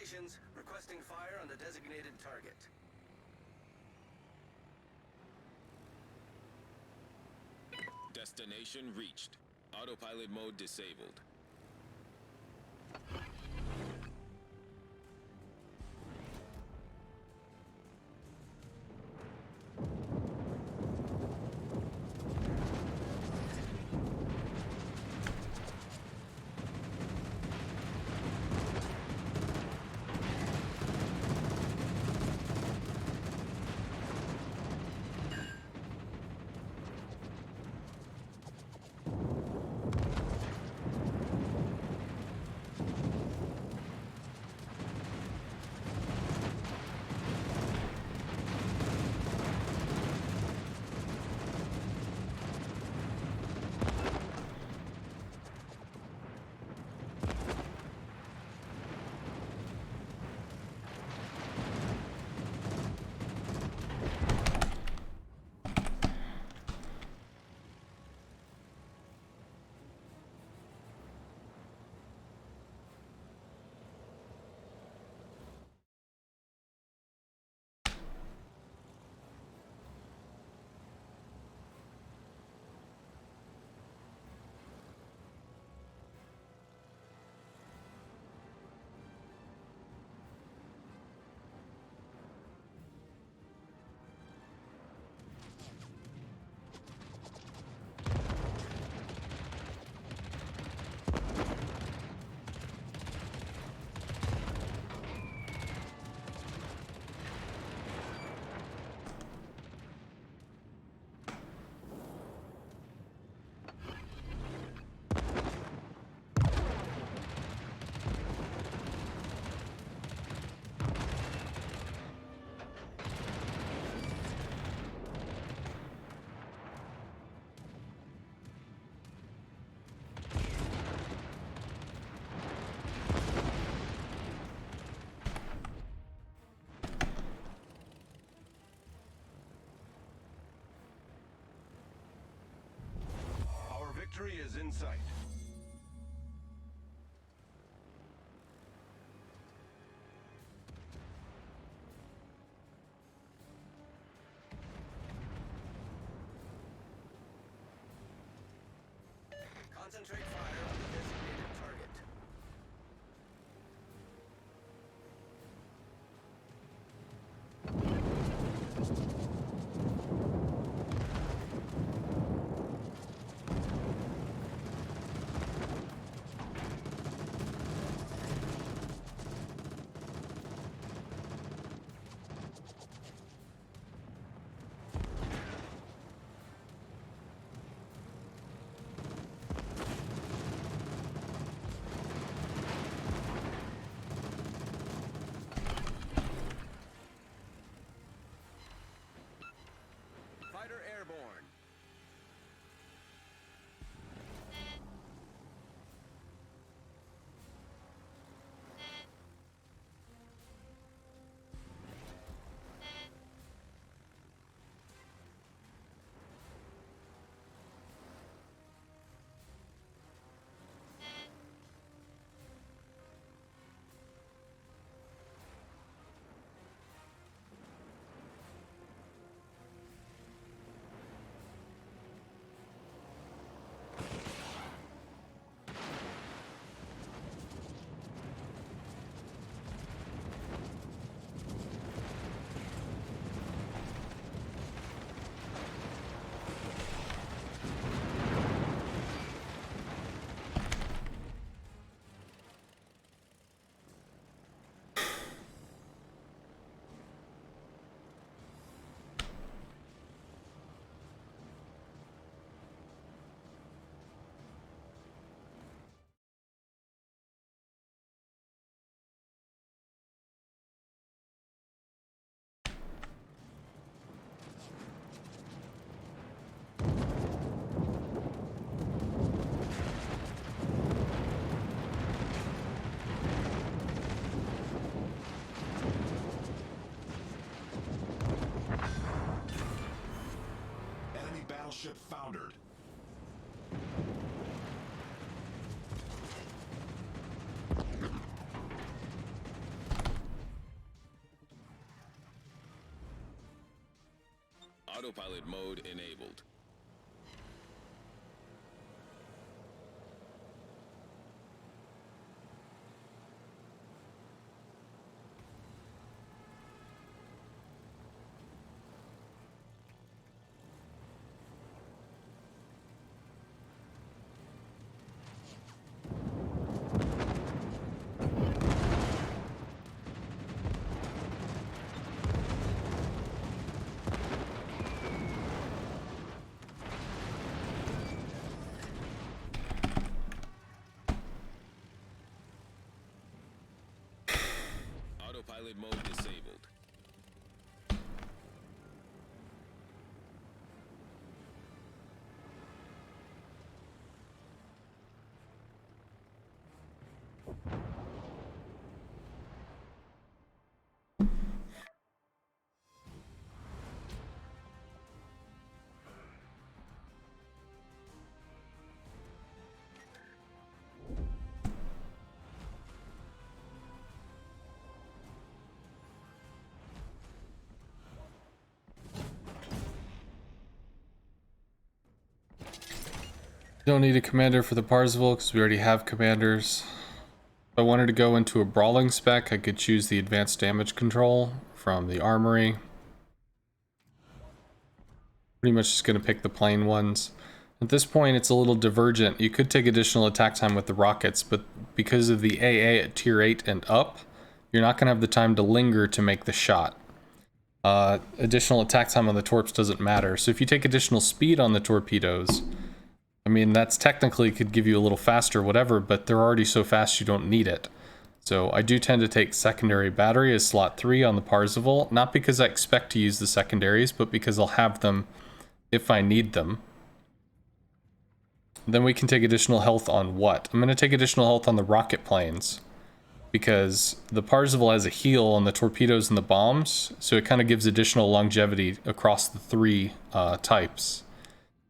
Speaker 4: stations, requesting fire on the designated target.
Speaker 3: Destination reached. Autopilot mode disabled.
Speaker 2: Our victory is in sight.
Speaker 4: Concentrate fire on the designated target. Fighter airborne.
Speaker 2: Enemy battleship foundered.
Speaker 3: Autopilot mode enabled. Autopilot mode disabled.
Speaker 1: Don't need a commander for the Parzival because we already have commanders. If I wanted to go into a brawling spec, I could choose the advanced damage control from the armory. Pretty much just going to pick the plain ones. At this point, it's a little divergent. You could take additional attack time with the rockets, but because of the AA at tier 8 and up, you're not going to have the time to linger to make the shot. Additional attack time on the torps doesn't matter. So if you take additional speed on the torpedoes, I mean, that's technically could give you a little faster, whatever, but they're already so fast you don't need it. So I do tend to take secondary battery as slot 3 on the Parzival, not because I expect to use the secondaries, but because I'll have them if I need them. Then we can take additional health on what? I'm going to take additional health on the rocket planes, because the Parzival has a heal on the torpedoes and the bombs, so it kind of gives additional longevity across the 3 types.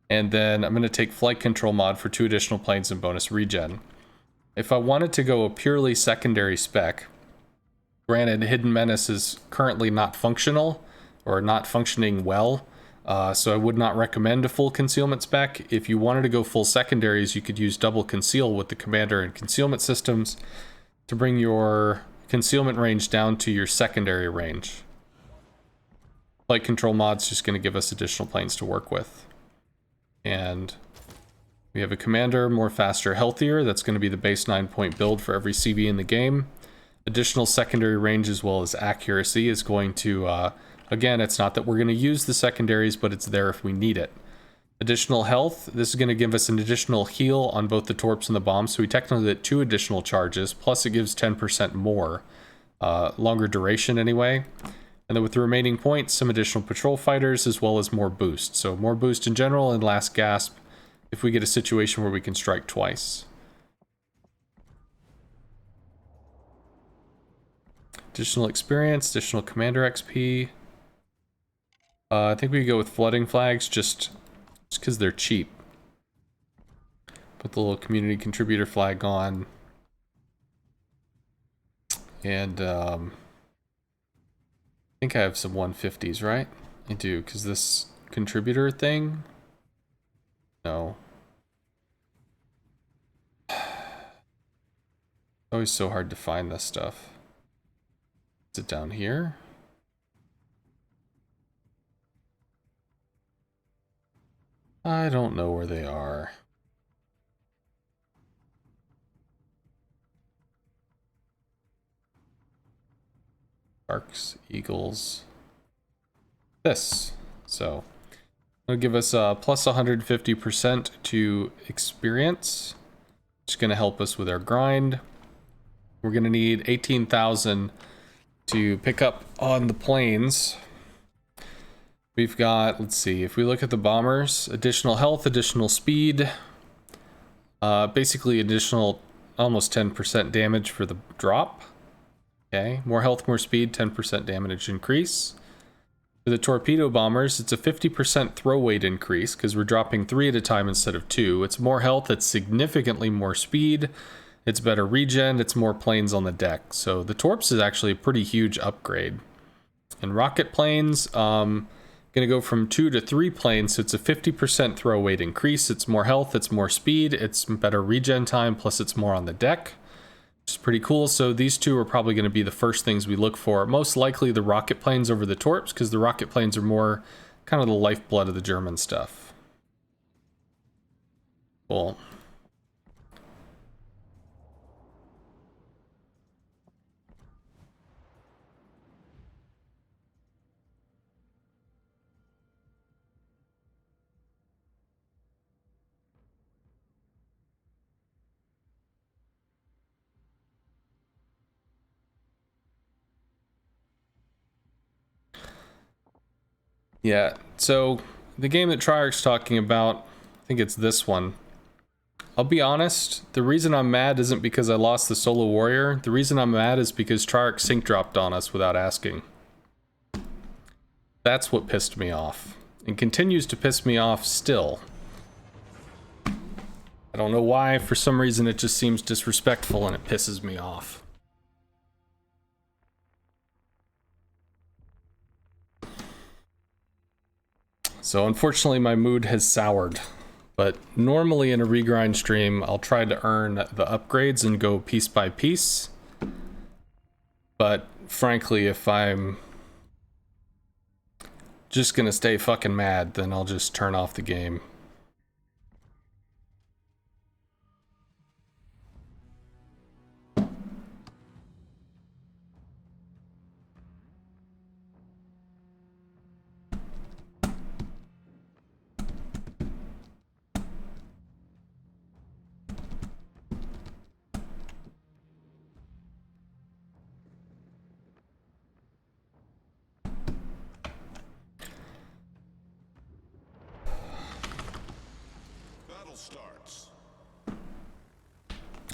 Speaker 1: And then I'm going to take flight control mod for 2 additional planes and bonus regen. If I wanted to go a purely secondary spec, granted Hidden Menace is currently not functional, or not functioning well, so I would not recommend a full concealment spec. If you wanted to go full secondaries, you could use double conceal with the commander and concealment systems to bring your concealment range down to your secondary range. Flight control mod's just going to give us additional planes to work with. And we have a commander, more faster, healthier. That's going to be the base 9-point build for every CV in the game. Additional secondary range as well as accuracy is going to, again, it's not that we're going to use the secondaries, but it's there if we need it. Additional health, this is going to give us an additional heal on both the torps and the bombs, so we technically get 2 additional charges, plus it gives 10% more, longer duration anyway. And then with the remaining points, some additional patrol fighters, as well as more boost. So more boost in general, and last gasp if we get a situation where we can strike twice. Additional experience, additional commander XP. I think we go with flooding flags, just because they're cheap. Put the little community contributor flag on. And, I think I have some 150s, right? I do, because this contributor thing? No. It's always so hard to find this stuff. Is it down here? I don't know where they are. Sharks, eagles. This. So, it'll give us plus 150% to experience. It's going to help us with our grind. We're going to need 18,000 to pick up on the planes. We've got, let's see, if we look at the bombers, additional health, additional speed, basically additional almost 10% damage for the drop. Okay, more health, more speed, 10% damage increase. For the torpedo bombers, it's a 50% throw weight increase because we're dropping 3 at a time instead of 2. It's more health, it's significantly more speed, it's better regen, it's more planes on the deck. So the torps is actually a pretty huge upgrade. And rocket planes, gonna Gonna go from 2 to 3 planes, so it's a 50% throw weight increase. It's more health, it's more speed, it's better regen time, plus it's more on the deck. Which is pretty cool. So these two are probably going to be the first things we look for. Most likely the rocket planes over the torps, because the rocket planes are more kind of the lifeblood of the German stuff. Cool. Yeah, so the game that Treyarch's talking about, I think it's this one. I'll be honest, the reason I'm mad isn't because I lost the Solo Warrior. The reason I'm mad is because Treyarch sync dropped on us without asking. That's what pissed me off, and continues to piss me off still. I don't know why, for some reason it just seems disrespectful and it pisses me off. So unfortunately my mood has soured, but normally in a regrind stream I'll try to earn the upgrades and go piece by piece. But frankly, if I'm just gonna stay fucking mad, then I'll just turn off the game.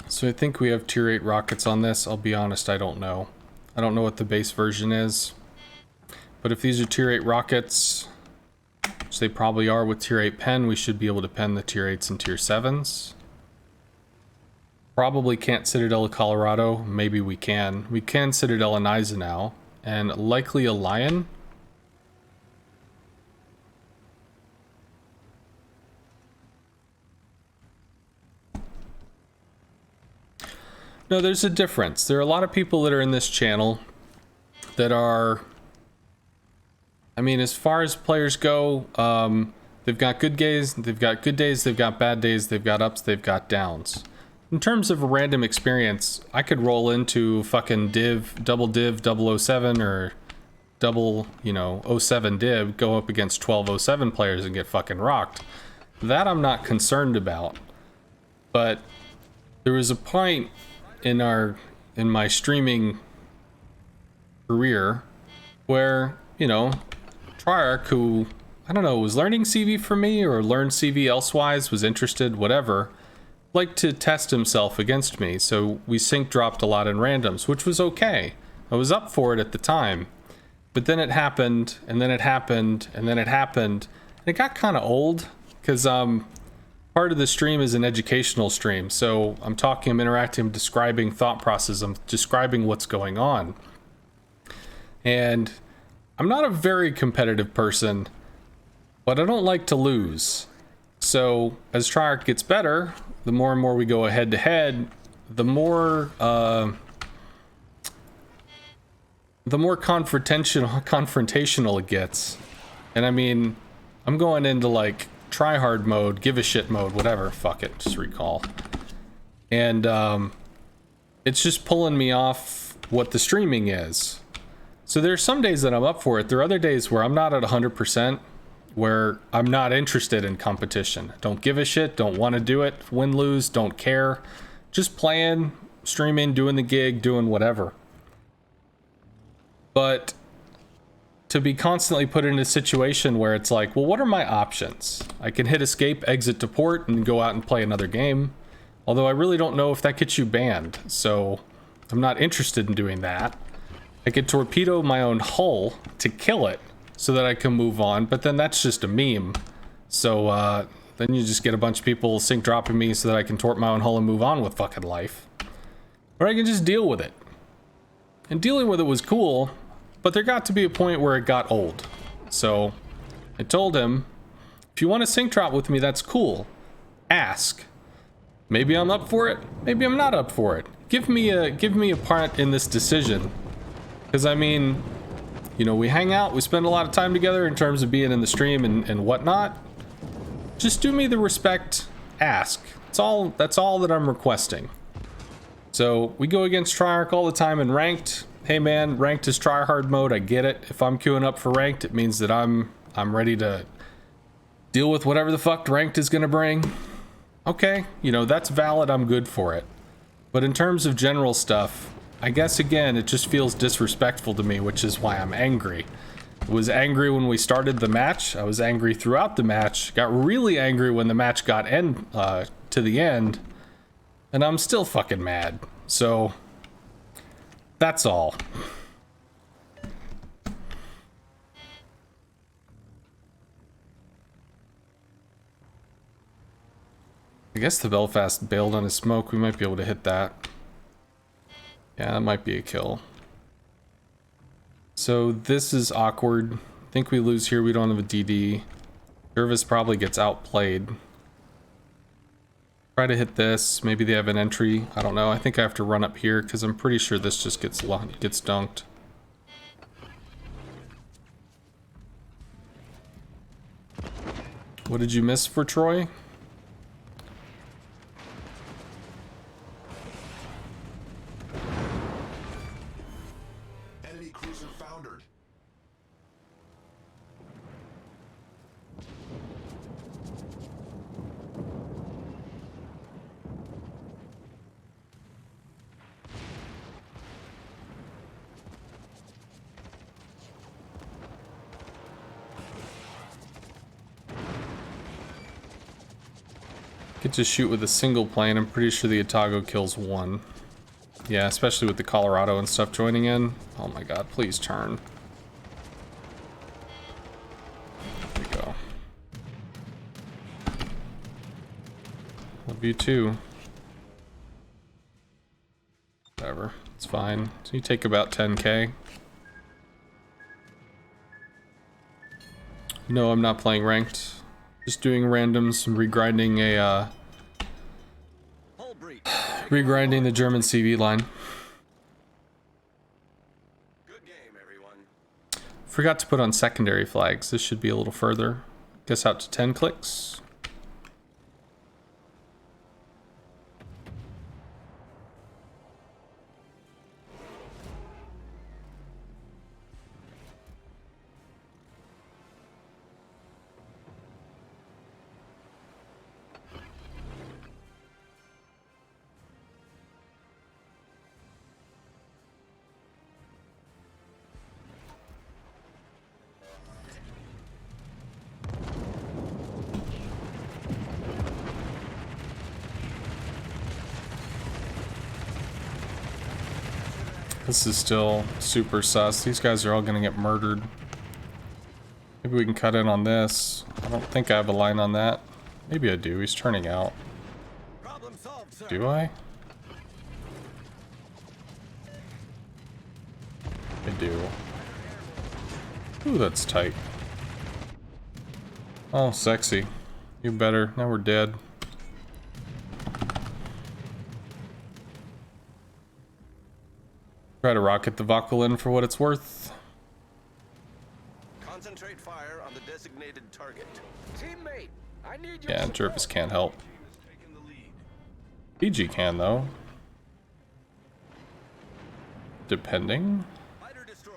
Speaker 1: So I think we have tier 8 rockets on this. I'll be honest, I don't know. I don't know what the base version is. But if these are tier 8 rockets, which they probably are with tier 8 pen, we should be able to pen the tier 8s and tier 7s. Probably can't Citadel of Colorado. Maybe we can. We can Citadel and Eisenhower. And likely a Lion. No, there's a difference. There are a lot of people that are in this channel that are, I mean, as far as players go, they've got good days, they've got good days, they've got bad days, they've got ups, they've got downs. In terms of a random experience, I could roll into fucking double div 007 or double, 07 div, go up against 1207 players and get fucking rocked. That I'm not concerned about. But there was a point in my streaming career where, Treyarch, who, I don't know, was learning CV for me or learned CV elsewise, was interested, whatever, liked to test himself against me. So we sync dropped a lot in randoms, which was okay. I was up for it at the time. But then it happened, and then it happened, and then it happened. And it got kind of old, because part of the stream is an educational stream, so I'm talking, I'm interacting, I'm describing thought process, I'm describing what's going on. And I'm not a very competitive person, but I don't like to lose. So as Treyarch gets better, the more and more we go head to head, the more confrontational it gets. And I mean, I'm going into like try hard mode, give a shit mode, whatever, fuck it, just recall. And it's just pulling me off what the streaming is. So there's some days that I'm up for it. There are other days where I'm not at 100%, where I'm not interested in competition. Don't give a shit, don't want to do it, win, lose, don't care. Just playing, streaming, doing the gig, doing whatever. But to be constantly put in a situation where it's like, well, what are my options? I can hit escape, exit to port, and go out and play another game. Although I really don't know if that gets you banned, so I'm not interested in doing that. I could torpedo my own hull to kill it so that I can move on, but then that's just a meme. So then you just get a bunch of people sync dropping me so that I can torp my own hull and move on with fucking life. Or I can just deal with it. And dealing with it was cool, but there got to be a point where it got old. So I told him, if you want to sync trot with me, that's cool. Ask. Maybe I'm up for it. Maybe I'm not up for it. Give me a part in this decision. Because I mean, you know, we hang out, we spend a lot of time together in terms of being in the stream and whatnot. Just do me the respect. Ask. That's all that I'm requesting. So we go against Triarch all the time in ranked. Hey man, ranked is tryhard mode. I get it. If I'm queuing up for ranked, it means that I'm ready to deal with whatever the fuck ranked is gonna bring. Okay, you know, that's valid. I'm good for it. But in terms of general stuff, I guess again, it just feels disrespectful to me, which is why I'm angry. I was angry when we started the match. I was angry throughout the match. Got really angry when the match got to the end. And I'm still fucking mad. So, that's all. I guess the Belfast bailed on his smoke. We might be able to hit that. Yeah, that might be a kill. So this is awkward. I think we lose here. We don't have a DD. Jervis probably gets outplayed. Try to hit this. Maybe they have an entry. I don't know. I think I have to run up here because I'm pretty sure this just gets dunked. What did you miss for Troy?
Speaker 2: Enemy cruiser foundered.
Speaker 1: Get to shoot with a single plane. I'm pretty sure the Otago kills one. Yeah, especially with the Colorado and stuff joining in. Oh my god, please turn. There we go. Love you too. Whatever, it's fine. So you take about 10k. No, I'm not playing ranked. Just doing randoms and regrinding regrinding the German CV line.
Speaker 4: Good game, everyone.
Speaker 1: Forgot to put on secondary flags. This should be a little further. Guess out to 10 clicks. This is still super sus. These guys are all gonna get murdered. Maybe we can cut in on this. I don't think I have a line on that. Maybe I do. He's turning out.
Speaker 4: Problem solved, sir.
Speaker 1: Do I? I do. Ooh, that's tight. Oh, sexy. You better. Now we're dead. Try to rocket the Vauquelin for what it's worth.
Speaker 4: Concentrate fire on the designated target.
Speaker 5: Teammate, I need your
Speaker 1: Yeah,
Speaker 5: support.
Speaker 1: Jervis can't help. PG can, though. Depending.
Speaker 4: Fighter destroyed.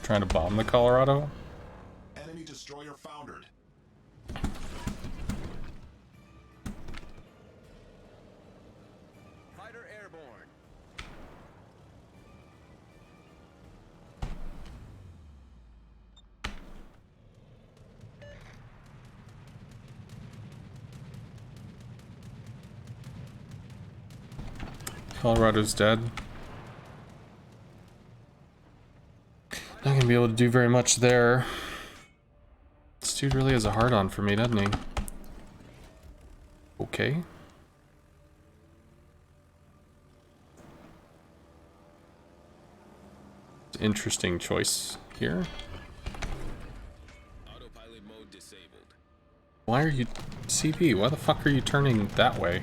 Speaker 1: Trying to bomb the Colorado.
Speaker 2: Enemy destroyer foundered.
Speaker 4: Fighter airborne.
Speaker 1: Colorado's dead. Not gonna be able to do very much there. dude really has a hard on for me, doesn't he? Okay. Interesting choice here.
Speaker 3: Autopilot mode disabled.
Speaker 1: Why are you... CV, why the fuck are you turning that way?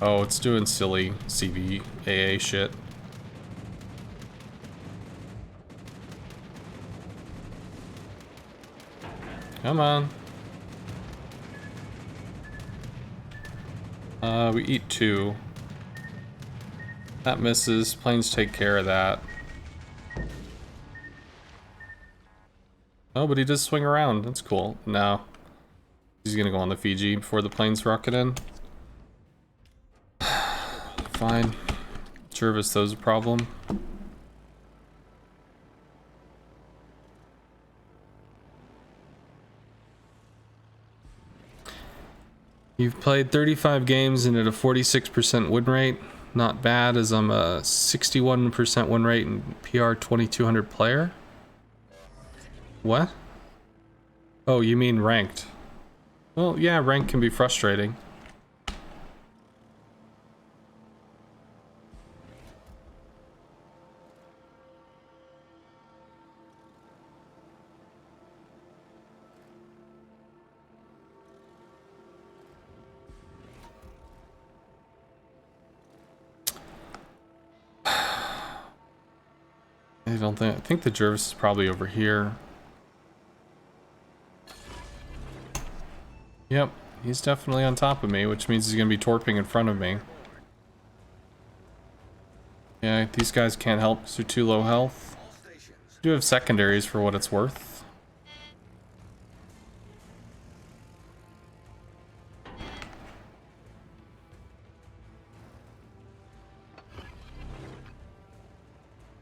Speaker 1: Oh, it's doing silly CVAA shit. Come on. We eat 2. That misses. Planes take care of that. Oh, but he does swing around. That's cool. No. He's gonna go on the Fiji before the planes rocket in. Fine. Jervis, those a problem. You've played 35 games and at a 46% win rate. Not bad, as I'm a 61% win rate and PR 2200 player. What? Oh, you mean ranked. Well, yeah, rank can be frustrating. I think the Jervis is probably over here. Yep, he's definitely on top of me, which means he's gonna be torping in front of me. Yeah, these guys can't help because they're too low health. I do have secondaries for what it's worth.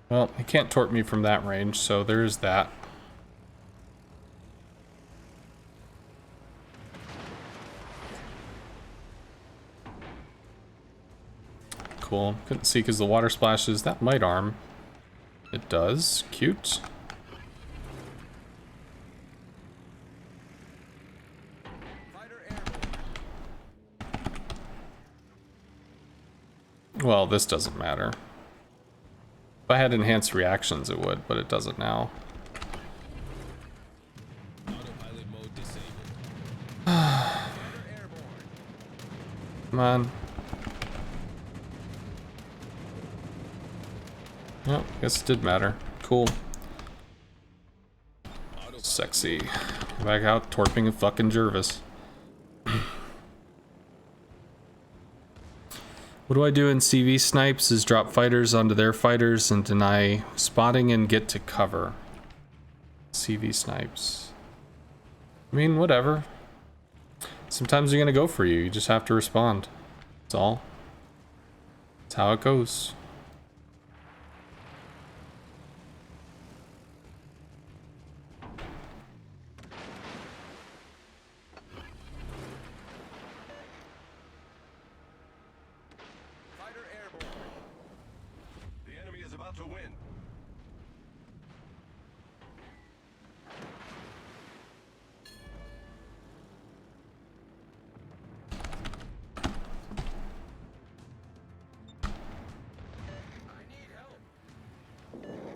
Speaker 1: Well, he can't torp me from that range, so there's that. Cool. Couldn't see because the water splashes. That might arm. It does. Cute. Well, this doesn't matter. If I had enhanced reactions, it would, but it doesn't now.
Speaker 3: Autopilot mode disabled.
Speaker 1: Come on. Well, I guess it did matter. Cool. Sexy. Back out torping a fucking Jervis. What do I do in CV snipes is drop fighters onto their fighters and deny spotting and get to cover. CV snipes. I mean, whatever. Sometimes they're gonna go for you. You just have to respond. That's all. That's how it goes.
Speaker 2: The enemy is about to win.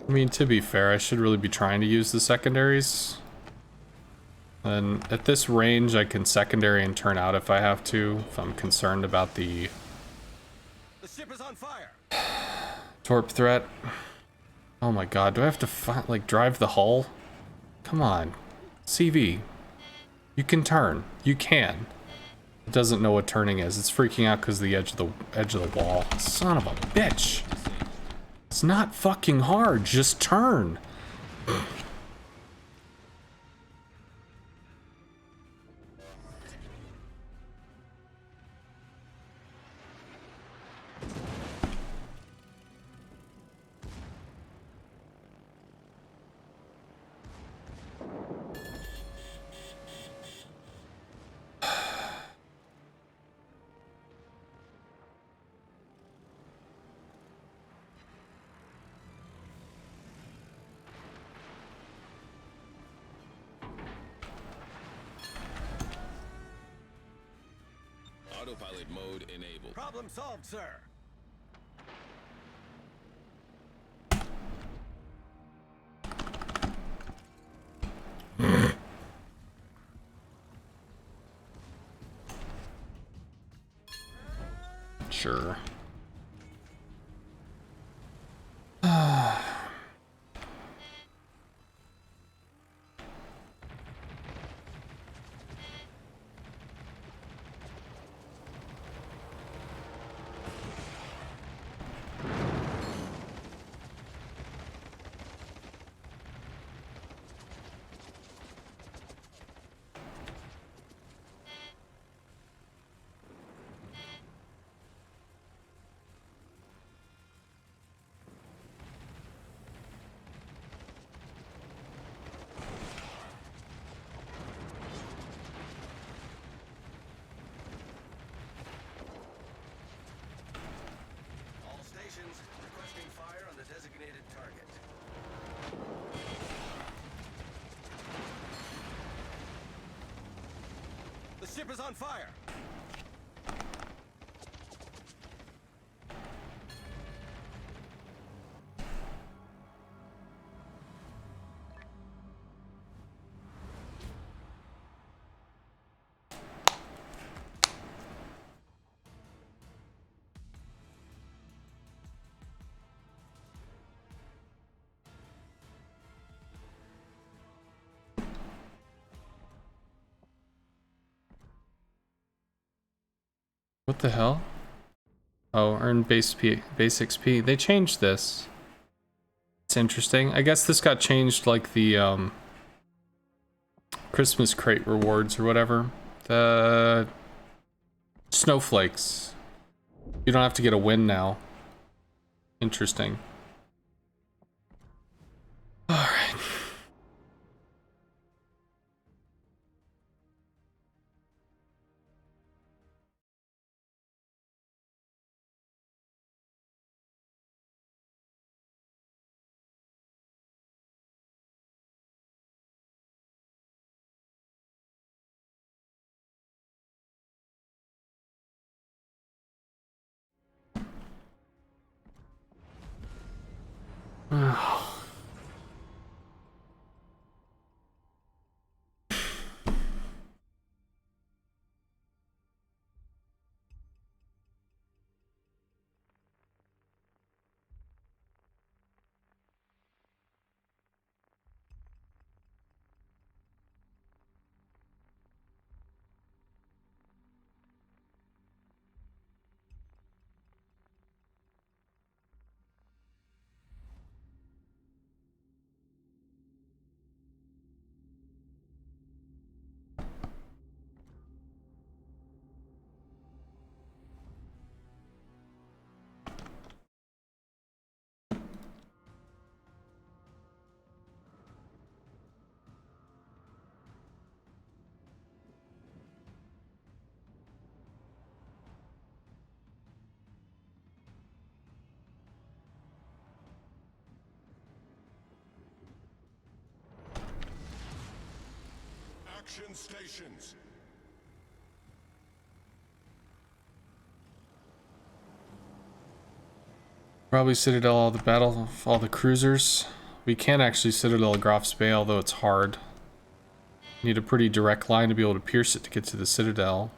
Speaker 1: I mean, to be fair, I should really be trying to use the secondaries. And at this range, I can secondary and turn out if I have to, if I'm concerned about the
Speaker 4: The ship is on fire.
Speaker 1: torp threat. Oh my god, do I have to like drive the hull? Come on. CV. You can turn. You can. It doesn't know what turning is. It's freaking out because of the edge of the wall. Son of a bitch. It's not fucking hard. Just turn.
Speaker 3: Autopilot mode enabled.
Speaker 4: Problem solved, sir.
Speaker 1: Sure.
Speaker 4: All stations requesting fire on the designated target. The ship is on fire.
Speaker 1: What the hell? Oh, earn base XP. They changed this. It's interesting. I guess this got changed like the Christmas crate rewards or whatever. The snowflakes. You don't have to get a win now. Interesting. Alright.
Speaker 2: Action stations.
Speaker 1: Probably Citadel all the battle, all the cruisers. We can actually Citadel Graf's Bay, although it's hard. Need a pretty direct line to be able to pierce it to get to the Citadel.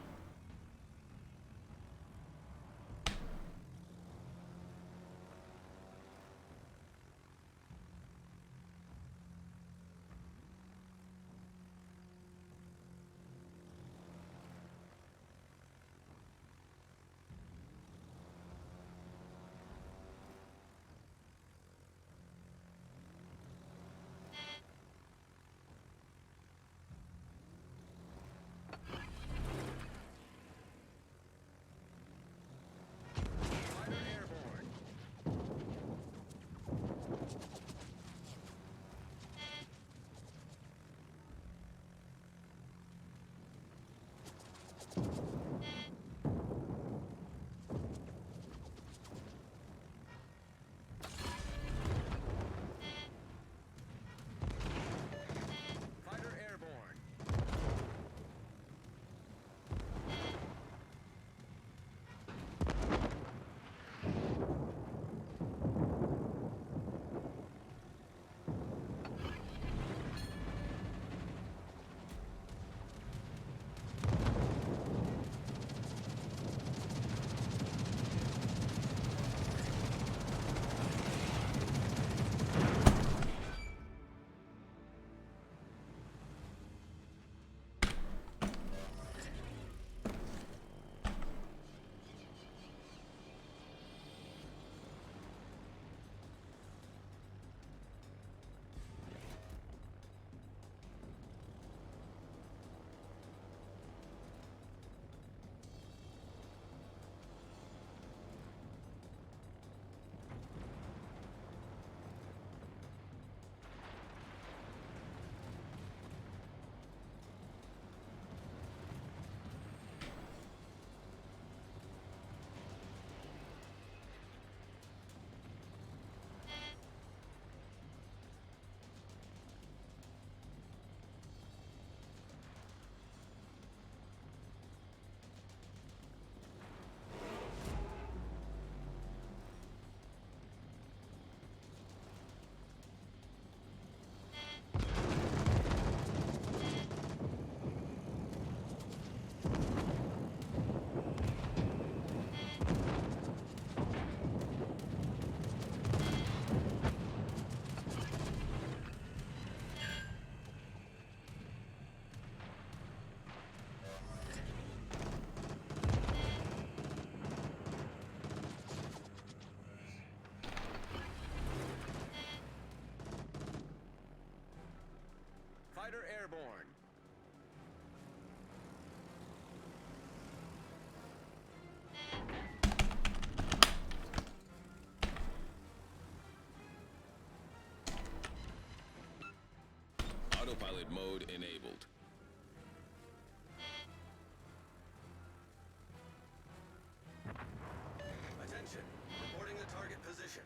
Speaker 5: Fighter airborne.
Speaker 3: Autopilot mode enabled.
Speaker 4: Attention. Reporting the target position.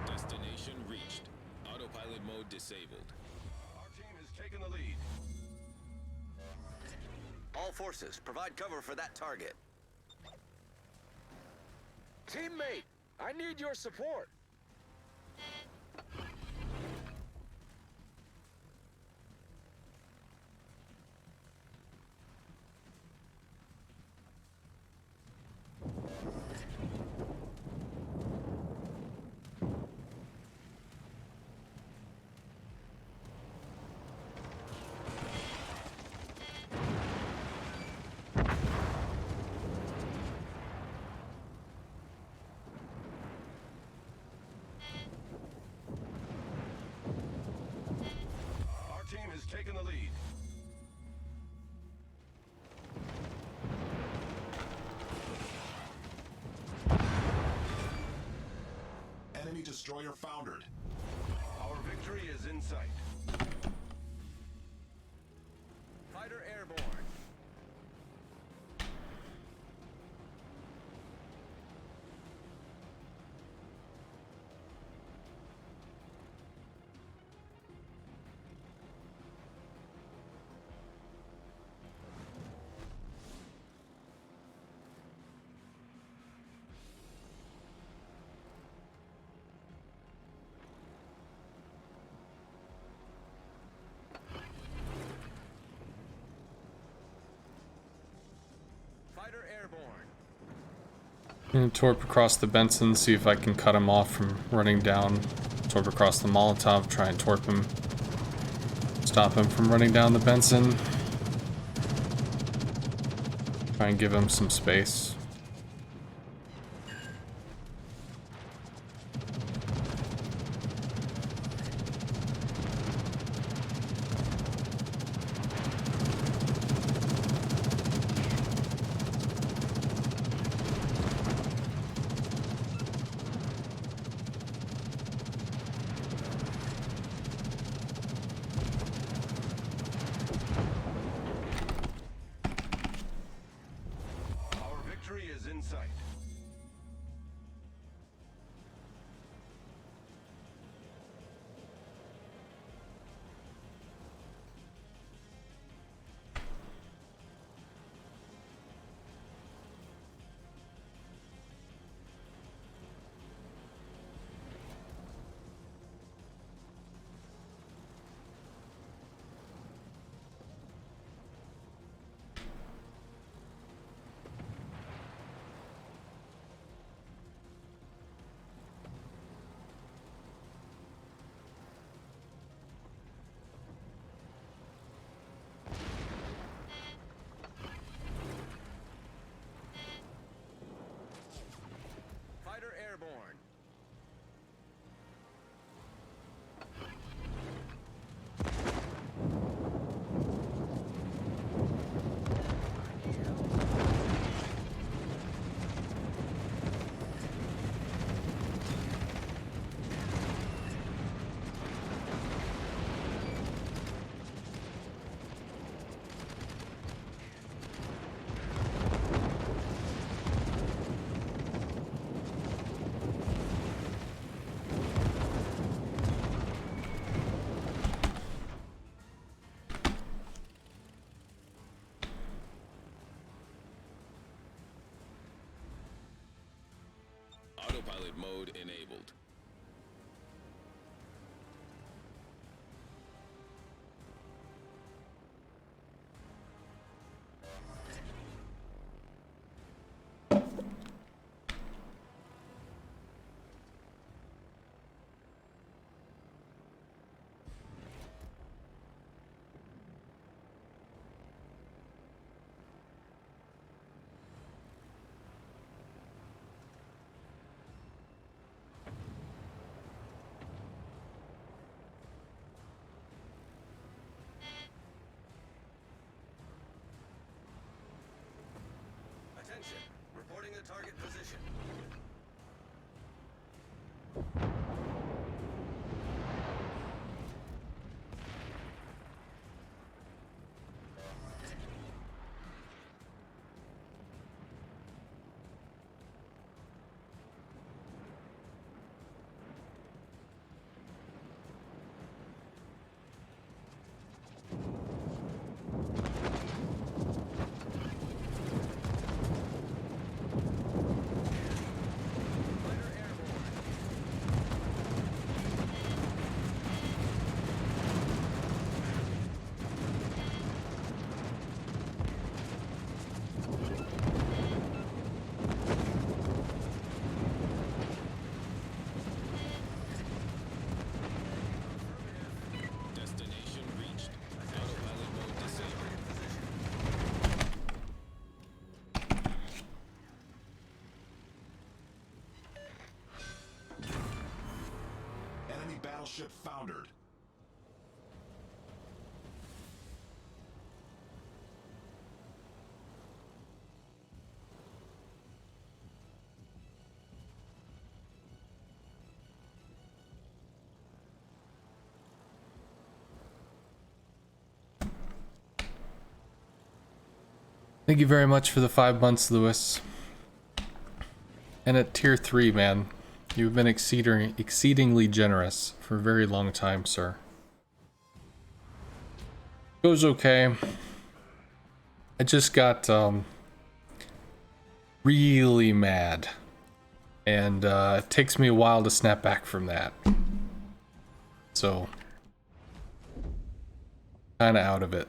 Speaker 3: Destination reached. Autopilot mode disabled.
Speaker 2: Our team has taken the lead.
Speaker 4: All forces, provide cover for that target.
Speaker 5: Teammate, I need your support.
Speaker 2: Our team has taken the lead. Enemy destroyer foundered. Our victory is in sight.
Speaker 5: Fighter airborne. Fighter airborne.
Speaker 1: I'm gonna torp across the Benson, see if I can cut him off from running down. Torp across the Molotov, try and torp him. Stop him from running down the Benson. Try and give him some space.
Speaker 2: Our victory is in sight.
Speaker 5: Fighter airborne.
Speaker 3: Autopilot mode enabled.
Speaker 2: ship foundered.
Speaker 1: Thank you very much for the 5 months, Lewis. And at tier 3, man, you've been exceedingly generous for a very long time, sir. Goes okay. I just got really mad, and it takes me a while to snap back from that. So, kind of out of it.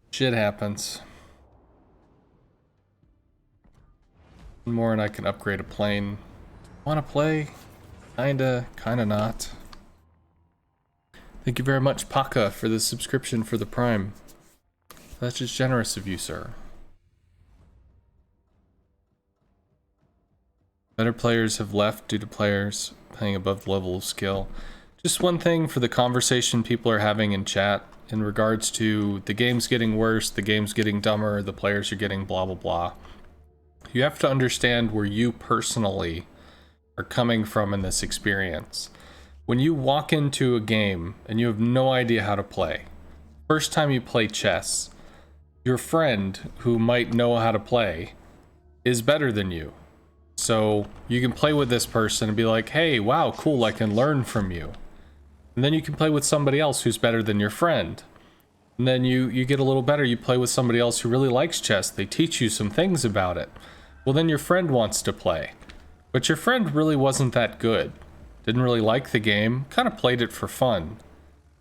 Speaker 1: Shit happens. One more and I can upgrade a plane. Wanna play? Kinda not. Thank you very much, Paka, for the subscription for the Prime. That's just generous of you, sir. Better players have left due to players playing above the level of skill. Just one thing for the conversation people are having in chat in regards to the game's getting worse, the game's getting dumber, the players are getting blah blah blah. You have to understand where you personally are coming from in this experience. When you walk into a game and you have no idea how to play, first time you play chess, your friend who might know how to play is better than you. So you can play with this person and be like, hey, wow, cool, I can learn from you. And then you can play with somebody else who's better than your friend. And then you get a little better, you play with somebody else who really likes chess. They teach you some things about it. Well, then your friend wants to play. But your friend really wasn't that good. Didn't really like the game, kind of played it for fun.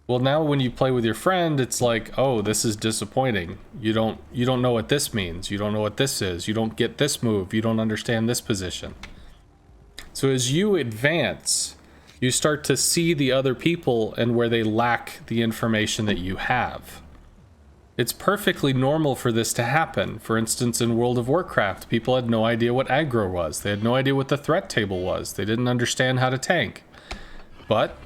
Speaker 1: Well, now when you play with your friend, it's like, oh, this is disappointing. You don't know what this means. You don't know what this is. You don't get this move. You don't understand this position. So as you advance, you start to see the other people and where they lack the information that you have. It's perfectly normal for this to happen. For instance, in World of Warcraft, people had no idea what aggro was. They had no idea what the threat table was. They didn't understand how to tank. But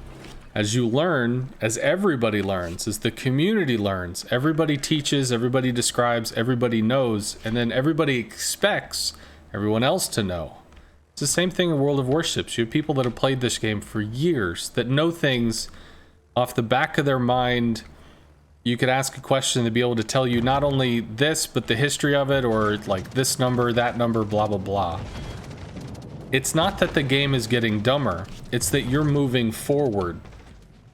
Speaker 1: as you learn, as everybody learns, as the community learns, everybody teaches, everybody describes, everybody knows, and then everybody expects everyone else to know. It's the same thing in World of Warships. You have people that have played this game for years that know things off the back of their mind. You could ask a question to be able to tell you not only this, but the history of it, or like this number, that number, blah, blah, blah. It's not that the game is getting dumber. It's that you're moving forward.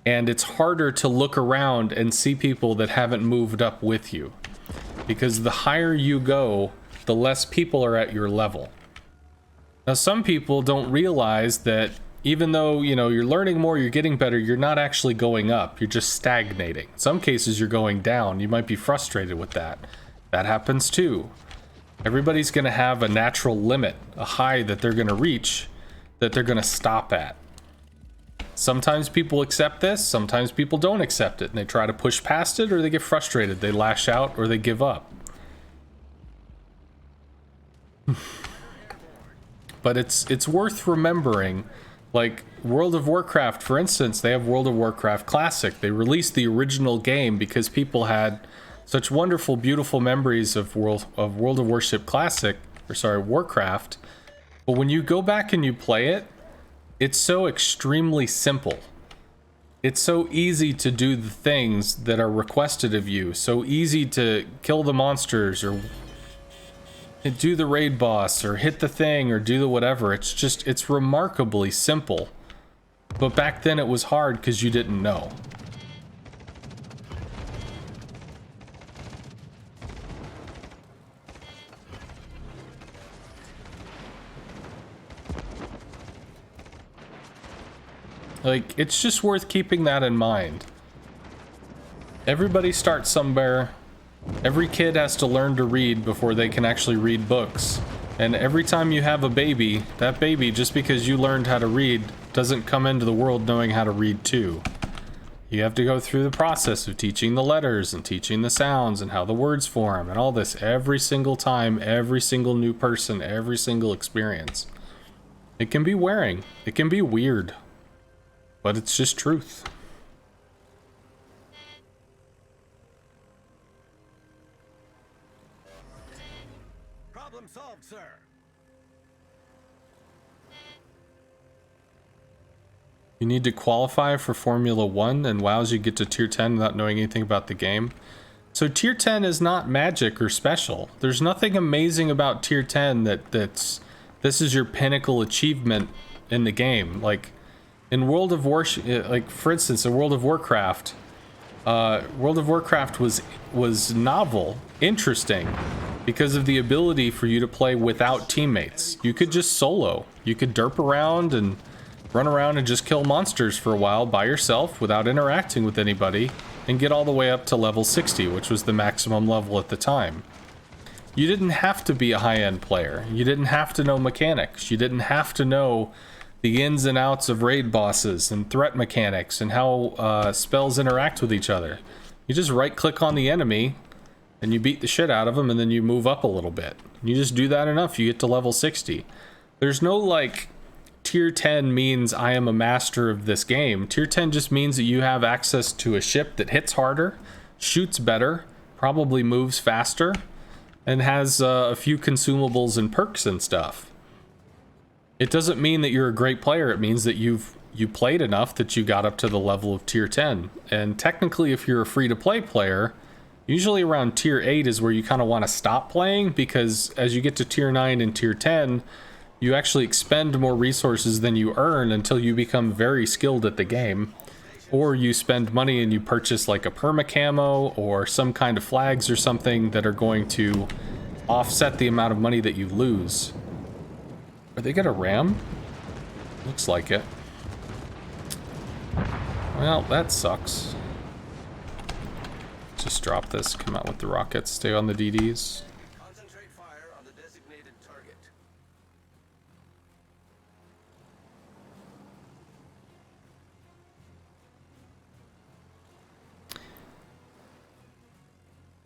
Speaker 1: And it's harder to look around and see people that haven't moved up with you. Because the higher you go, the less people are at your level. Now, some people don't realize that even though, you know, you're learning more, you're getting better, you're not actually going up. You're just stagnating. In some cases, you're going down. You might be frustrated with that. That happens too. Everybody's going to have a natural limit, a high that they're going to reach, that they're going to stop at. Sometimes people accept this, sometimes people don't accept it, and they try to push past it, or they get frustrated. They lash out, or they give up. But it's worth remembering. Like World of Warcraft, for instance, they have World of Warcraft Classic. They released the original game because people had such wonderful, beautiful memories of World of Warship Classic, or sorry, Warcraft. But when you go back and you play it, it's so extremely simple. It's so easy to do the things that are requested of you. So easy to kill the monsters, or do the raid boss, or hit the thing, or do the whatever. It's remarkably simple. But back then it was hard because you didn't know. Like, it's just worth keeping that in mind. Everybody starts somewhere. Every kid has to learn to read before they can actually read books. And every time you have a baby, that baby, just because you learned how to read, doesn't come into the world knowing how to read too. You have to go through the process of teaching the letters and teaching the sounds and how the words form and all this every single time, every single new person, every single experience. It can be wearing. It can be weird. But it's just truth.
Speaker 4: Problem solved, sir.
Speaker 1: You need to qualify for Formula 1 and wows you get to tier 10 without knowing anything about the game. So tier 10 is not magic or special. There's nothing amazing about tier 10 that's this is your pinnacle achievement in the game. Like in World of like for instance, in World of Warcraft was novel, interesting because of the ability for you to play without teammates. You could just solo. You could derp around and run around and just kill monsters for a while by yourself without interacting with anybody and get all the way up to level 60, which was the maximum level at the time. You didn't have to be a high-end player. You didn't have to know mechanics. You didn't have to know the ins and outs of raid bosses and threat mechanics and how spells interact with each other. You just right-click on the enemy and you beat the shit out of them, and then you move up a little bit. You just do that enough, you get to level 60. There's no like tier 10 means I am a master of this game. Tier 10 just means that you have access to a ship that hits harder, shoots better, probably moves faster, and has a few consumables and perks and stuff. It doesn't mean that you're a great player. It means that you played enough that you got up to the level of tier 10. And technically, if you're a free-to-play player, usually around tier 8 is where you kind of want to stop playing, because as you get to tier 9 and tier 10, you actually expend more resources than you earn until you become very skilled at the game. Or you spend money and you purchase like a perma camo or some kind of flags or something that are going to offset the amount of money that you lose. Are they gonna ram? Looks like it. Well, that sucks. Just drop this, come out with the rockets, stay on the DDs.
Speaker 4: Concentrate fire on the designated target.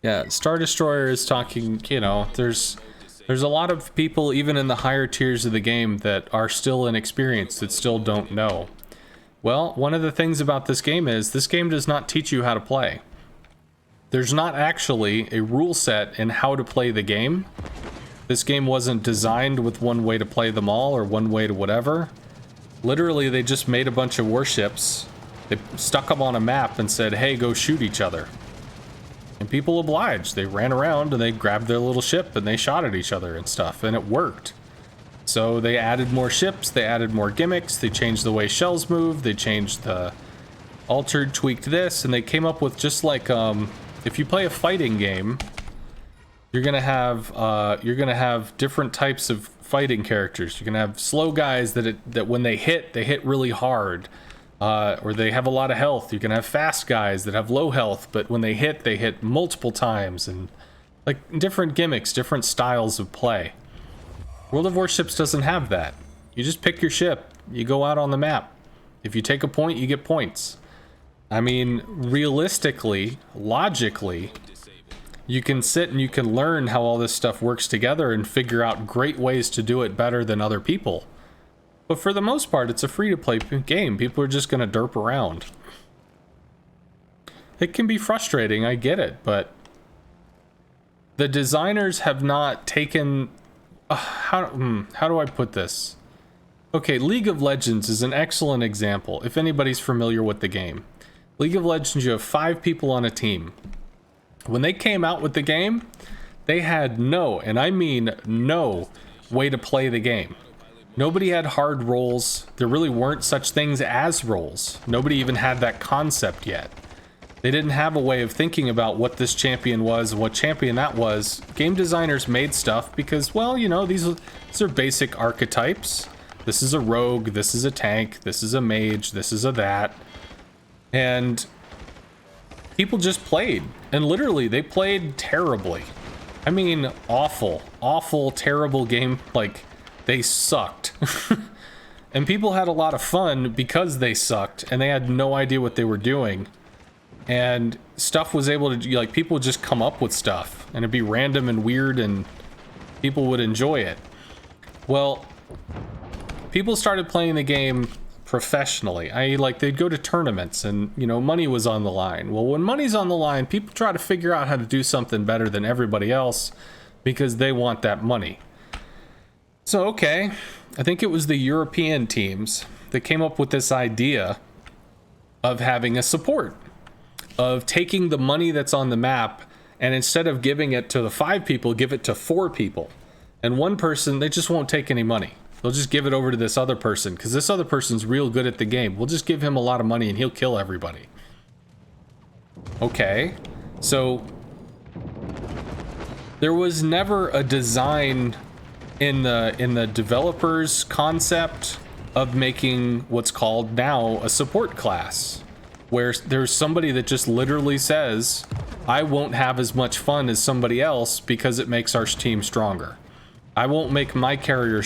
Speaker 1: Yeah, Star Destroyer is talking, you know, there's a lot of people even in the higher tiers of the game that are still inexperienced, that still don't know. Well, one of the things about this game is this game does not teach you how to play. There's not actually a rule set in how to play the game. This game wasn't designed with one way to play them all or one way to whatever. Literally, they just made a bunch of warships. They stuck them on a map and said, hey, go shoot each other. And people obliged. They ran around and they grabbed their little ship and they shot at each other and stuff, and it worked. So they added more ships, they added more gimmicks, they changed the way shells move, they changed the altered, tweaked this, and they came up with just like, if you play a fighting game, you're gonna have different types of fighting characters. You're gonna have slow guys that when they hit really hard. Or they have a lot of health. You can have fast guys that have low health, but when they hit multiple times, and like different gimmicks, different styles of play. World of Warships doesn't have that. You just pick your ship, you go out on the map. If you take a point, you get points. I mean, realistically, logically, you can sit and you can learn how all this stuff works together and figure out great ways to do it better than other people. But for the most part, it's a free-to-play game. People are just going to derp around. It can be frustrating, I get it, but the designers have not taken... how do I put this? Okay, League of Legends is an excellent example, if anybody's familiar with the game. League of Legends, you have 5 people on a team. When they came out with the game, they had no, and I mean no, way to play the game. Nobody had hard roles. There really weren't such things as roles. Nobody even had that concept yet. They didn't have a way of thinking about what this champion was and what champion that was. Game designers made stuff because, well, you know, these are basic archetypes. This is a rogue, this is a tank, this is a mage, this is a that. And people just played. And literally, they played terribly. I mean, awful, terrible game, like... They sucked. And people had a lot of fun because they sucked and they had no idea what they were doing. And stuff was able to, like, people would just come up with stuff and it'd be random and weird and people would enjoy it. Well, people started playing the game professionally. Like they'd go to tournaments and, money was on the line. Well, when money's on the line, people try to figure out how to do something better than everybody else because they want that money. So, okay, I think it was the European teams that came up with this idea of having a support, of taking the money that's on the map and instead of giving it to the 5 people, give it to 4 people. And one person, they just won't take any money. They'll just give it over to this other person because this other person's real good at the game. We'll just give him a lot of money and he'll kill everybody. Okay, so there was never a design in the developer's concept of making what's called now a support class, where there's somebody that just literally says, I won't have as much fun as somebody else because it makes our team stronger. I won't make my character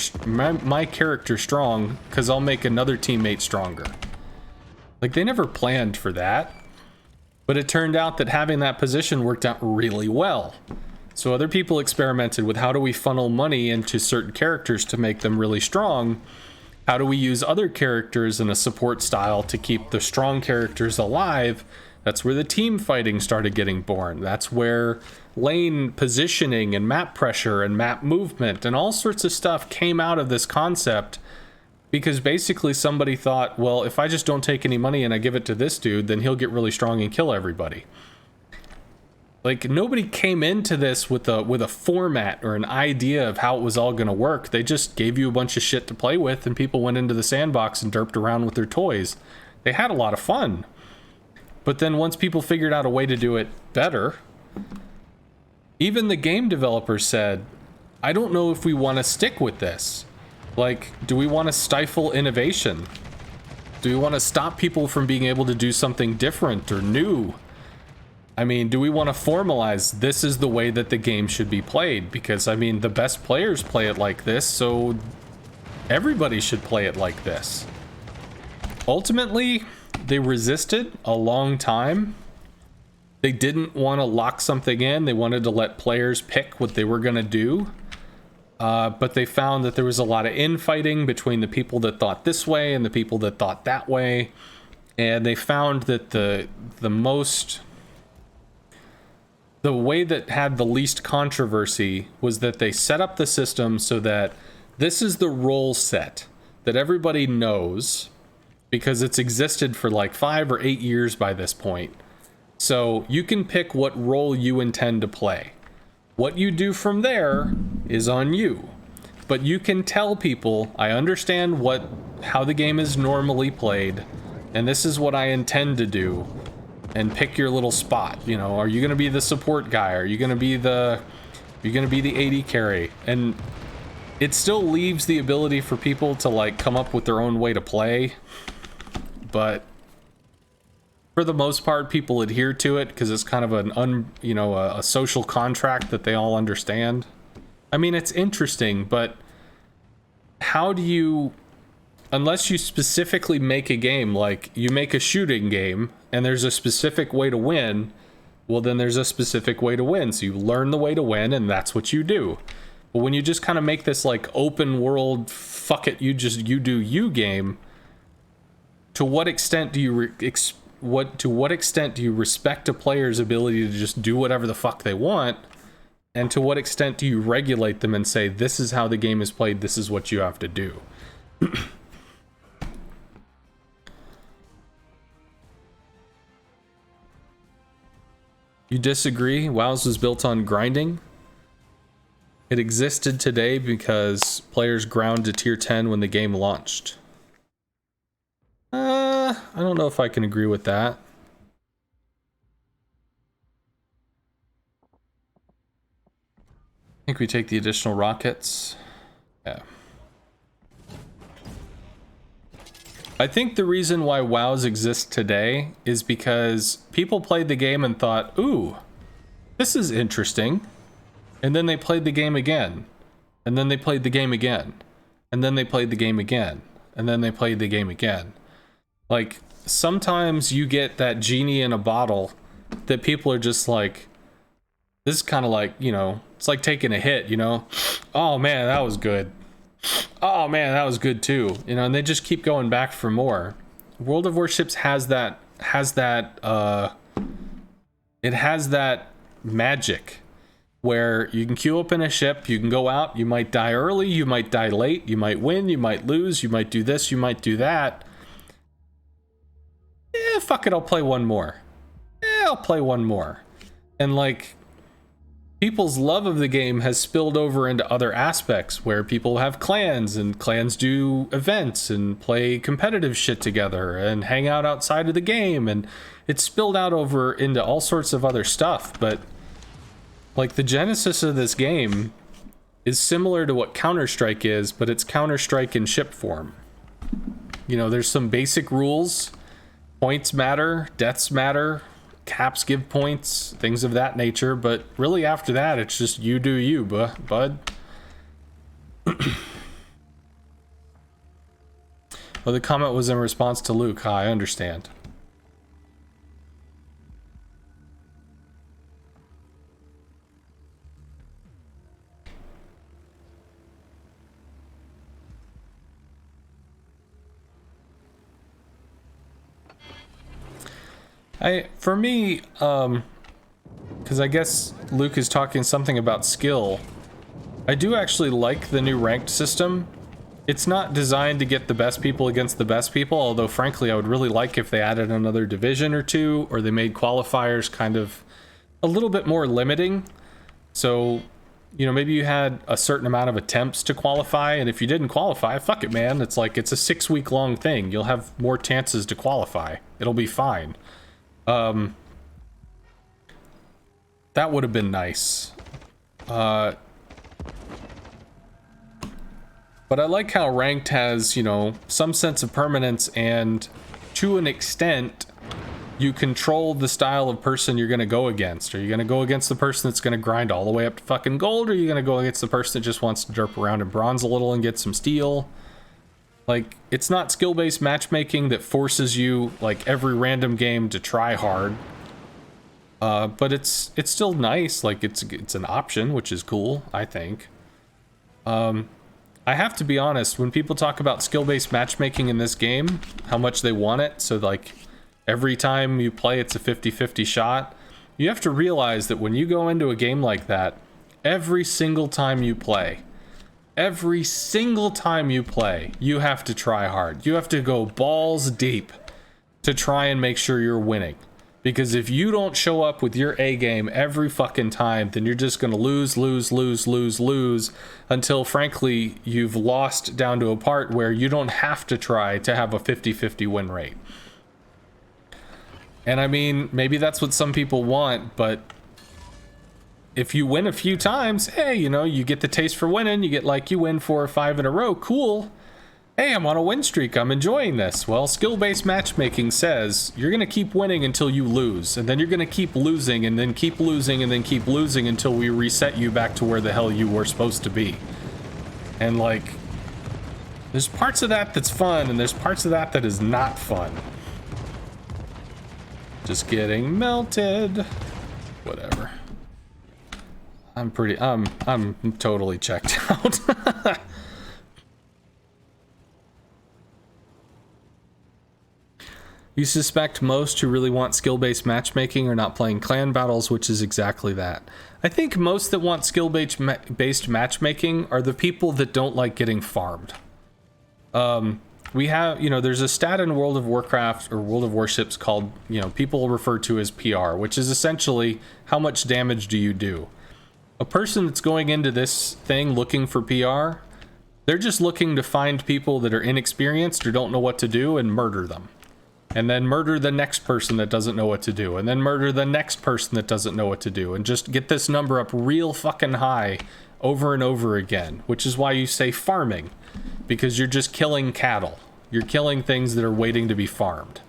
Speaker 1: strong because I'll make another teammate stronger. Like, they never planned for that. But it turned out that having that position worked out really well. So other people experimented with how do we funnel money into certain characters to make them really strong? How do we use other characters in a support style to keep the strong characters alive? That's where the team fighting started getting born. That's where lane positioning and map pressure and map movement and all sorts of stuff came out of this concept, because basically somebody thought, well, if I just don't take any money and I give it to this dude, then he'll get really strong and kill everybody. Like, nobody came into this with a format or an idea of how it was all going to work. They just gave you a bunch of shit to play with, and people went into the sandbox and derped around with their toys. They had a lot of fun. But then once people figured out a way to do it better, even the game developers said, I don't know if we want to stick with this. Like, do we want to stifle innovation? Do we want to stop people from being able to do something different or new? I mean, do we want to formalize this is the way that the game should be played? Because, I mean, the best players play it like this, so everybody should play it like this. Ultimately, they resisted a long time. They didn't want to lock something in. They wanted to let players pick what they were going to do. But they found that there was a lot of infighting between the people that thought this way and the people that thought that way. And they found that the way that had the least controversy was that they set up the system so that this is the role set that everybody knows, because it's existed for like 5 or 8 years by this point. So you can pick what role you intend to play. What you do from there is on you. But you can tell people, I understand how the game is normally played, and this is what I intend to do. And pick your little spot. You know, are you going to be the support guy? Are you going to be the AD carry? And it still leaves the ability for people to like come up with their own way to play. But for the most part, people adhere to it because it's kind of a social contract that they all understand. I mean, it's interesting, but how do you, unless you specifically make a game, like you make a shooting game and there's a specific way to win, well, then there's a specific way to win. So you learn the way to win and that's what you do. But when you just kind of make this like open world, fuck it, you do you game, to what extent do you respect a player's ability to just do whatever the fuck they want? And to what extent do you regulate them and say, this is how the game is played, this is what you have to do? You disagree? WoW's was built on grinding. It existed today because players ground to tier 10 when the game launched. I don't know if I can agree with that. I think we take the additional rockets. Yeah. I think the reason why WoWs exist today is because people played the game and thought, ooh, this is interesting. And then they played the game again. And then they played the game again. And then they played the game again. And then they played the game again. Like, sometimes you get that genie in a bottle that people are just like, this is kind of like, it's like taking a hit, Oh man, that was good. Oh man, that was good too. You know, and they just keep going back for more. World of Warships has that it has that magic where you can queue up in a ship, you can go out, you might die early, you might die late, you might win, you might lose, you might do this, you might do that. Fuck it, I'll play one more. I'll play one more. And like, people's love of the game has spilled over into other aspects where people have clans and clans do events and play competitive shit together and hang out outside of the game, and it's spilled out over into all sorts of other stuff. But like, the genesis of this game is similar to what Counter-Strike is, but it's Counter-Strike in ship form. You know, there's some basic rules. Points matter, deaths matter, caps give points, things of that nature, but really after that, it's just you do you, bud. Well, the comment was in response to Luke. I understand. For me, because I guess Luke is talking something about skill, I do actually like the new ranked system. It's not designed to get the best people against the best people, although frankly I would really like if they added another division or two, or they made qualifiers kind of a little bit more limiting. So, you know, maybe you had a certain amount of attempts to qualify, and if you didn't qualify, fuck it, man. It's like, it's a 6-week long thing. You'll have more chances to qualify. It'll be fine. That would have been nice. But I like how ranked has, you know, some sense of permanence, and to an extent, you control the style of person you're going to go against. Are you going to go against the person that's going to grind all the way up to fucking gold, or are you going to go against the person that just wants to derp around in bronze a little and get some steel? Like, it's not skill-based matchmaking that forces you, like, every random game to try hard. But it's still nice. Like, it's an option, which is cool, I think. I have to be honest, when people talk about skill-based matchmaking in this game, how much they want it, so like every time you play it's a 50-50 shot, you have to realize that when you go into a game like that, every single time you play, you have to try hard. You have to go balls deep to try and make sure you're winning. Because if you don't show up with your A game every fucking time, then you're just going to lose until, frankly, you've lost down to a part where you don't have to try to have a 50-50 win rate. And I mean, maybe that's what some people want, but if you win a few times, hey, you know, you get the taste for winning, you win 4 or 5 in a row, cool. Hey, I'm on a win streak, I'm enjoying this. Well, skill-based matchmaking says you're going to keep winning until you lose, and then you're going to keep losing, and then keep losing, and then keep losing until we reset you back to where the hell you were supposed to be. And, like, there's parts of that that's fun, and there's parts of that that is not fun. Just getting melted. Whatever. I'm totally checked out. You suspect most who really want skill-based matchmaking are not playing clan battles, which is exactly that. I think most that want skill-based matchmaking are the people that don't like getting farmed. We have, you know, there's a stat in World of Warcraft or World of Warships called, you know, people refer to as PR, which is essentially how much damage do you do. A person that's going into this thing looking for PR, they're just looking to find people that are inexperienced or don't know what to do and murder them. And then murder the next person that doesn't know what to do. And then murder the next person that doesn't know what to do. And just get this number up real fucking high over and over again. Which is why you say farming. Because you're just killing cattle. You're killing things that are waiting to be farmed.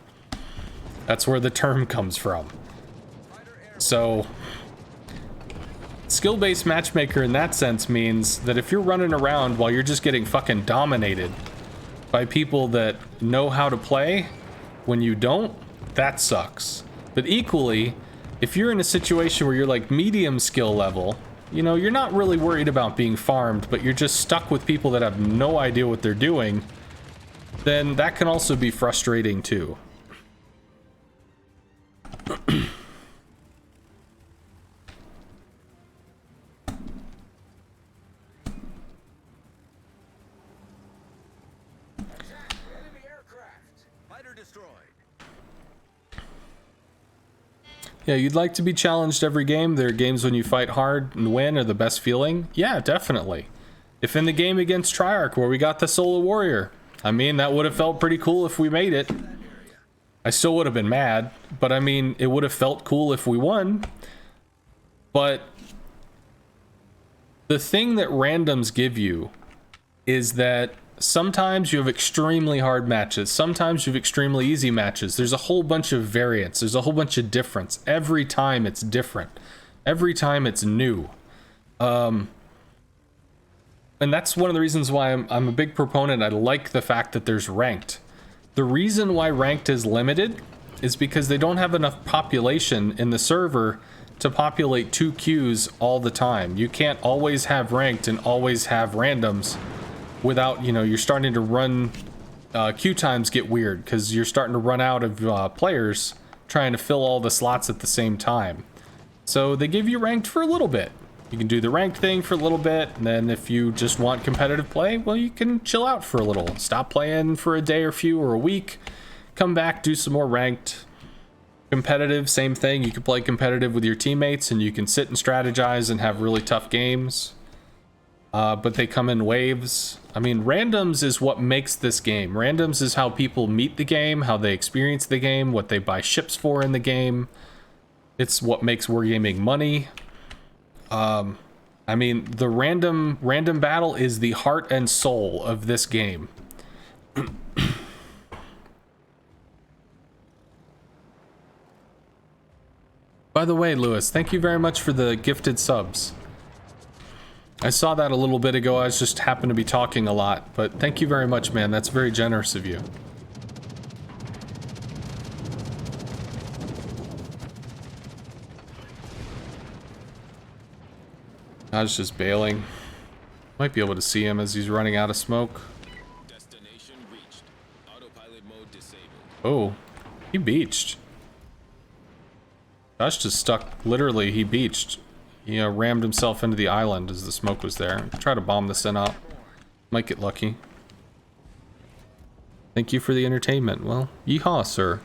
Speaker 1: That's where the term comes from. So, skill-based matchmaker in that sense means that if you're running around while you're just getting fucking dominated by people that know how to play, when you don't, that sucks. But equally, if you're in a situation where you're like medium skill level you know, you're not really worried about being farmed, but you're just stuck with people that have no idea what they're doing, then that can also be frustrating too.
Speaker 5: Enemy aircraft. Fighter destroyed.
Speaker 1: Yeah, you'd like to be challenged every game. There are games when you fight hard and win are the best feeling. Yeah, definitely. If in the game against Triarch where we got the Solo Warrior, I mean, that would have felt pretty cool if we made it. I still would have been mad, but I mean, it would have felt cool if we won. But the thing that randoms give you is that sometimes you have extremely hard matches. Sometimes you have extremely easy matches. There's a whole bunch of variance. There's a whole bunch of difference. Every time it's different. Every time it's new. And that's one of the reasons why I'm a big proponent. I like the fact that there's ranked. The reason why ranked is limited is because they don't have enough population in the server to populate 2 queues all the time. You can't always have ranked and always have randoms without, you know, you're starting to run, queue times get weird because you're starting to run out of players trying to fill all the slots at the same time. So they give you ranked for a little bit. You can do the ranked thing for a little bit, and then if you just want competitive play, well, you can chill out for a little. Stop playing for a day or few or a week, come back, do some more ranked. Competitive, same thing. You can play competitive with your teammates, and you can sit and strategize and have really tough games. But they come in waves. I mean, randoms is what makes this game. Randoms is how people meet the game, how they experience the game, what they buy ships for in the game. It's what makes wargaming money. I mean, the random battle is the heart and soul of this game. By the way, Lewis, thank you very much for the gifted subs. I saw that a little bit ago. I just happened to be talking a lot, but thank you very much, man. That's very generous of you. I was just bailing. Might be able to see him as he's running out of smoke.
Speaker 3: Destination reached. Autopilot mode disabled.
Speaker 1: Oh, he beached. Josh just stuck. Literally, he beached. He rammed himself into the island as the smoke was there. Try to bomb this in up. Might get lucky. Thank you for the entertainment. Well, yeehaw, sir.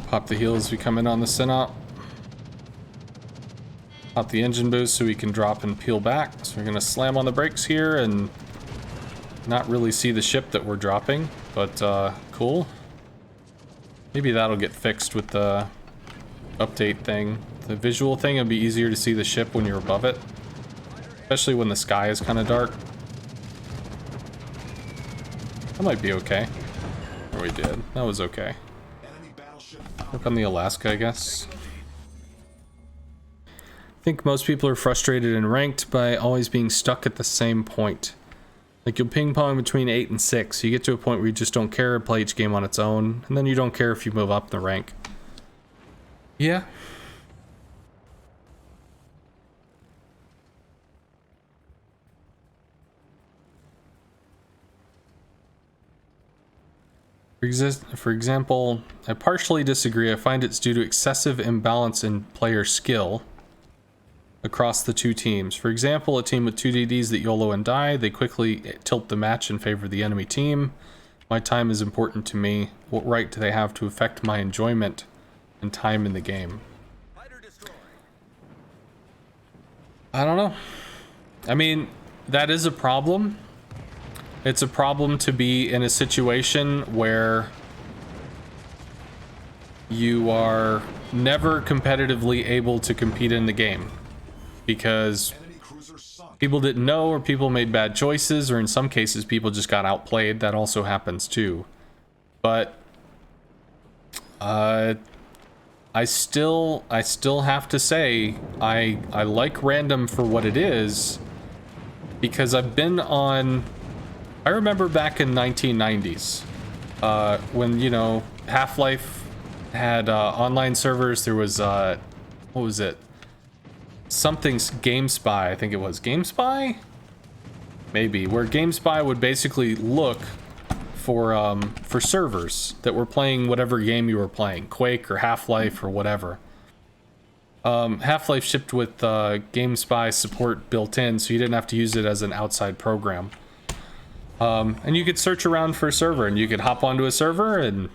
Speaker 1: Pop the heels as we come in on the Synop. Pop the engine boost so we can drop and peel back. So we're gonna slam on the brakes here and not really see the ship that we're dropping, but cool. Maybe that'll get fixed with the update thing. The visual thing, it'll be easier to see the ship when you're above it, especially when the sky is kind of dark. That might be okay. Or we did. That was okay. Look on the Alaska, I guess. I think most people are frustrated and ranked by always being stuck at the same point. Like, you'll ping pong between 8 and 6. You get to a point where you just don't care, play each game on its own, and then you don't care if you move up the rank. Yeah. For example, I partially disagree. I find it's due to excessive imbalance in player skill across the two teams. For example, a team with 2 DDs that YOLO and die, they quickly tilt the match in favor of the enemy team. My time is important to me. What right do they have to affect my enjoyment and time in the game? I don't know. I mean, that is a problem. It's a problem to be in a situation where you are never competitively able to compete in the game because people didn't know, or people made bad choices, or in some cases people just got outplayed. That also happens too. But I still have to say I like random for what it is, because I've been on. I remember back in 1990s when, you know, Half-Life had online servers. There was what was it? Something's GameSpy, I think it was GameSpy, maybe, where GameSpy would basically look for servers that were playing whatever game you were playing, Quake or Half-Life or whatever. Half-Life shipped with GameSpy support built in, so you didn't have to use it as an outside program. And you could search around for a server, and you could hop onto a server and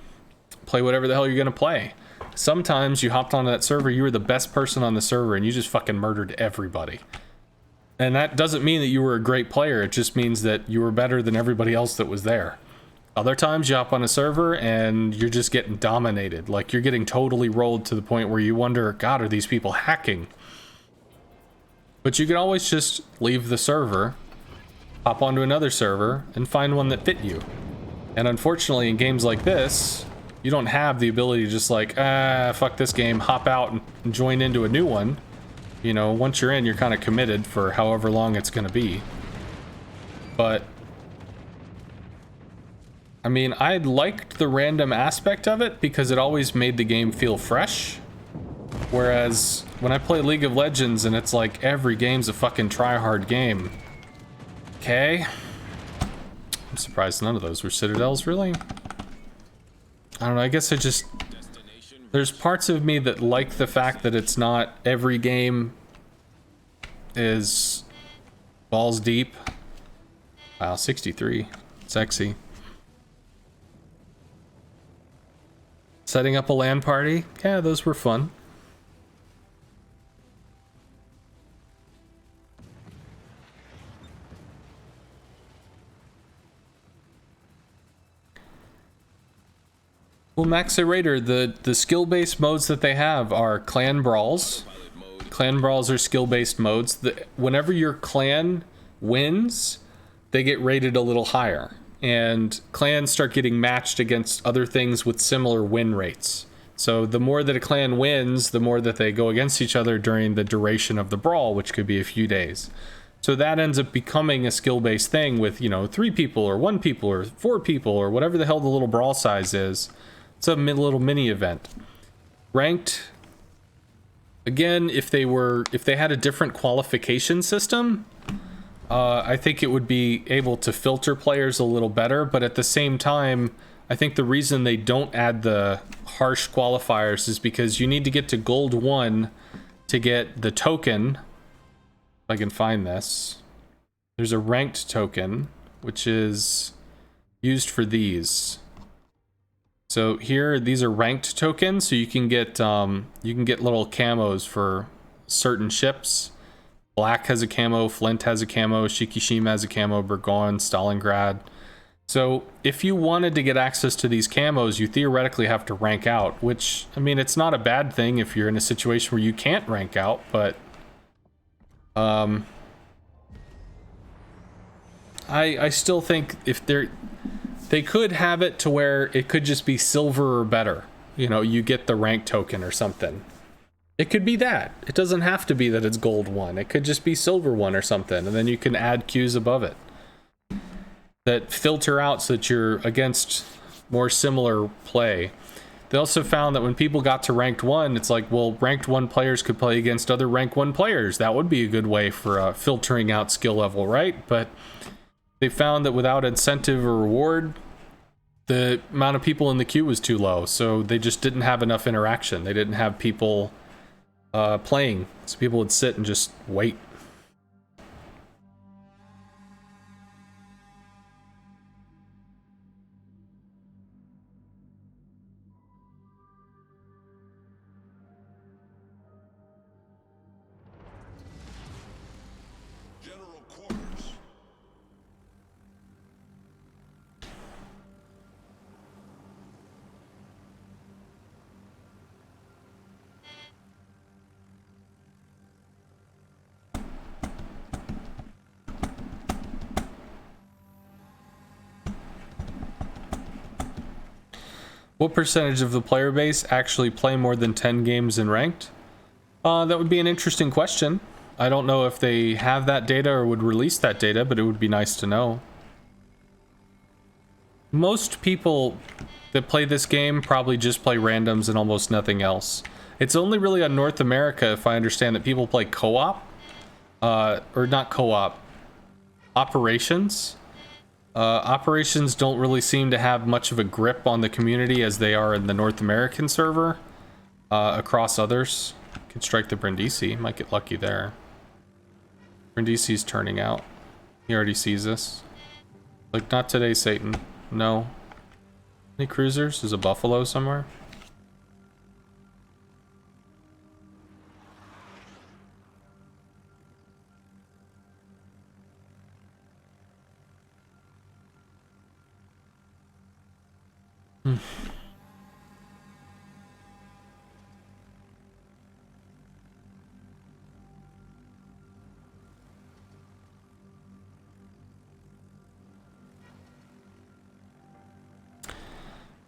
Speaker 1: play whatever the hell you're gonna play. Sometimes you hopped onto that server, you were the best person on the server, and you just fucking murdered everybody. And that doesn't mean that you were a great player, it just means that you were better than everybody else that was there. Other times you hop on a server and you're just getting dominated. Like, you're getting totally rolled to the point where you wonder, God, are these people hacking? But you can always just leave the server, hop onto another server, and find one that fit you. And unfortunately, in games like this, you don't have the ability to just like, fuck this game, hop out and join into a new one. You know, once you're in, you're kind of committed for however long it's going to be. But I mean, I liked the random aspect of it because it always made the game feel fresh. Whereas when I play League of Legends and it's like every game's a fucking try-hard game. Okay. I'm surprised none of those were Citadels, really. I don't know, I guess I just... There's parts of me that like the fact that it's not every game is balls deep. Wow, 63. Sexy. Setting up a LAN party? Yeah, those were fun. Well, Max Raider, the skill-based modes that they have are clan brawls. Clan brawls are skill-based modes. Whenever your clan wins, they get rated a little higher. And clans start getting matched against other things with similar win rates. So the more that a clan wins, the more that they go against each other during the duration of the brawl, which could be a few days. So that ends up becoming a skill-based thing with, you know, 3 people or 1 people or 4 people or whatever the hell the little brawl size is. It's a little mini event. Ranked, again, if they had a different qualification system, I think it would be able to filter players a little better, but at the same time, I think the reason they don't add the harsh qualifiers is because you need to get to Gold 1 to get the token. If I can find this. There's a ranked token, which is used for these. So here, these are ranked tokens, so you can get little camos for certain ships. Black has a camo, Flint has a camo, Shikishima has a camo, Burgoyne, Stalingrad. So if you wanted to get access to these camos, you theoretically have to rank out, which, I mean, it's not a bad thing if you're in a situation where you can't rank out, but I still think if they could have it to where it could just be silver or better. You know, you get the rank token or something. It could be that. It doesn't have to be that it's Gold 1. It could just be Silver 1 or something, and then you can add queues above it that filter out so that you're against more similar play. They also found that when people got to ranked 1, it's like, well, ranked 1 players could play against other rank 1 players. That would be a good way for filtering out skill level, right? But they found that without incentive or reward, the amount of people in the queue was too low, so they just didn't have enough interaction. They didn't have people playing, so people would sit and just wait.
Speaker 2: General quarters.
Speaker 1: What percentage of the player base actually play more than 10 games in ranked? That would be an interesting question. I don't know if they have that data or would release that data, but it would be nice to know. Most people that play this game probably just play randoms and almost nothing else. It's only really on North America, if I understand, that people play co-op. Or not co-op. Operations. Operations don't really seem to have much of a grip on the community as they are in the North American server. Across others. Can strike the Brindisi. Might get lucky there. Brindisi's turning out. He already sees us. Like, not today, Satan. No. Any cruisers? There's a buffalo somewhere.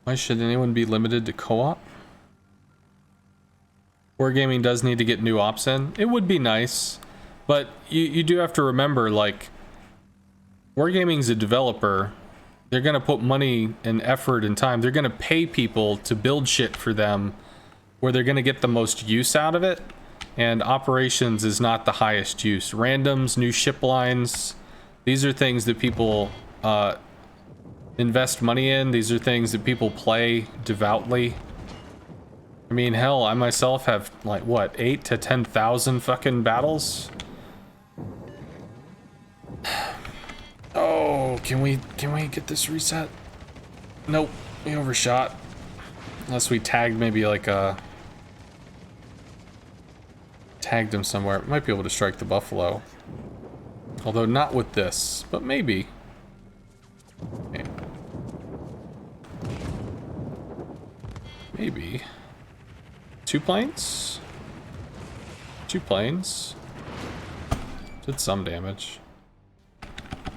Speaker 1: Why should anyone be limited to co-op? Wargaming does need to get new ops in. It would be nice, but you do have to remember, like, Wargaming's a developer. They're gonna put money and effort and time. They're gonna pay people to build shit for them where they're gonna get the most use out of it, and operations is not the highest use. Randoms, new ship lines, these are things that people invest money in. These are things that people play devoutly. I mean, hell, I myself have, like, what, 8 to 10,000 fucking battles? Oh, can we get this reset? Nope, we overshot. Unless we tagged maybe like tagged him somewhere. Might be able to strike the buffalo. Although not with this, but maybe. Okay. Maybe. 2 planes? 2 planes. Did some damage.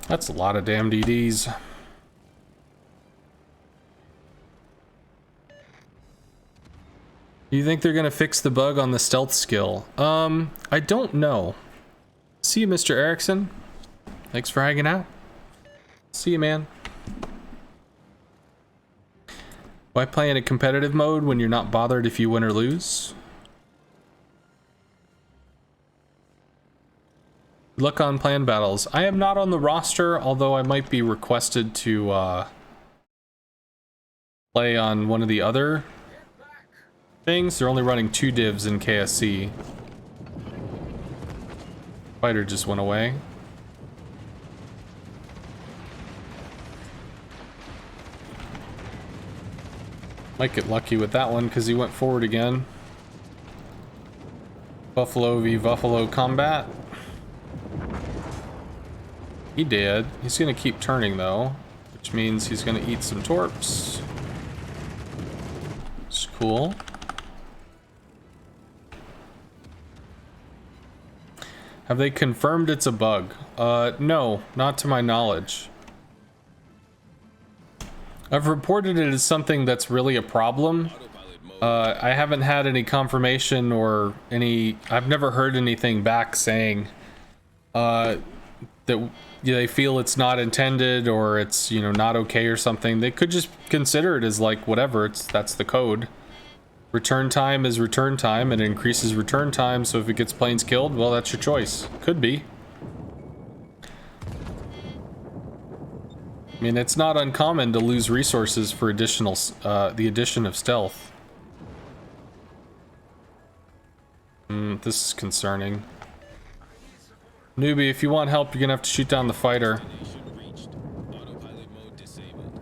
Speaker 1: That's a lot of damn DDs. You think they're gonna fix the bug on the stealth skill? I don't know. See you, Mr. Erickson. Thanks for hanging out. See you, man. Why play in a competitive mode when you're not bothered if you win or lose? Good luck on planned battles. I am not on the roster, although I might be requested to play on one of the other things. They're only running 2 divs in KSC. Fighter just went away. Might get lucky with that one because he went forward again. Buffalo v Buffalo combat. He did. He's gonna keep turning though, which means he's gonna eat some torps. It's cool. Have they confirmed it's a bug? No, not to my knowledge. I've reported it as something that's really a problem. I haven't had any confirmation or any... I've never heard anything back saying that they feel it's not intended or it's, you know, not okay or something. They could just consider it as like whatever, that's the code. Return time is return time, and it increases return time, so if it gets planes killed, well, that's your choice. Could be. I mean, it's not uncommon to lose resources for additional, the addition of stealth. This is concerning. Newbie, if you want help, you're gonna have to shoot down the fighter.
Speaker 3: Autopilot mode disabled.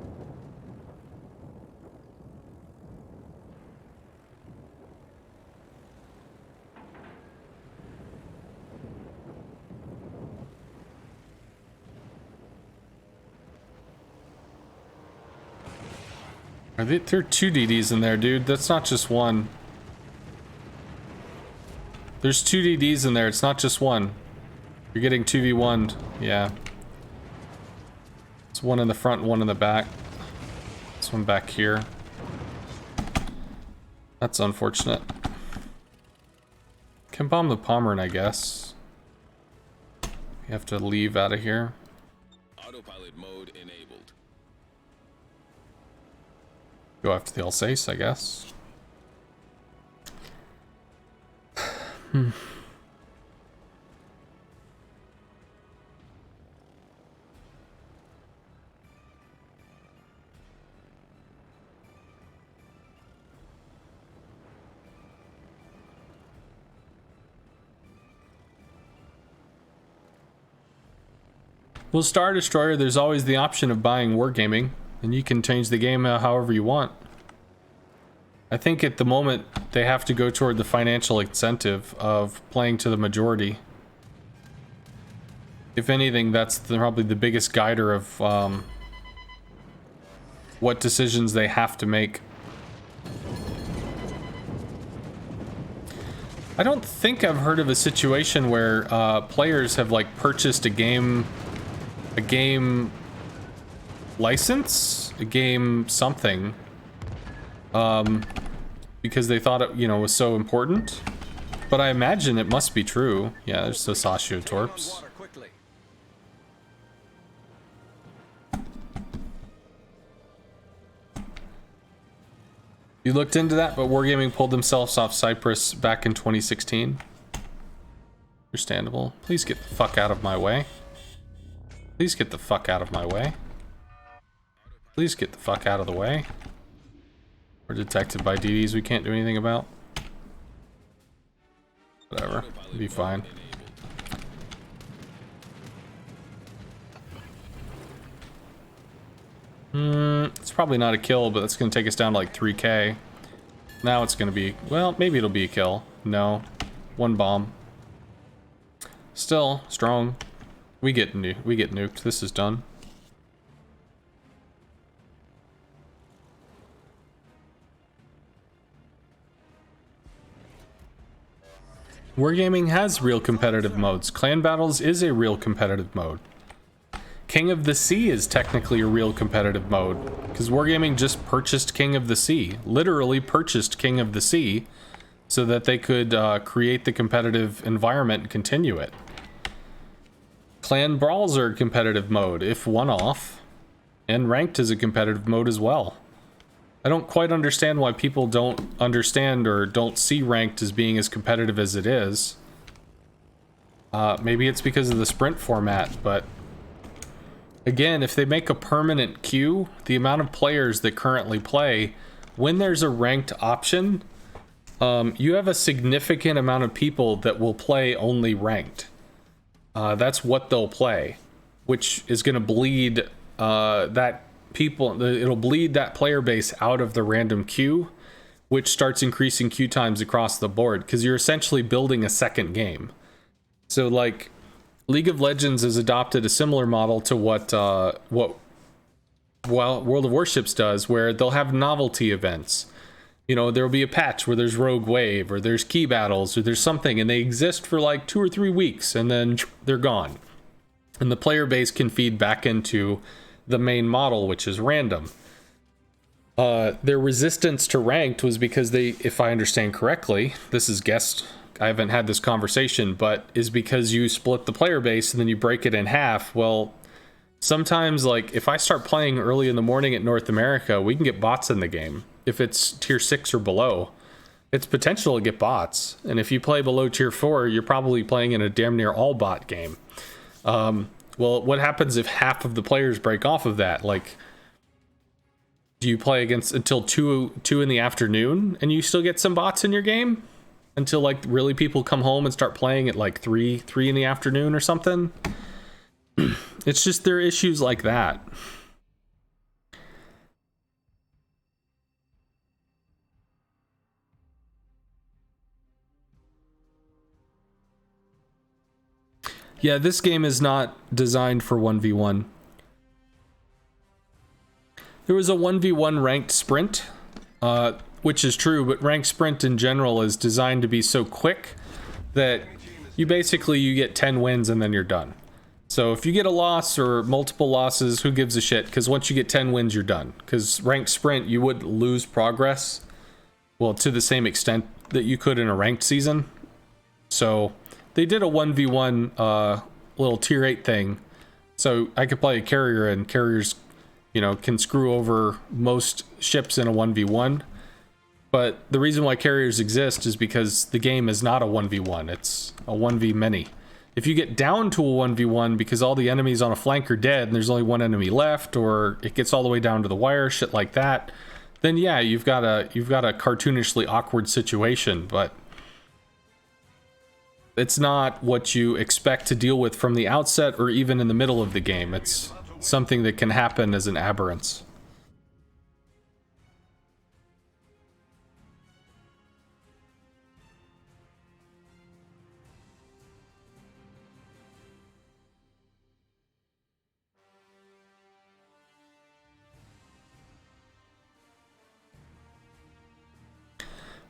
Speaker 1: There are 2 DDs in there, dude. That's not just one. There's 2 DDs in there. It's not just one. You're getting 2v1'd. Yeah. It's one in the front, one in the back. This one back here. That's unfortunate. Can bomb the Pommern, I guess. You have to leave out of here.
Speaker 3: Autopilot mode enabled.
Speaker 1: Go after the Alsace, I guess. Well, Star Destroyer, there's always the option of buying Wargaming, and you can change the game however you want. I think at the moment, they have to go toward the financial incentive of playing to the majority. If anything, that's probably the biggest guider of what decisions they have to make. I don't think I've heard of a situation where players have like purchased a game license, a game something, because they thought it, was so important. But I imagine it must be true. Yeah, there's the Sociotorps. You looked into that, but Wargaming pulled themselves off Cyprus back in 2016. Understandable. Please get the fuck out of my way. Please get the fuck out of my way. Please get the fuck out of the way. We're detected by DDs we can't do anything about. Whatever. It'll be fine. It's probably not a kill, but that's going to take us down to like 3k. Now it's going to be... Well, maybe it'll be a kill. No. One bomb. Still, strong. We get nuked. This is done. Wargaming has real competitive modes. Clan Battles is a real competitive mode. King of the Sea is technically a real competitive mode, because Wargaming just purchased King of the Sea. Literally purchased King of the Sea so that they could create the competitive environment and continue it. Clan Brawls are a competitive mode, if one-off, and Ranked is a competitive mode as well. I don't quite understand why people don't understand or don't see Ranked as being as competitive as it is. Maybe it's because of the sprint format, but again, if they make a permanent queue, the amount of players that currently play, when there's a Ranked option, you have a significant amount of people that will play only Ranked. That's what they'll play, which is going to bleed it'll bleed that player base out of the random queue, which starts increasing queue times across the board, because you're essentially building a second game. So like League of Legends has adopted a similar model to what World of Warships does, where they'll have novelty events. There'll be a patch where there's Rogue Wave, or there's key battles, or there's something, and they exist for like 2 or 3 weeks, and then they're gone. And the player base can feed back into the main model, which is random. Their resistance to Ranked was because they, if I understand correctly, this is guessed, I haven't had this conversation, but is because you split the player base and then you break it in half. Well, sometimes, like, if I start playing early in the morning at North America, we can get bots in the game. If it's tier 6 or below, it's potential to get bots. And if you play below tier 4, you're probably playing in a damn near all bot game. Well, what happens if half of the players break off of that? Like, do you play against until 2 in the afternoon and you still get some bots in your game? Until, like, really people come home and start playing at like 3 in the afternoon or something? It's just, there are issues like that. Yeah, this game is not designed for 1v1. There was a 1v1 ranked sprint, which is true, but ranked sprint in general is designed to be so quick that you get 10 wins and then you're done. So if you get a loss or multiple losses, who gives a shit? Because once you get 10 wins, you're done. Because ranked sprint, you would lose progress well, to the same extent that you could in a ranked season. So they did a 1v1 little tier 8 thing. So I could play a carrier, and carriers, you know, can screw over most ships in a 1v1. But the reason why carriers exist is because the game is not a 1v1, it's a 1v many. If you get down to a 1v1 because all the enemies on a flank are dead and there's only one enemy left, or it gets all the way down to the wire, shit like that, then yeah, you've got a cartoonishly awkward situation, but it's not what you expect to deal with from the outset or even in the middle of the game. It's something that can happen as an aberrance.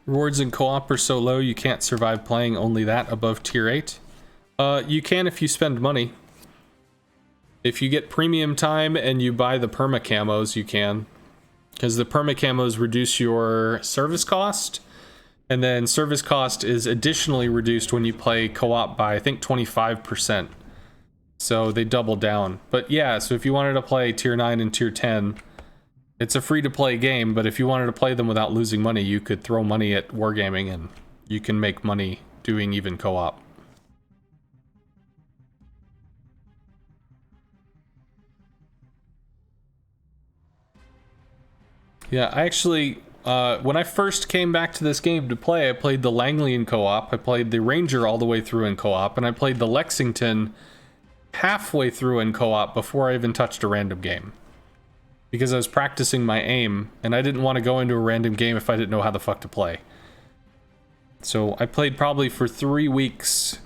Speaker 1: Rewards in co-op are so low you can't survive playing only that above tier 8. You can if you spend money. If you get premium time and you buy the perma camos, you can. Because the perma camos reduce your service cost. And then service cost is additionally reduced when you play co-op by, I think, 25%. So they double down. But yeah, so if you wanted to play tier 9 and tier 10... it's a free-to-play game, but if you wanted to play them without losing money, you could throw money at Wargaming and you can make money doing even co-op. Yeah, I actually, when I first came back to this game to play, I played the Langley in co-op, I played the Ranger all the way through in co-op, and I played the Lexington halfway through in co-op before I even touched a random game. Because I was practicing my aim, and I didn't want to go into a random game if I didn't know how the fuck to play. So I played probably for 3 weeks.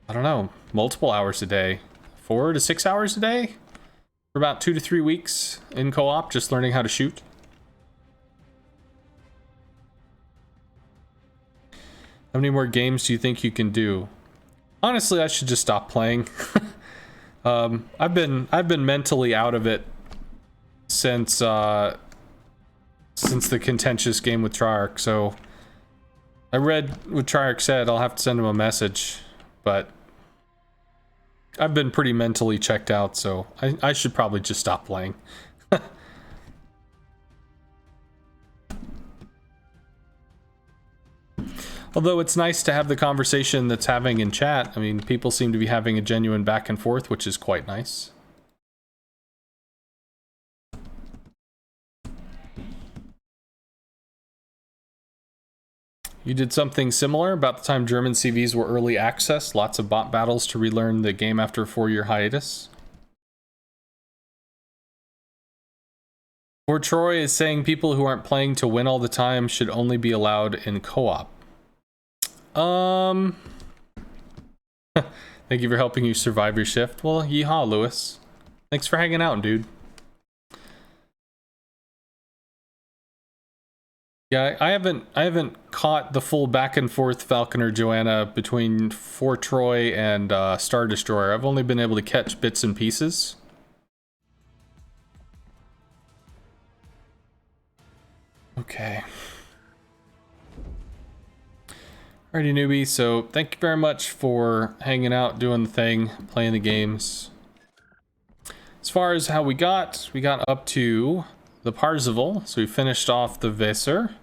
Speaker 1: I don't know, multiple hours a day. 4 to 6 hours a day? For about 2 to 3 weeks in co-op, just learning how to shoot. How many more games do you think you can do? Honestly, I should just stop playing. I've been mentally out of it since the contentious game with Treyarch, so I read what Treyarch said. I'll have to send him a message, but I've been pretty mentally checked out, so I should probably just stop playing. Although it's nice to have the conversation that's having in chat. I mean, people seem to be having a genuine back and forth, which is quite nice. You did something similar about the time German CVs were early access, lots of bot battles to relearn the game after a 4-year hiatus. Or Troy is saying people who aren't playing to win all the time should only be allowed in co-op. Thank you for helping you survive your shift. Well, yeehaw, Lewis. Thanks for hanging out, dude. Yeah, I haven't caught the full back and forth Falconer Joanna between Fort Troy and Star Destroyer. I've only been able to catch bits and pieces. Okay. Alrighty, newbie, so thank you very much for hanging out, doing the thing, playing the games. As far as how we got up to the Parzival, so we finished off the Weser.